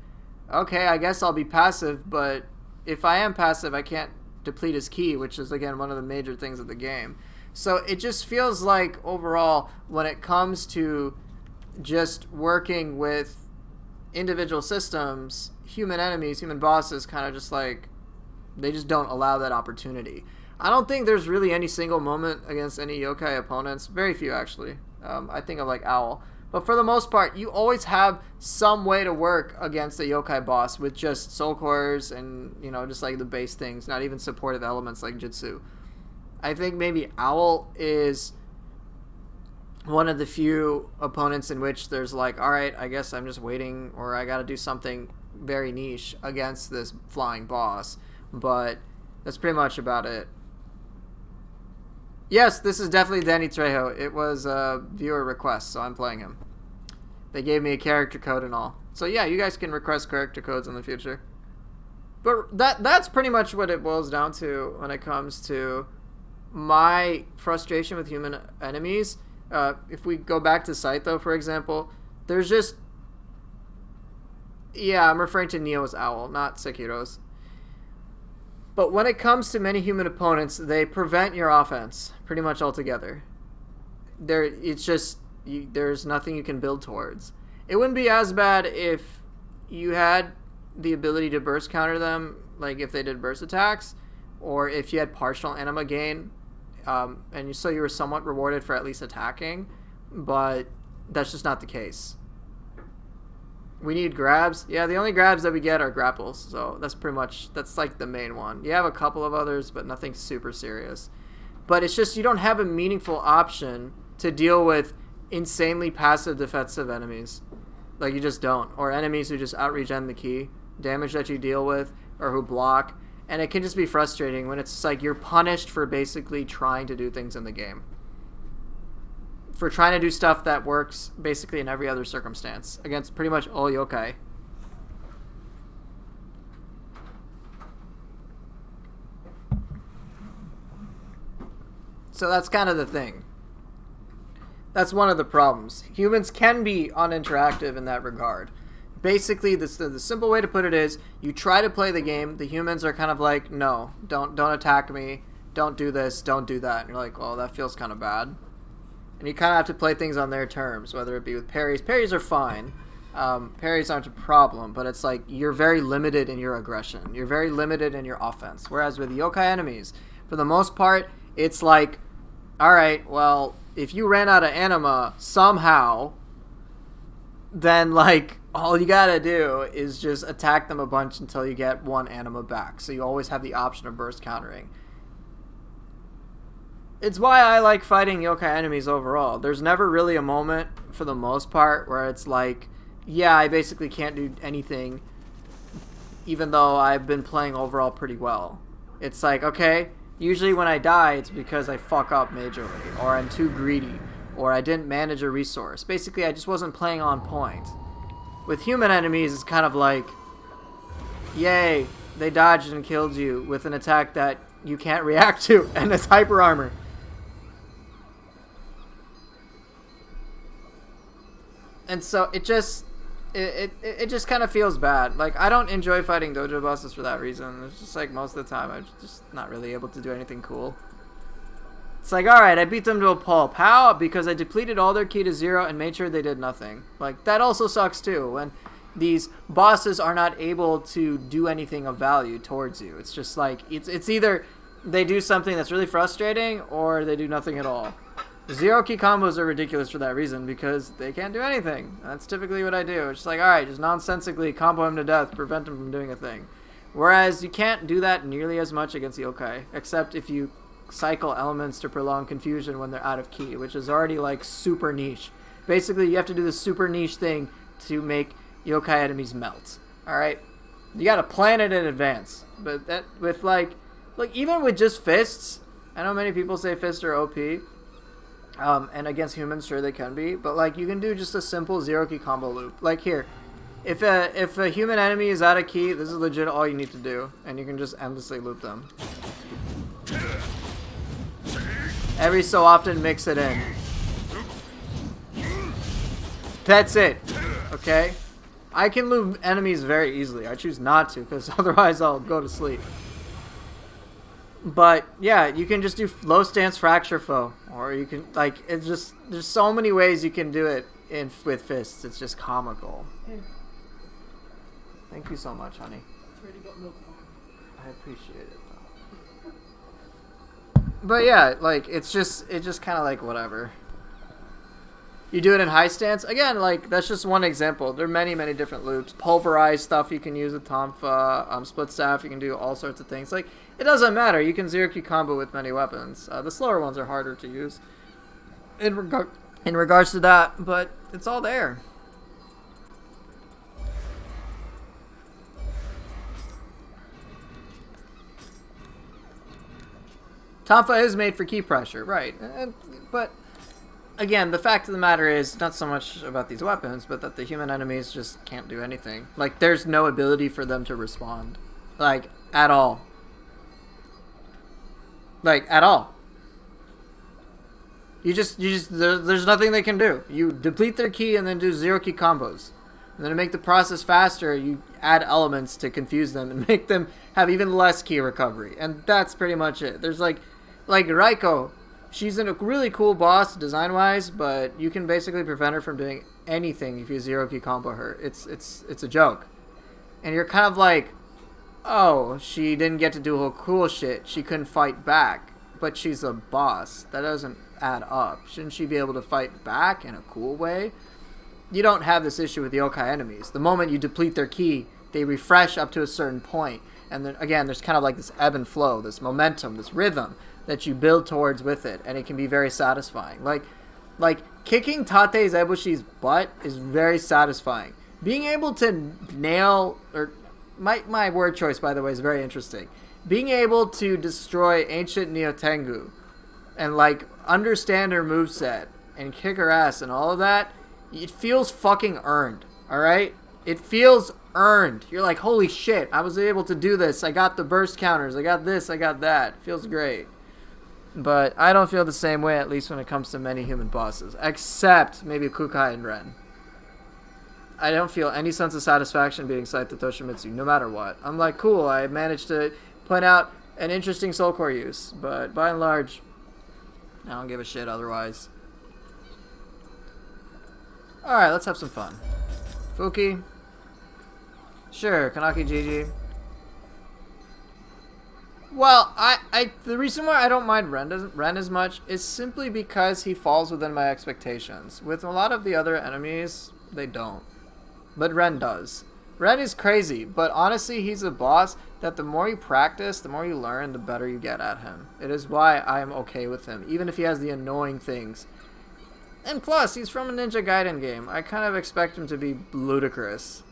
Okay, I guess I'll be passive, but if I am passive, I can't deplete his ki, which is, again, one of the major things of the game. So it just feels like, overall, when it comes to just working with individual systems, human enemies, human bosses, kind of just like, they just don't allow that opportunity. I don't think there's really any single moment against any yokai opponents. Very few, actually. I think of, like, Owl. But for the most part, you always have some way to work against a yokai boss with just soul cores and, just, like, the base things, not even supportive elements like Jutsu. I think maybe Owl is one of the few opponents in which there's like, alright, I guess I'm just waiting, or I gotta do something very niche against this flying boss. But that's pretty much about it. Yes, this is definitely Danny Trejo. It was a viewer request, so I'm playing him. They gave me a character code and all. So yeah, you guys can request character codes in the future. But that's pretty much what it boils down to when it comes to my frustration with human enemies. If we go back to Saito, for example, there's just Yeah, I'm referring to Nioh's owl, not Sekiro's. But when it comes to many human opponents, they prevent your offense pretty much altogether. It's just there's nothing you can build towards. It wouldn't be as bad if you had the ability to burst counter them, like if they did burst attacks, or if you had partial anima gain, so you were somewhat rewarded for at least attacking, but that's just not the case. We need grabs. Yeah, the only grabs that we get are grapples, so that's like the main one. You have a couple of others, but nothing super serious. But it's just you don't have a meaningful option to deal with insanely passive defensive enemies. Like, you just don't. Or enemies who just out-regen the key, damage that you deal with, or who block. And it can just be frustrating when it's like you're punished for basically trying to do things in the game. For trying to do stuff that works basically in every other circumstance against pretty much all yokai. So that's kind of the thing. That's one of the problems. Humans can be uninteractive in that regard. Basically, the simple way to put it is, you try to play the game, the humans are kind of like, no, don't attack me, don't do this, don't do that. And you're like, well, that feels kind of bad. And you kind of have to play things on their terms, whether it be with parries. Parries are fine. Parries aren't a problem, but it's like you're very limited in your aggression. You're very limited in your offense. Whereas with yokai enemies, for the most part, it's like, all right, well, if you ran out of anima somehow, then like all you gotta do is just attack them a bunch until you get one anima back. So you always have the option of burst countering. It's why I like fighting yokai enemies overall. There's never really a moment, for the most part, where it's like, yeah, I basically can't do anything, even though I've been playing overall pretty well. It's like, okay, usually when I die, it's because I fuck up majorly, or I'm too greedy, or I didn't manage a resource. Basically, I just wasn't playing on point. With human enemies, it's kind of like, yay, they dodged and killed you with an attack that you can't react to, and it's hyper armor. And so it just kind of feels bad. Like, I don't enjoy fighting dojo bosses for that reason. It's just like most of the time I'm just not really able to do anything cool. It's like, alright, I beat them to a pulp. How? Because I depleted all their ki to 0 and made sure they did nothing. Like, that also sucks too, when these bosses are not able to do anything of value towards you. It's just like, it's either they do something that's really frustrating, or they do nothing at all. 0 ki combos are ridiculous for that reason, because they can't do anything. That's typically what I do. It's just like, alright, just nonsensically combo him to death, prevent him from doing a thing. Whereas you can't do that nearly as much against yokai, except if you cycle elements to prolong confusion when they're out of ki, which is already like super niche. Basically, you have to do this super niche thing to make yokai enemies melt. Alright? You gotta plan it in advance. But that, with like even with just fists, I know many people say fists are OP. And against humans, sure they can be, but like you can do just a simple 0 ki combo loop. Like here, if a human enemy is out of ki, this is legit all you need to do, and you can just endlessly loop them. Every so often, mix it in. That's it. Okay, I can loop enemies very easily. I choose not to, because otherwise I'll go to sleep. But yeah, you can just do low stance fracture foe, or you can like it's just there's so many ways you can do it with fists. It's just comical. Hey, Thank you so much, honey. it's already got milk on. I appreciate it. But yeah, like it's just kind of like whatever. You do it in high stance again. Like that's just one example. There are many different loops. Pulverized stuff you can use with Tonfa. Split staff. You can do all sorts of things. Like it doesn't matter. You can 0 ki combo with many weapons. The slower ones are harder to use. In regards to that, but it's all there. Tonfa is made for ki pressure, right? But again, the fact of the matter is not so much about these weapons, but that the human enemies just can't do anything. Like, there's no ability for them to respond. Like, at all. Like, at all. There's nothing they can do. You deplete their ki and then do 0 ki combos. And then to make the process faster, you add elements to confuse them and make them have even less ki recovery. And that's pretty much it. There's like Raiko. She's a really cool boss design-wise, but you can basically prevent her from doing anything if you zero ki combo her. It's a joke. And you're kind of like, oh, she didn't get to do all cool shit. She couldn't fight back. But she's a boss. That doesn't add up. Shouldn't she be able to fight back in a cool way? You don't have this issue with the yokai enemies. The moment you deplete their ki, they refresh up to a certain point. And then, again, there's kind of like this ebb and flow, this momentum, this rhythm that you build towards with it. And it can be very satisfying. Like kicking Tate Zebushi's butt is very satisfying. Being able to nail, or my word choice, by the way, is very interesting. Being able to destroy ancient Nioh Tengu and, like, understand her moveset and kick her ass and all of that, it feels fucking earned, alright? It feels earned. You're like, holy shit, I was able to do this. I got the burst counters. I got this. I got that. It feels great. But I don't feel the same way, at least when it comes to many human bosses. Except maybe Kukai and Ren. I don't feel any sense of satisfaction beating Saito Toshimitsu, no matter what. I'm like, cool, I managed to point out an interesting soul core use. But by and large, I don't give a shit otherwise. Alright, let's have some fun. Fuki. Sure, Kanaki GG. Well, the reason why I don't mind Ren as much is simply because he falls within my expectations. With a lot of the other enemies, they don't. But Ren does. Ren is crazy, but honestly, he's a boss that the more you practice, the more you learn, the better you get at him. It is why I am okay with him, even if he has the annoying things. And plus, he's from a Ninja Gaiden game. I kind of expect him to be ludicrous.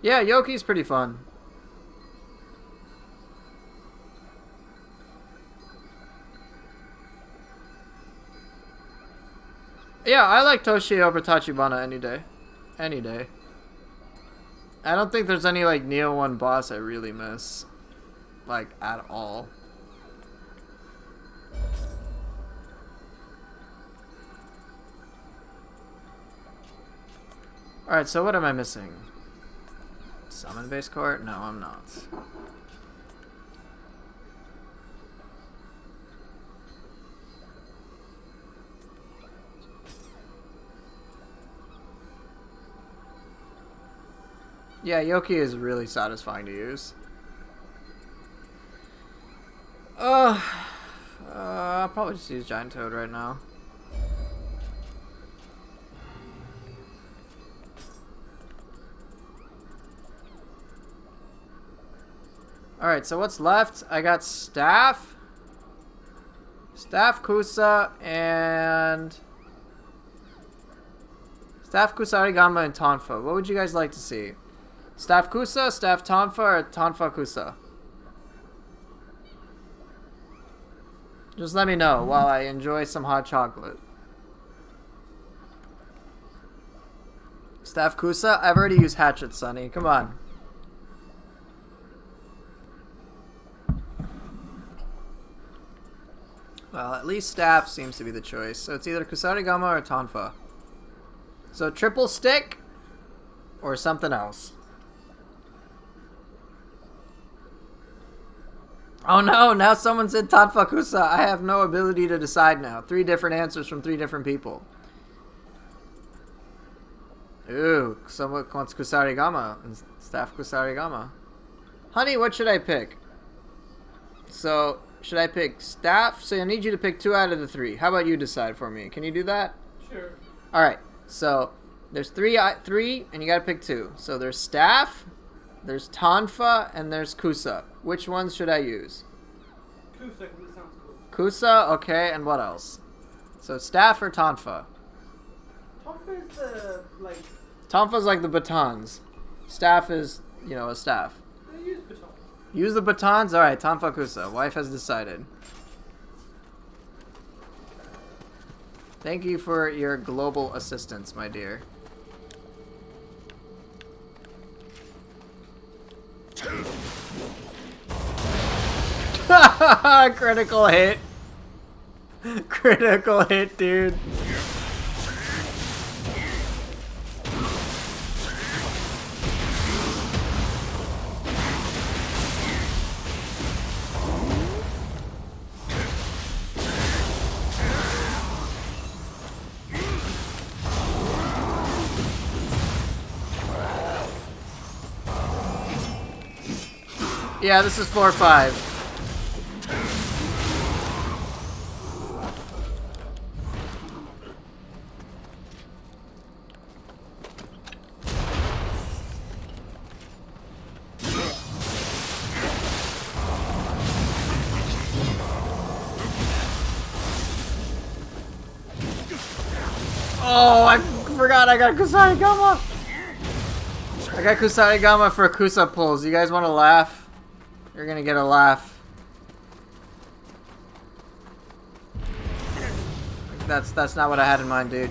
Yeah, Yoki's pretty fun. Yeah, I like Toshi over Tachibana any day. Any day. I don't think there's any, like, Nioh 1 boss I really miss. Like, at all. Alright, so what am I missing? Summon base court? No, I'm not. Yeah, Yoki is really satisfying to use. I'll probably just use Giant Toad right now. Alright, so what's left? I got Staff, Kusa, and Staff, Kusarigama, and Tonfa. What would you guys like to see? Staff Kusa, Staff Tonfa, or Tonfa Kusa? Just let me know while I enjoy some hot chocolate. Staff Kusa? I've already used Hatchet, Sonny. Come on. Well, at least Staff seems to be the choice. So it's either Kusarigama or Tonfa. So triple stick or something else. Oh no, now someone said Tonfa Kusa. I have no ability to decide now. 3 different answers from 3 different people. Ooh, someone wants Kusarigama and Staff Kusarigama. Honey, what should I pick? So, should I pick Staff? So I need you to pick 2 out of the 3. How about you decide for me? Can you do that? Sure. Alright, so there's 3 and you gotta pick 2. So there's Staff, there's Tonfa, and there's Kusa. Which ones should I use? Kusa, 'cause it sounds cool. Kusa, okay, and what else? So staff or tonfa? Tonfa is the, like... Tonfa's like the batons. Staff is, you know, a staff. They use batons. Use the batons? Alright, tonfa kusa. Wife has decided. Thank you for your global assistance, my dear. Critical hit. Critical hit, dude. Yeah, this is 4-5. Oh, I forgot I got Kusarigama. I got Kusarigama for Kusa pulls. You guys want to laugh? You're gonna get a laugh. That's not what I had in mind, dude.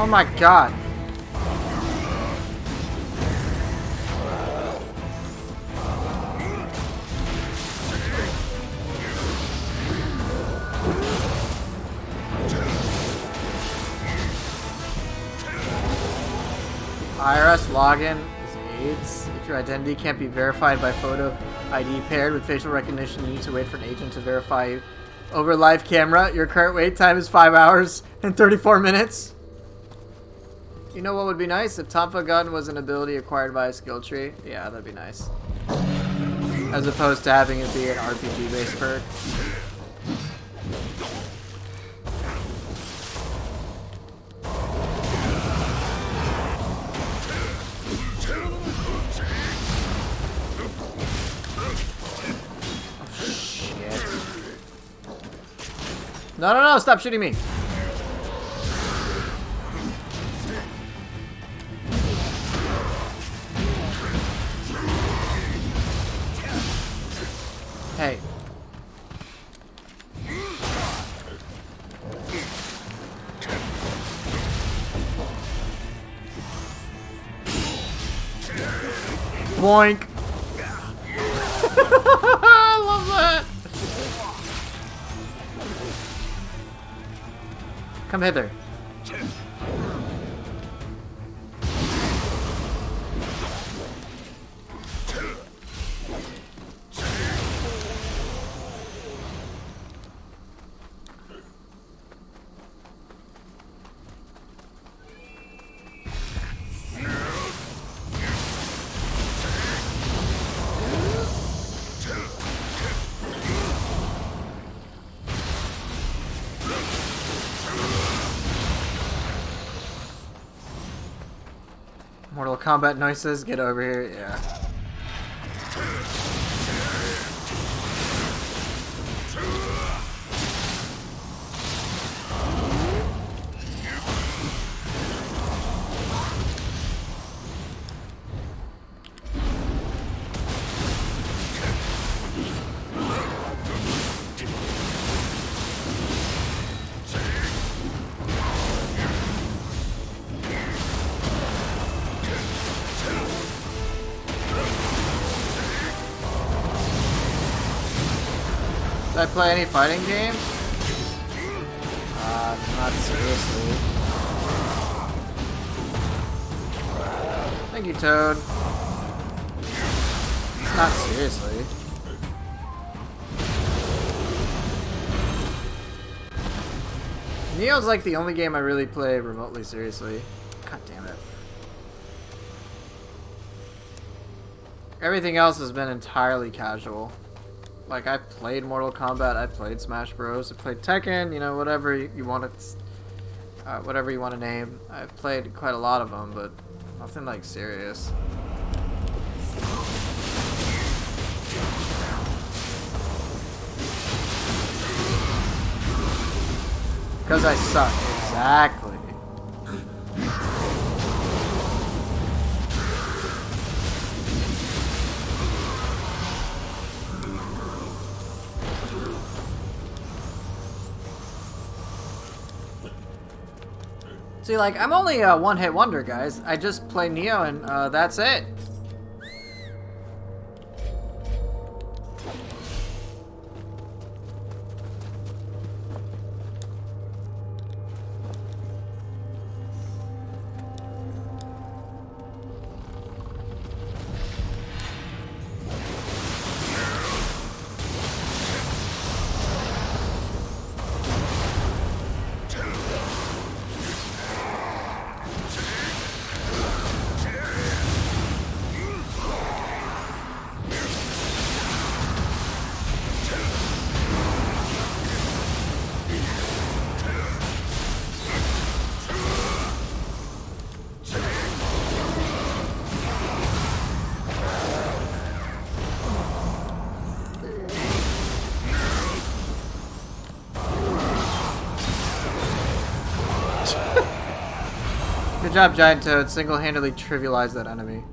Oh my god. IRS login is AIDS. If your identity can't be verified by photo ID paired with facial recognition, you need to wait for an agent to verify you. Over live camera, your current wait time is 5 hours and 34 minutes. You know what would be nice? If Tonfa Gun was an ability acquired by a skill tree. Yeah, that'd be nice. As opposed to having it be an RPG-based perk. Oh, shit. No, no, no, stop shooting me. Hey. Boink. I love that. Come hither. Mortal Kombat noises, get over here, yeah. Did I play any fighting games? Not seriously. Thank you, Toad. Not seriously. Nioh's like the only game I really play remotely seriously. God damn it. Everything else has been entirely casual. Like, I played Mortal Kombat, I played Smash Bros, I played Tekken, you know, whatever you want to, whatever you want to name. I've played quite a lot of them, but nothing like serious. Because I suck. Exactly. See, like, I'm only a one-hit wonder, guys. I just play Nioh and that's it. Good job, Giant Toad. Single-handedly trivialized that enemy.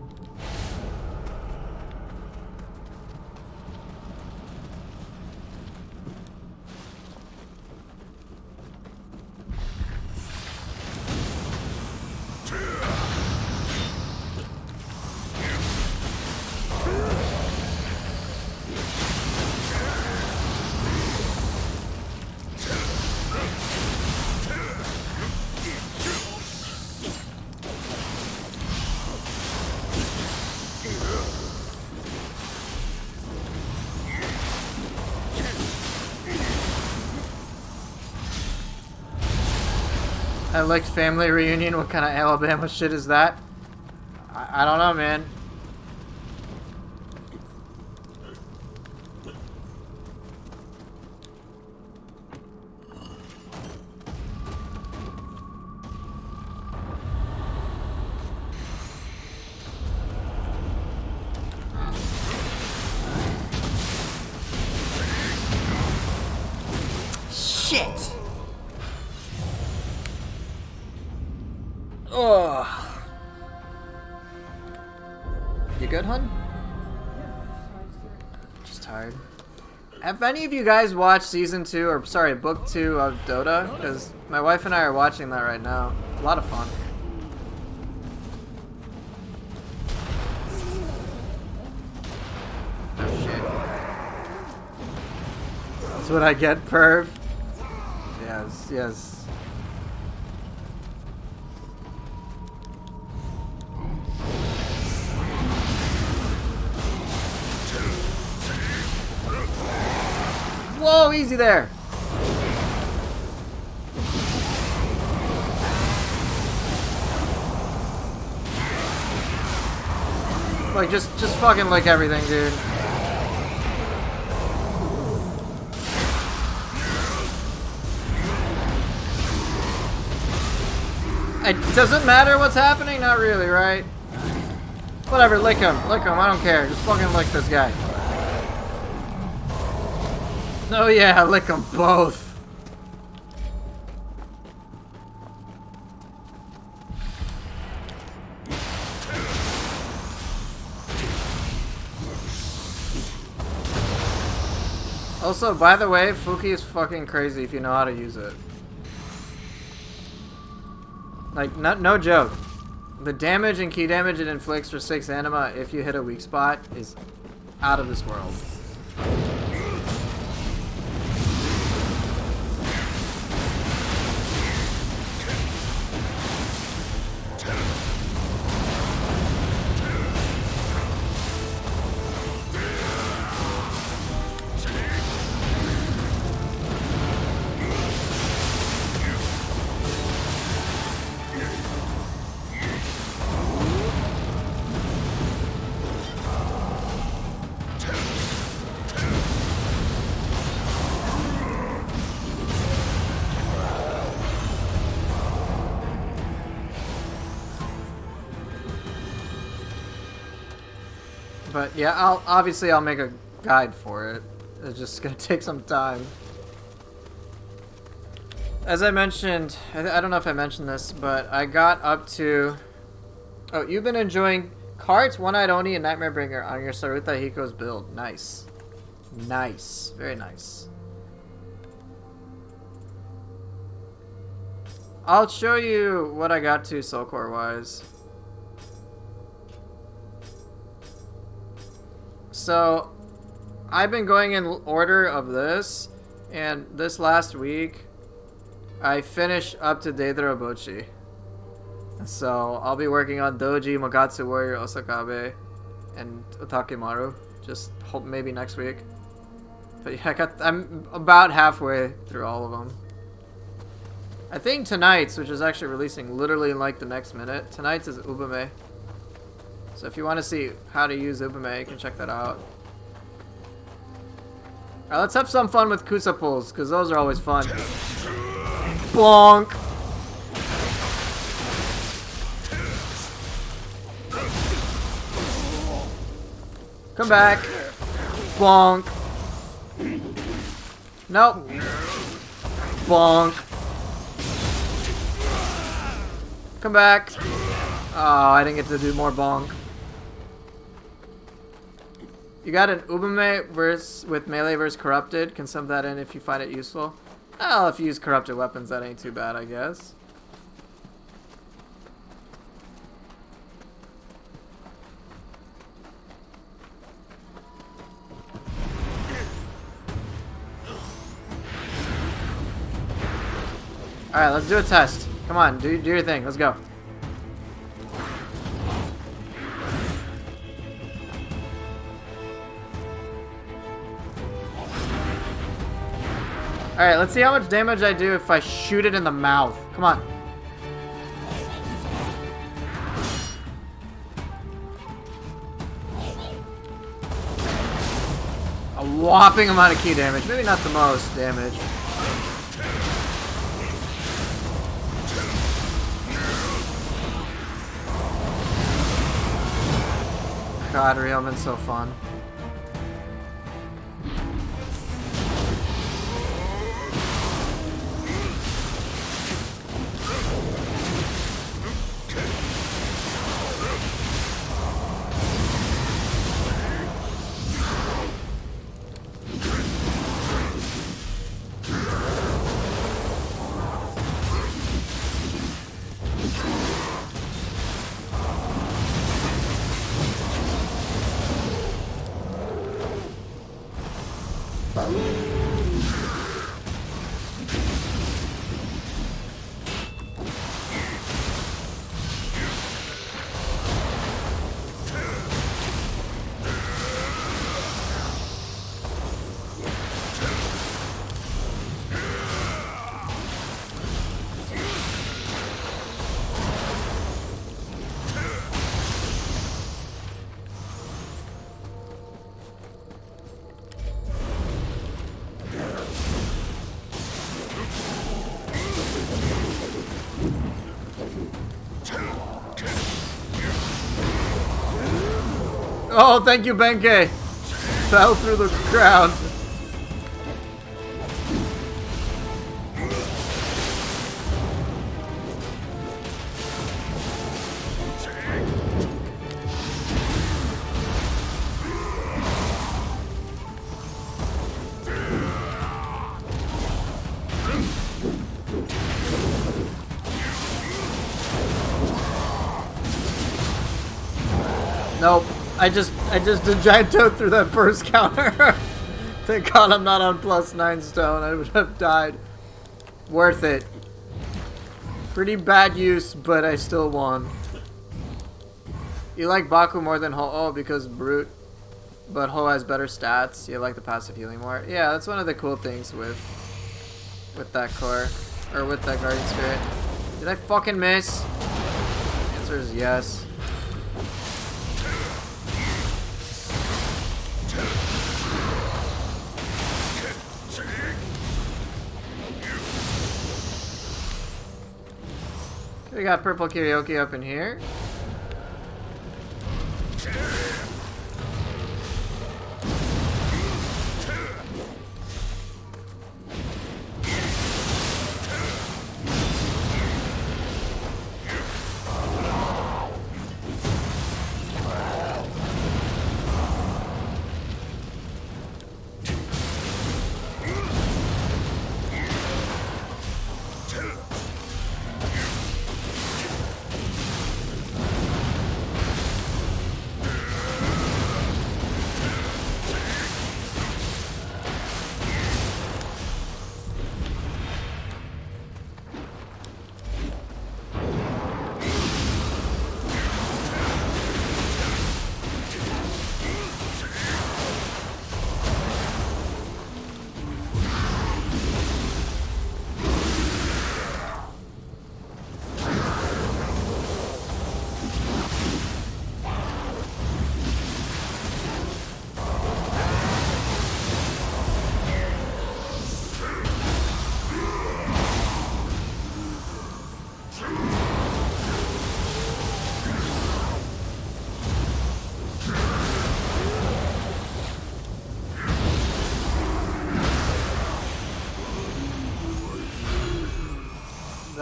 I liked Family Reunion. What kind of Alabama shit is that? I don't know, man. Shit! Ugh. You good, hun? Just tired. Have any of you guys watched season 2, or sorry, book 2 of Dota? Because my wife and I are watching that right now. A lot of fun. Oh shit. That's what I get, perv. Yes, yes. Whoa, easy there. Like, just fucking lick everything, dude. It doesn't matter what's happening? Not really, right? Whatever, lick him, I don't care. Just fucking lick this guy. Oh yeah, lick them both. Also, by the way, Fuki is fucking crazy if you know how to use it. Like, no joke. The damage and key damage it inflicts for 6 anima if you hit a weak spot is out of this world. But yeah, I'll make a guide for it. It's just gonna take some time. As I mentioned, I don't know if I mentioned this, but I got up to... Oh, you've been enjoying cards, One-Eyed Oni, and Nightmare Bringer on your Saruta Hiko's build. Nice. Nice. Very nice. I'll show you what I got to Soulcore wise. So, I've been going in order of this, and this last week, I finished up to Deidara Bochi. So, I'll be working on Doji, Mogatsu Warrior, Osakabe, and Otakemaru. Just hope maybe next week. But yeah, I'm about halfway through all of them. I think tonight's, which is actually releasing literally in like the next minute, tonight's is Ubume. So if you want to see how to use Ubume, you can check that out. Alright, let's have some fun with Kusa pulls, because those are always fun. Bonk! Come back. Bonk. Nope. Bonk. Come back. Oh, I didn't get to do more bonk. You got an Ubume verse with melee versus corrupted. Can sub that in if you find it useful. Well, if you use corrupted weapons, that ain't too bad, I guess. Alright, let's do a test. Come on, do your thing. Let's go. Alright, let's see how much damage I do if I shoot it in the mouth. Come on. A whopping amount of key damage. Maybe not the most damage. God, Realman's so fun. Oh, thank you, Benkei. Fell through the ground. Nope. I just did giant toad through that burst counter. Thank God I'm not on +9 stone. I would have died. Worth it. Pretty bad use, but I still won. You like Baku more than Ho? Oh, because Brute. But Ho has better stats. You like the passive healing more. Yeah, that's one of the cool things with that core. Or with that Guardian Spirit. Did I fucking miss? The answer is yes. We got purple karaoke up in here.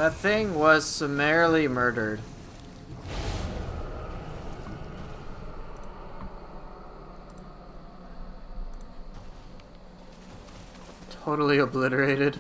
That thing was summarily murdered. Totally obliterated.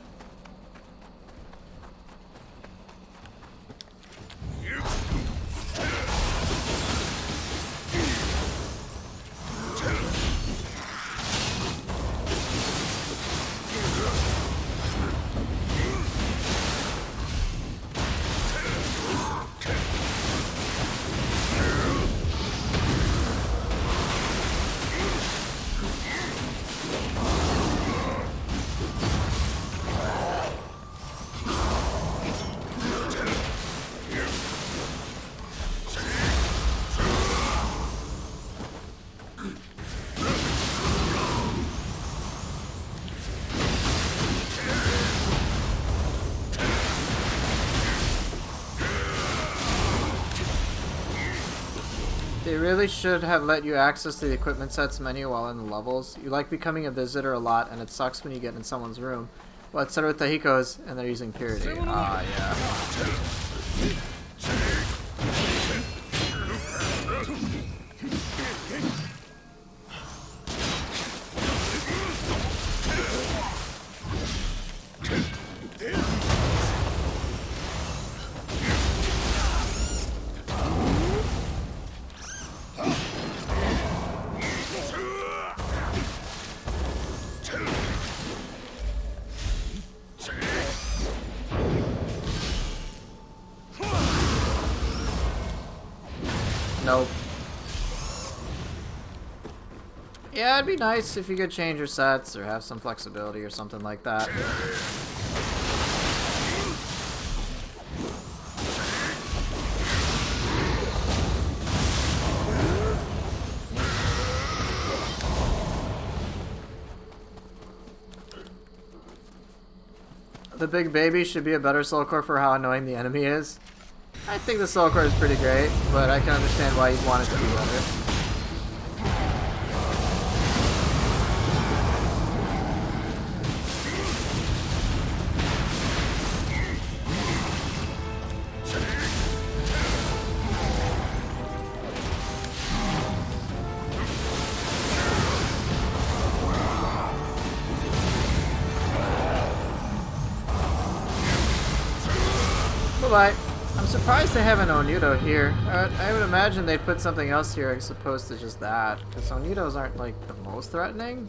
They really should have let you access the equipment sets menu while in the levels. You like becoming a visitor a lot, and it sucks when you get in someone's room. Well, it's with the Hikos, and they're using Purity. Ah, yeah. Nope. Yeah, it'd be nice if you could change your sets or have some flexibility or something like that. The big baby should be a better soul core for how annoying the enemy is. I think the soul core is pretty great, but I can understand why you'd want it to be better. Bye-bye. I'm surprised they have an Nioh here. I would imagine they'd put something else here as opposed to just that, because Niohs aren't like the most threatening.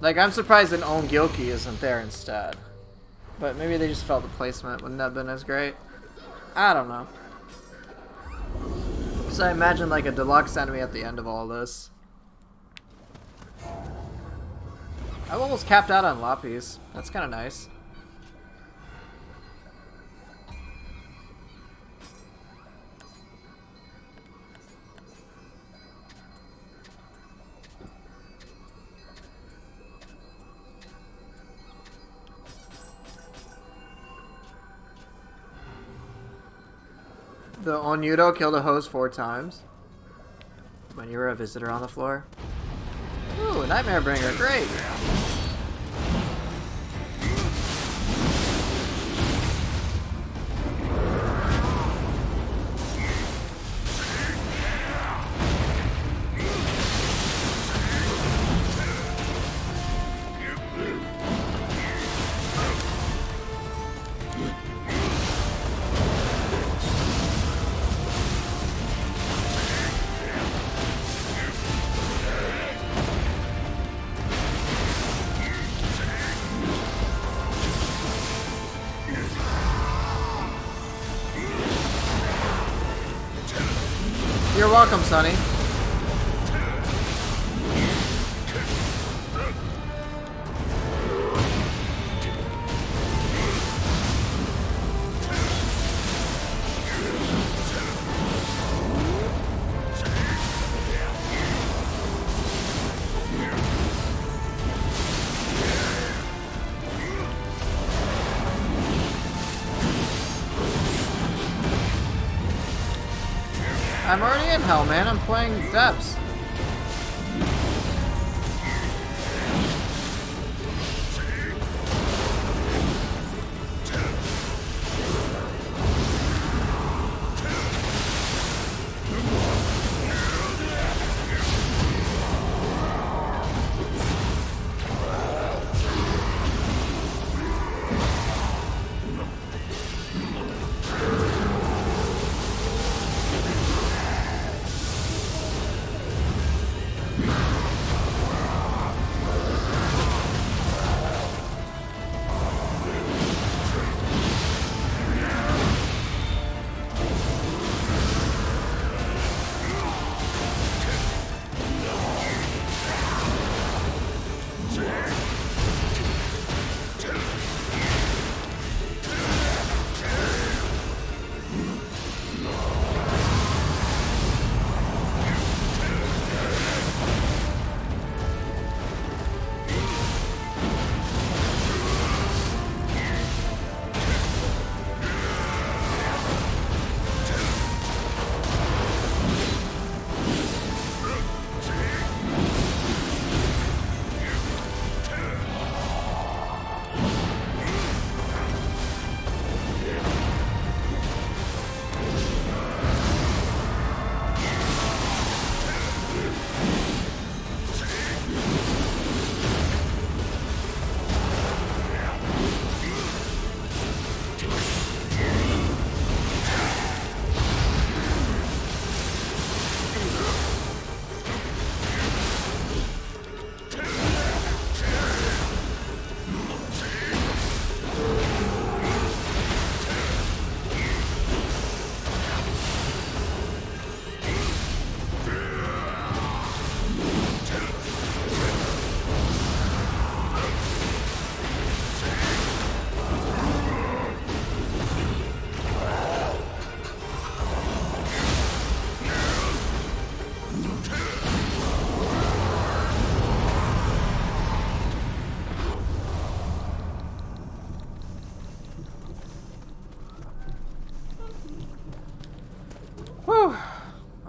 Like, I'm surprised an Gilki isn't there instead. But maybe they just felt the placement wouldn't have been as great. I don't know. So I imagine like a deluxe enemy at the end of all this. I'm almost capped out on Lapis. That's kind of nice. The Nioh killed a host 4 times. When you were a visitor on the floor. Ooh, a Nightmare Bringer, great! You're welcome, Sonny. I'm already in hell, man. I'm playing Depths.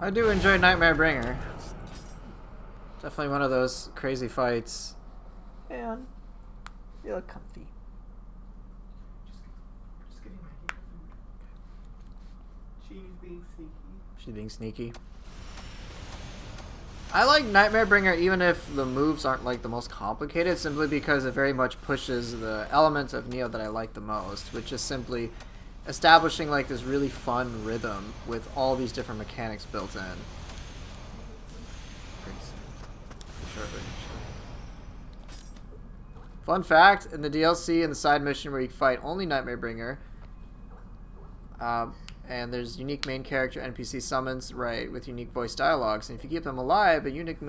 I do enjoy Nightmare Bringer. Definitely one of those crazy fights. Man, you look comfy. Just getting ready for food. She's being sneaky. She's being sneaky. I like Nightmare Bringer even if the moves aren't like the most complicated, simply because it very much pushes the elements of Nioh that I like the most, which is simply establishing like this really fun rhythm with all these different mechanics built in. Fun fact, in the DLC, in the side mission where you fight only Nightmare Bringer, and there's unique main character NPC summons, right, with unique voice dialogues, and if you keep them alive, a unique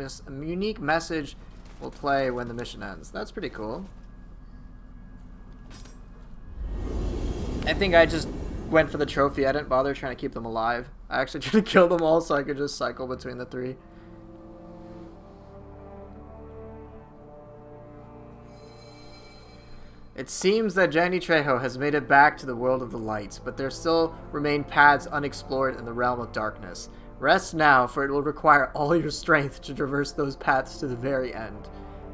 message will play when the mission ends. That's pretty cool. I think I just went for the trophy. I didn't bother trying to keep them alive. I actually tried to kill them all so I could just cycle between the three. It seems that Danny Trejo has made it back to the world of the light, but there still remain paths unexplored in the realm of darkness. Rest now, for it will require all your strength to traverse those paths to the very end.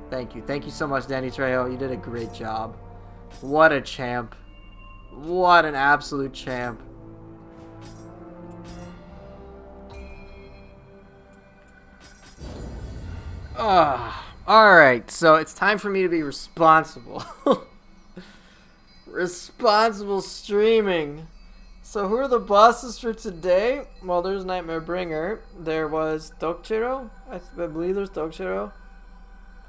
Thank you. Thank you so much, Danny Trejo. You did a great job. What a champ. What an absolute champ. Alright, so it's time for me to be responsible. Responsible streaming. So who are the bosses for today? Well, there's Nightmare Bringer. There was Dokchiro. I believe there's Dokchiro.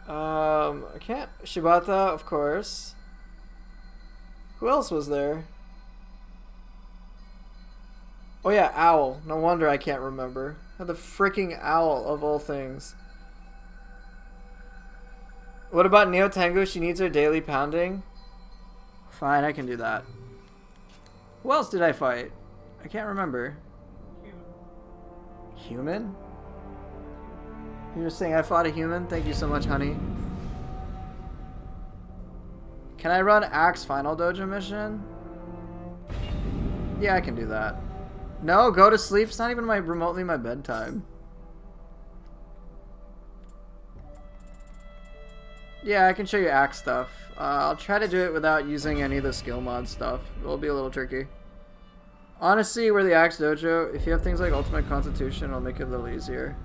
I can't. Shibata, of course. Who else was there? Oh yeah, Owl. No wonder I can't remember. The freaking Owl of all things. What about Nioh Tengu? She needs her daily pounding. Fine, I can do that. Who else did I fight? I can't remember. Human? You're just saying I fought a human? Thank you so much, honey. Can I run Axe Final Dojo mission? Yeah, I can do that. No, go to sleep. It's not even remotely my bedtime. Yeah, I can show you Axe stuff. I'll try to do it without using any of the skill mod stuff. It'll be a little tricky. Honestly, we're the Axe Dojo. If you have things like Ultimate Constitution, it'll make it a little easier.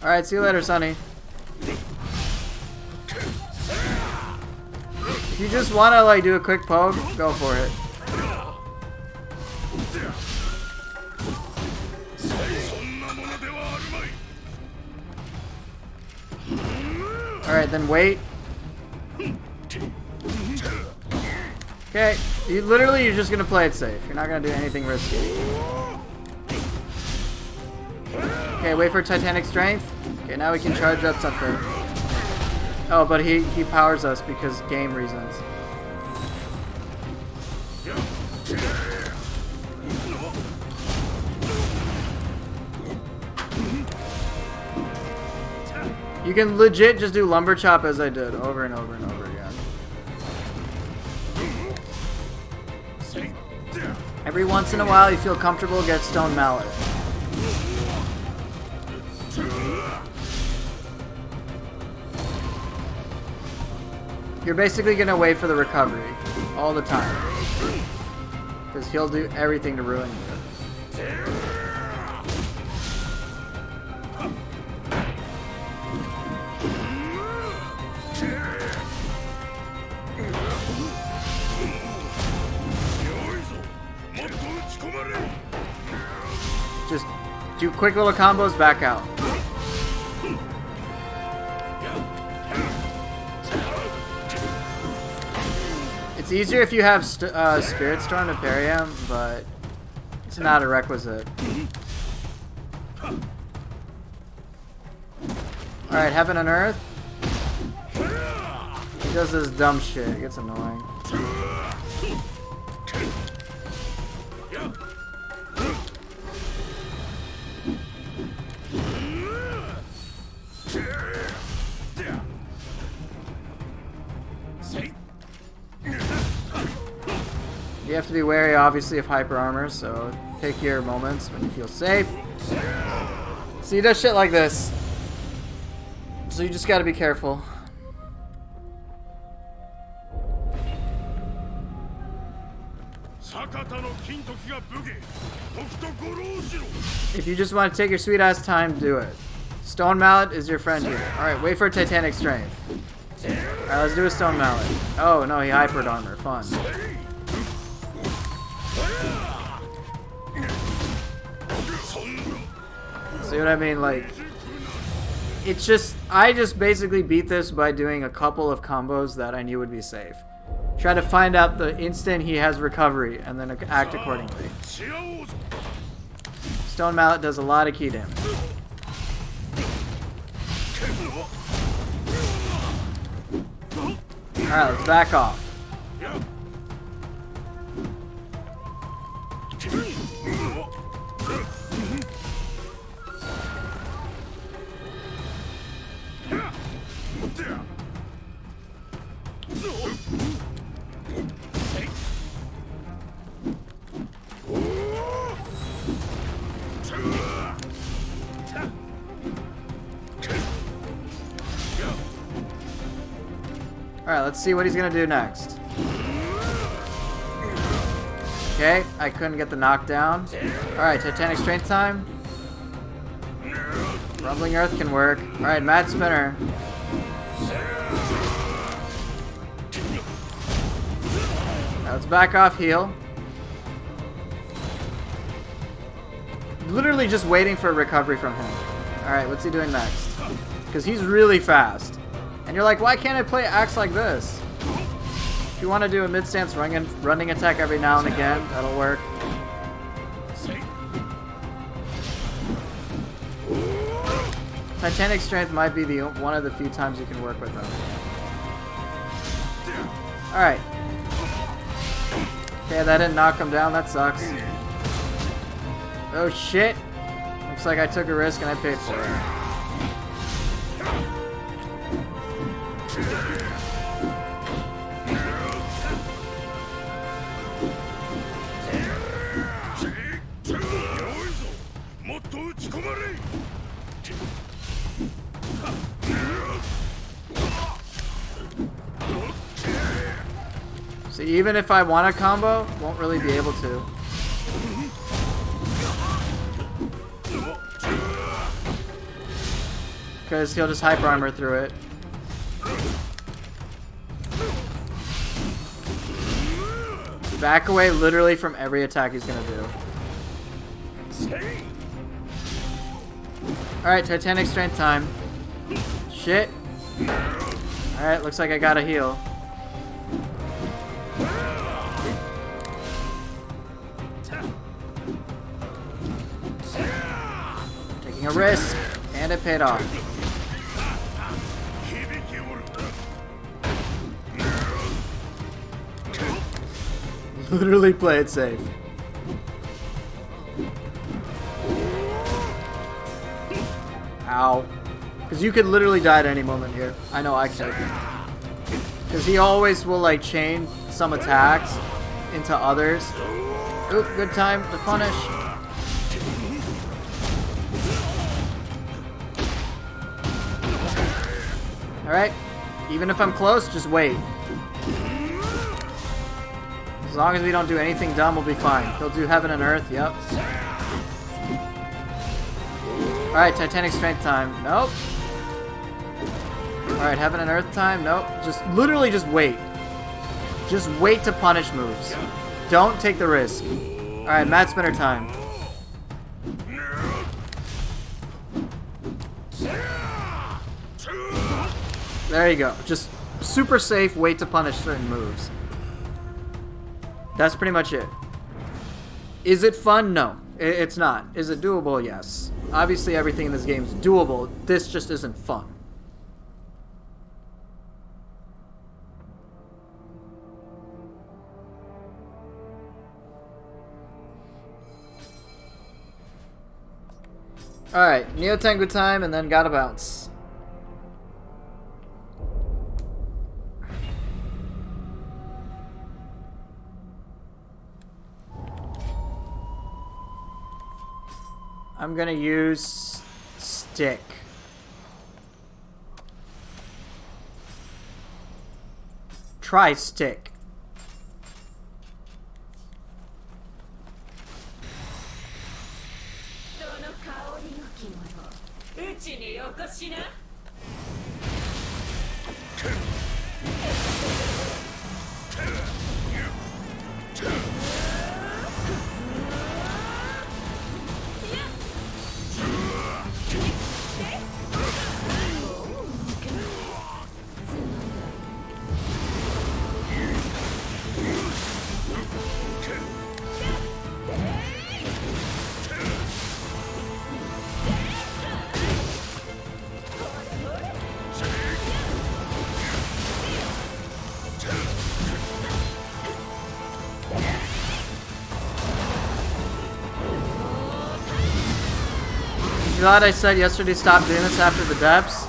Alright, see you later, Sonny. If you just want to like do a quick poke, go for it. Alright, then wait. Okay, you're just gonna play it safe. You're not gonna do anything risky. Okay, wait for Titanic Strength. Okay, now we can charge up something. Oh, but he powers us because game reasons. You can legit just do lumber chop as I did over and over and over again. Every once in a while you feel comfortable, get Stone Mallet. You're basically gonna wait for the recovery all the time, because he'll do everything to ruin you. Just do quick little combos, back out. It's easier if you have Spirit Storm to parry him, but it's not a requisite. Alright, Heaven and Earth. He does this dumb shit. It gets annoying. You have to be wary, obviously, of hyper armor, so take your moments when you feel safe. So he does shit like this. So you just gotta be careful. If you just want to take your sweet ass time, do it. Stone Mallet is your friend here. Alright, wait for Titanic Strength. Alright, let's do a Stone Mallet. Oh no, he hypered armor. Fun. See what I mean? Like, it's just, I just basically beat this by doing a couple of combos that I knew would be safe. Try to find out the instant he has recovery and then act accordingly. Stone Mallet does a lot of key damage. Alright, let's back off. Alright, let's see what he's gonna do next. Okay, I couldn't get the knockdown. Alright, Titanic Strength time. Rumbling Earth can work. Alright, Mad Spinner. Now let's back off, heal. Literally just waiting for a recovery from him. Alright, what's he doing next? Because he's really fast. And you're like, why can't I play axe like this? If you want to do a mid-stance running attack every now and again, that'll work. Titanic Strength might be one of the few times you can work with them. Alright. Okay, that didn't knock him down. That sucks. Oh shit. Looks like I took a risk and I paid for it. So even if I want a combo, won't really be able to. Because he'll just hyper armor through it. Back away literally from every attack he's gonna do. Alright, Titanic Strength time. Shit. Alright, looks like I gotta heal. Taking a risk, and it paid off. Literally play it safe. Ow. Because you could literally die at any moment here. I know I could. Because he always will like chain some attacks into others. Oop, good time to punish. Alright. Even if I'm close, just wait. As long as we don't do anything dumb, we'll be fine. He'll do Heaven and Earth, yep. Alright, Titanic Strength time. Nope. Alright, Heaven and Earth time. Nope. Just literally just wait. Just wait to punish moves. Don't take the risk. Alright, Mad Spinner time. There you go. Just super safe, wait to punish certain moves. That's pretty much it. Is it fun? No. It's not. Is it doable? Yes. Obviously everything in this game is doable. This just isn't fun. Alright, Nioh Tengu time and then gotta bounce. I'm gonna use stick. Try stick. Glad I said yesterday stop doing this after the depths.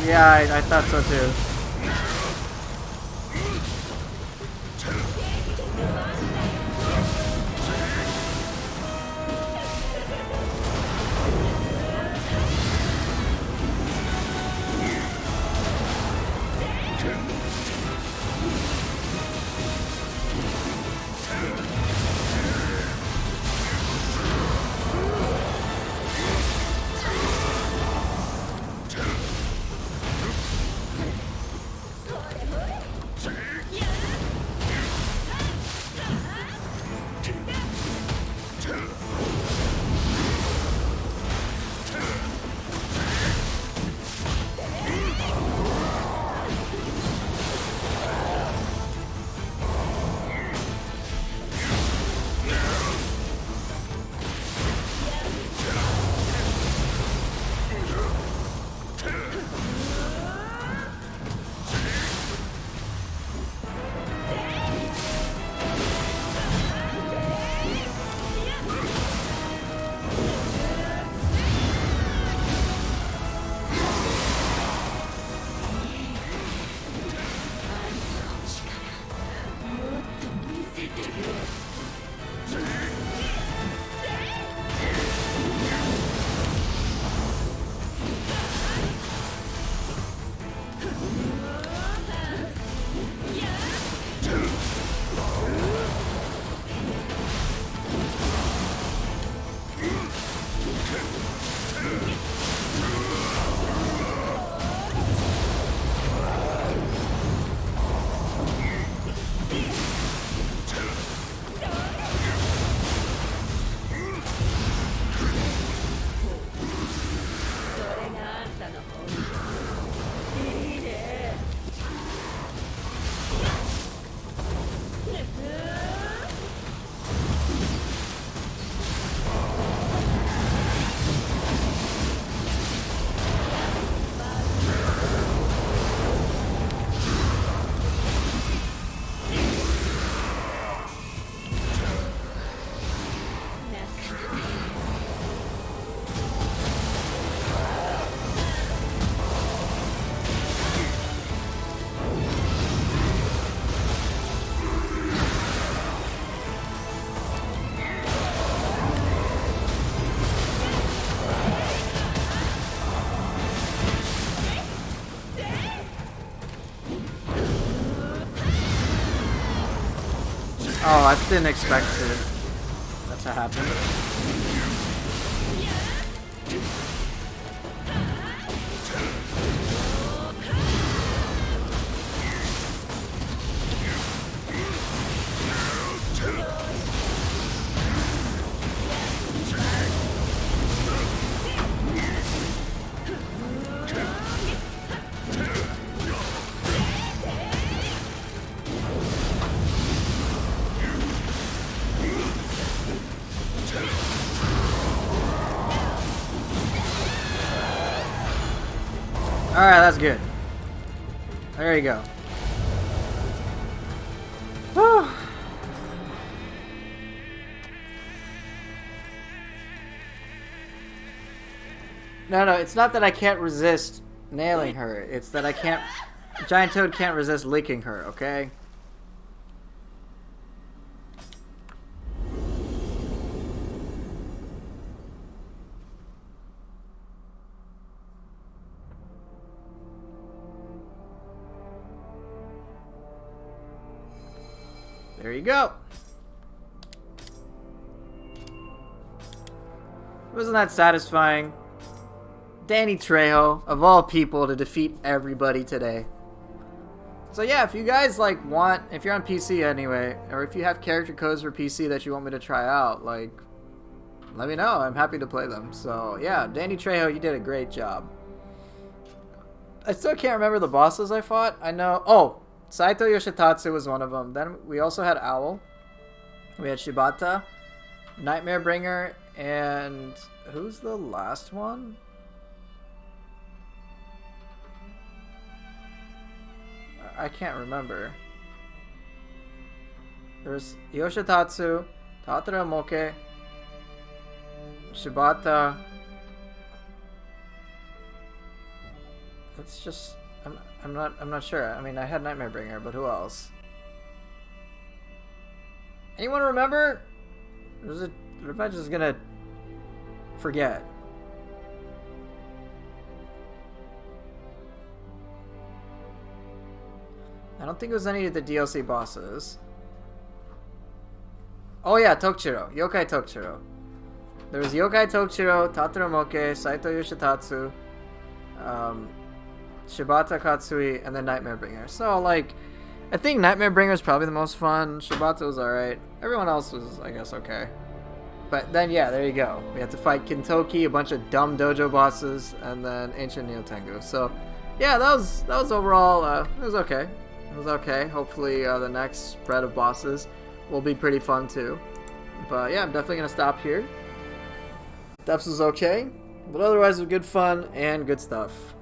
Yeah, I thought so too. Oh, I didn't expect that to happen. Alright, that's good. There you go. Whew. No, it's not that I can't resist nailing her. It's that I can't... Giant Toad can't resist licking her, okay? there you go. Wasn't that satisfying? Danny Trejo, of all people, to defeat everybody today. So yeah, if you guys like want, if you're on PC anyway, or if you have character codes for PC that you want me to try out, like, let me know. I'm happy to play them. So yeah, Danny Trejo, you did a great job. I still can't remember the bosses I fought. I know. Oh, Saito Yoshitatsu was one of them. Then we also had Owl. We had Shibata, Nightmare Bringer, and who's the last one? I can't remember. There's Yoshitatsu, Tatara Moke, Shibata. It's just I'm not sure. I mean, I had Nightmare Bringer, but who else? Anyone remember? Or am I just gonna forget? I don't think it was any of the DLC bosses. Oh yeah, Tokichiro. Yokai Tokichiro. There was Yokai Tokichiro, Tatara Moke, Saito Yoshitatsu, Shibata Katsui, and then Nightmare Bringer. So, like, I think Nightmare Bringer is probably the most fun. Shibata was alright. Everyone else was, I guess, okay. But then, yeah, there you go. We had to fight Kintoki, a bunch of dumb dojo bosses, and then Ancient Neo Tengu. So, yeah, that was overall, it was okay. It was okay. Hopefully, the next spread of bosses will be pretty fun, too. But, yeah, I'm definitely going to stop here. Depths was okay, but otherwise it was good fun and good stuff.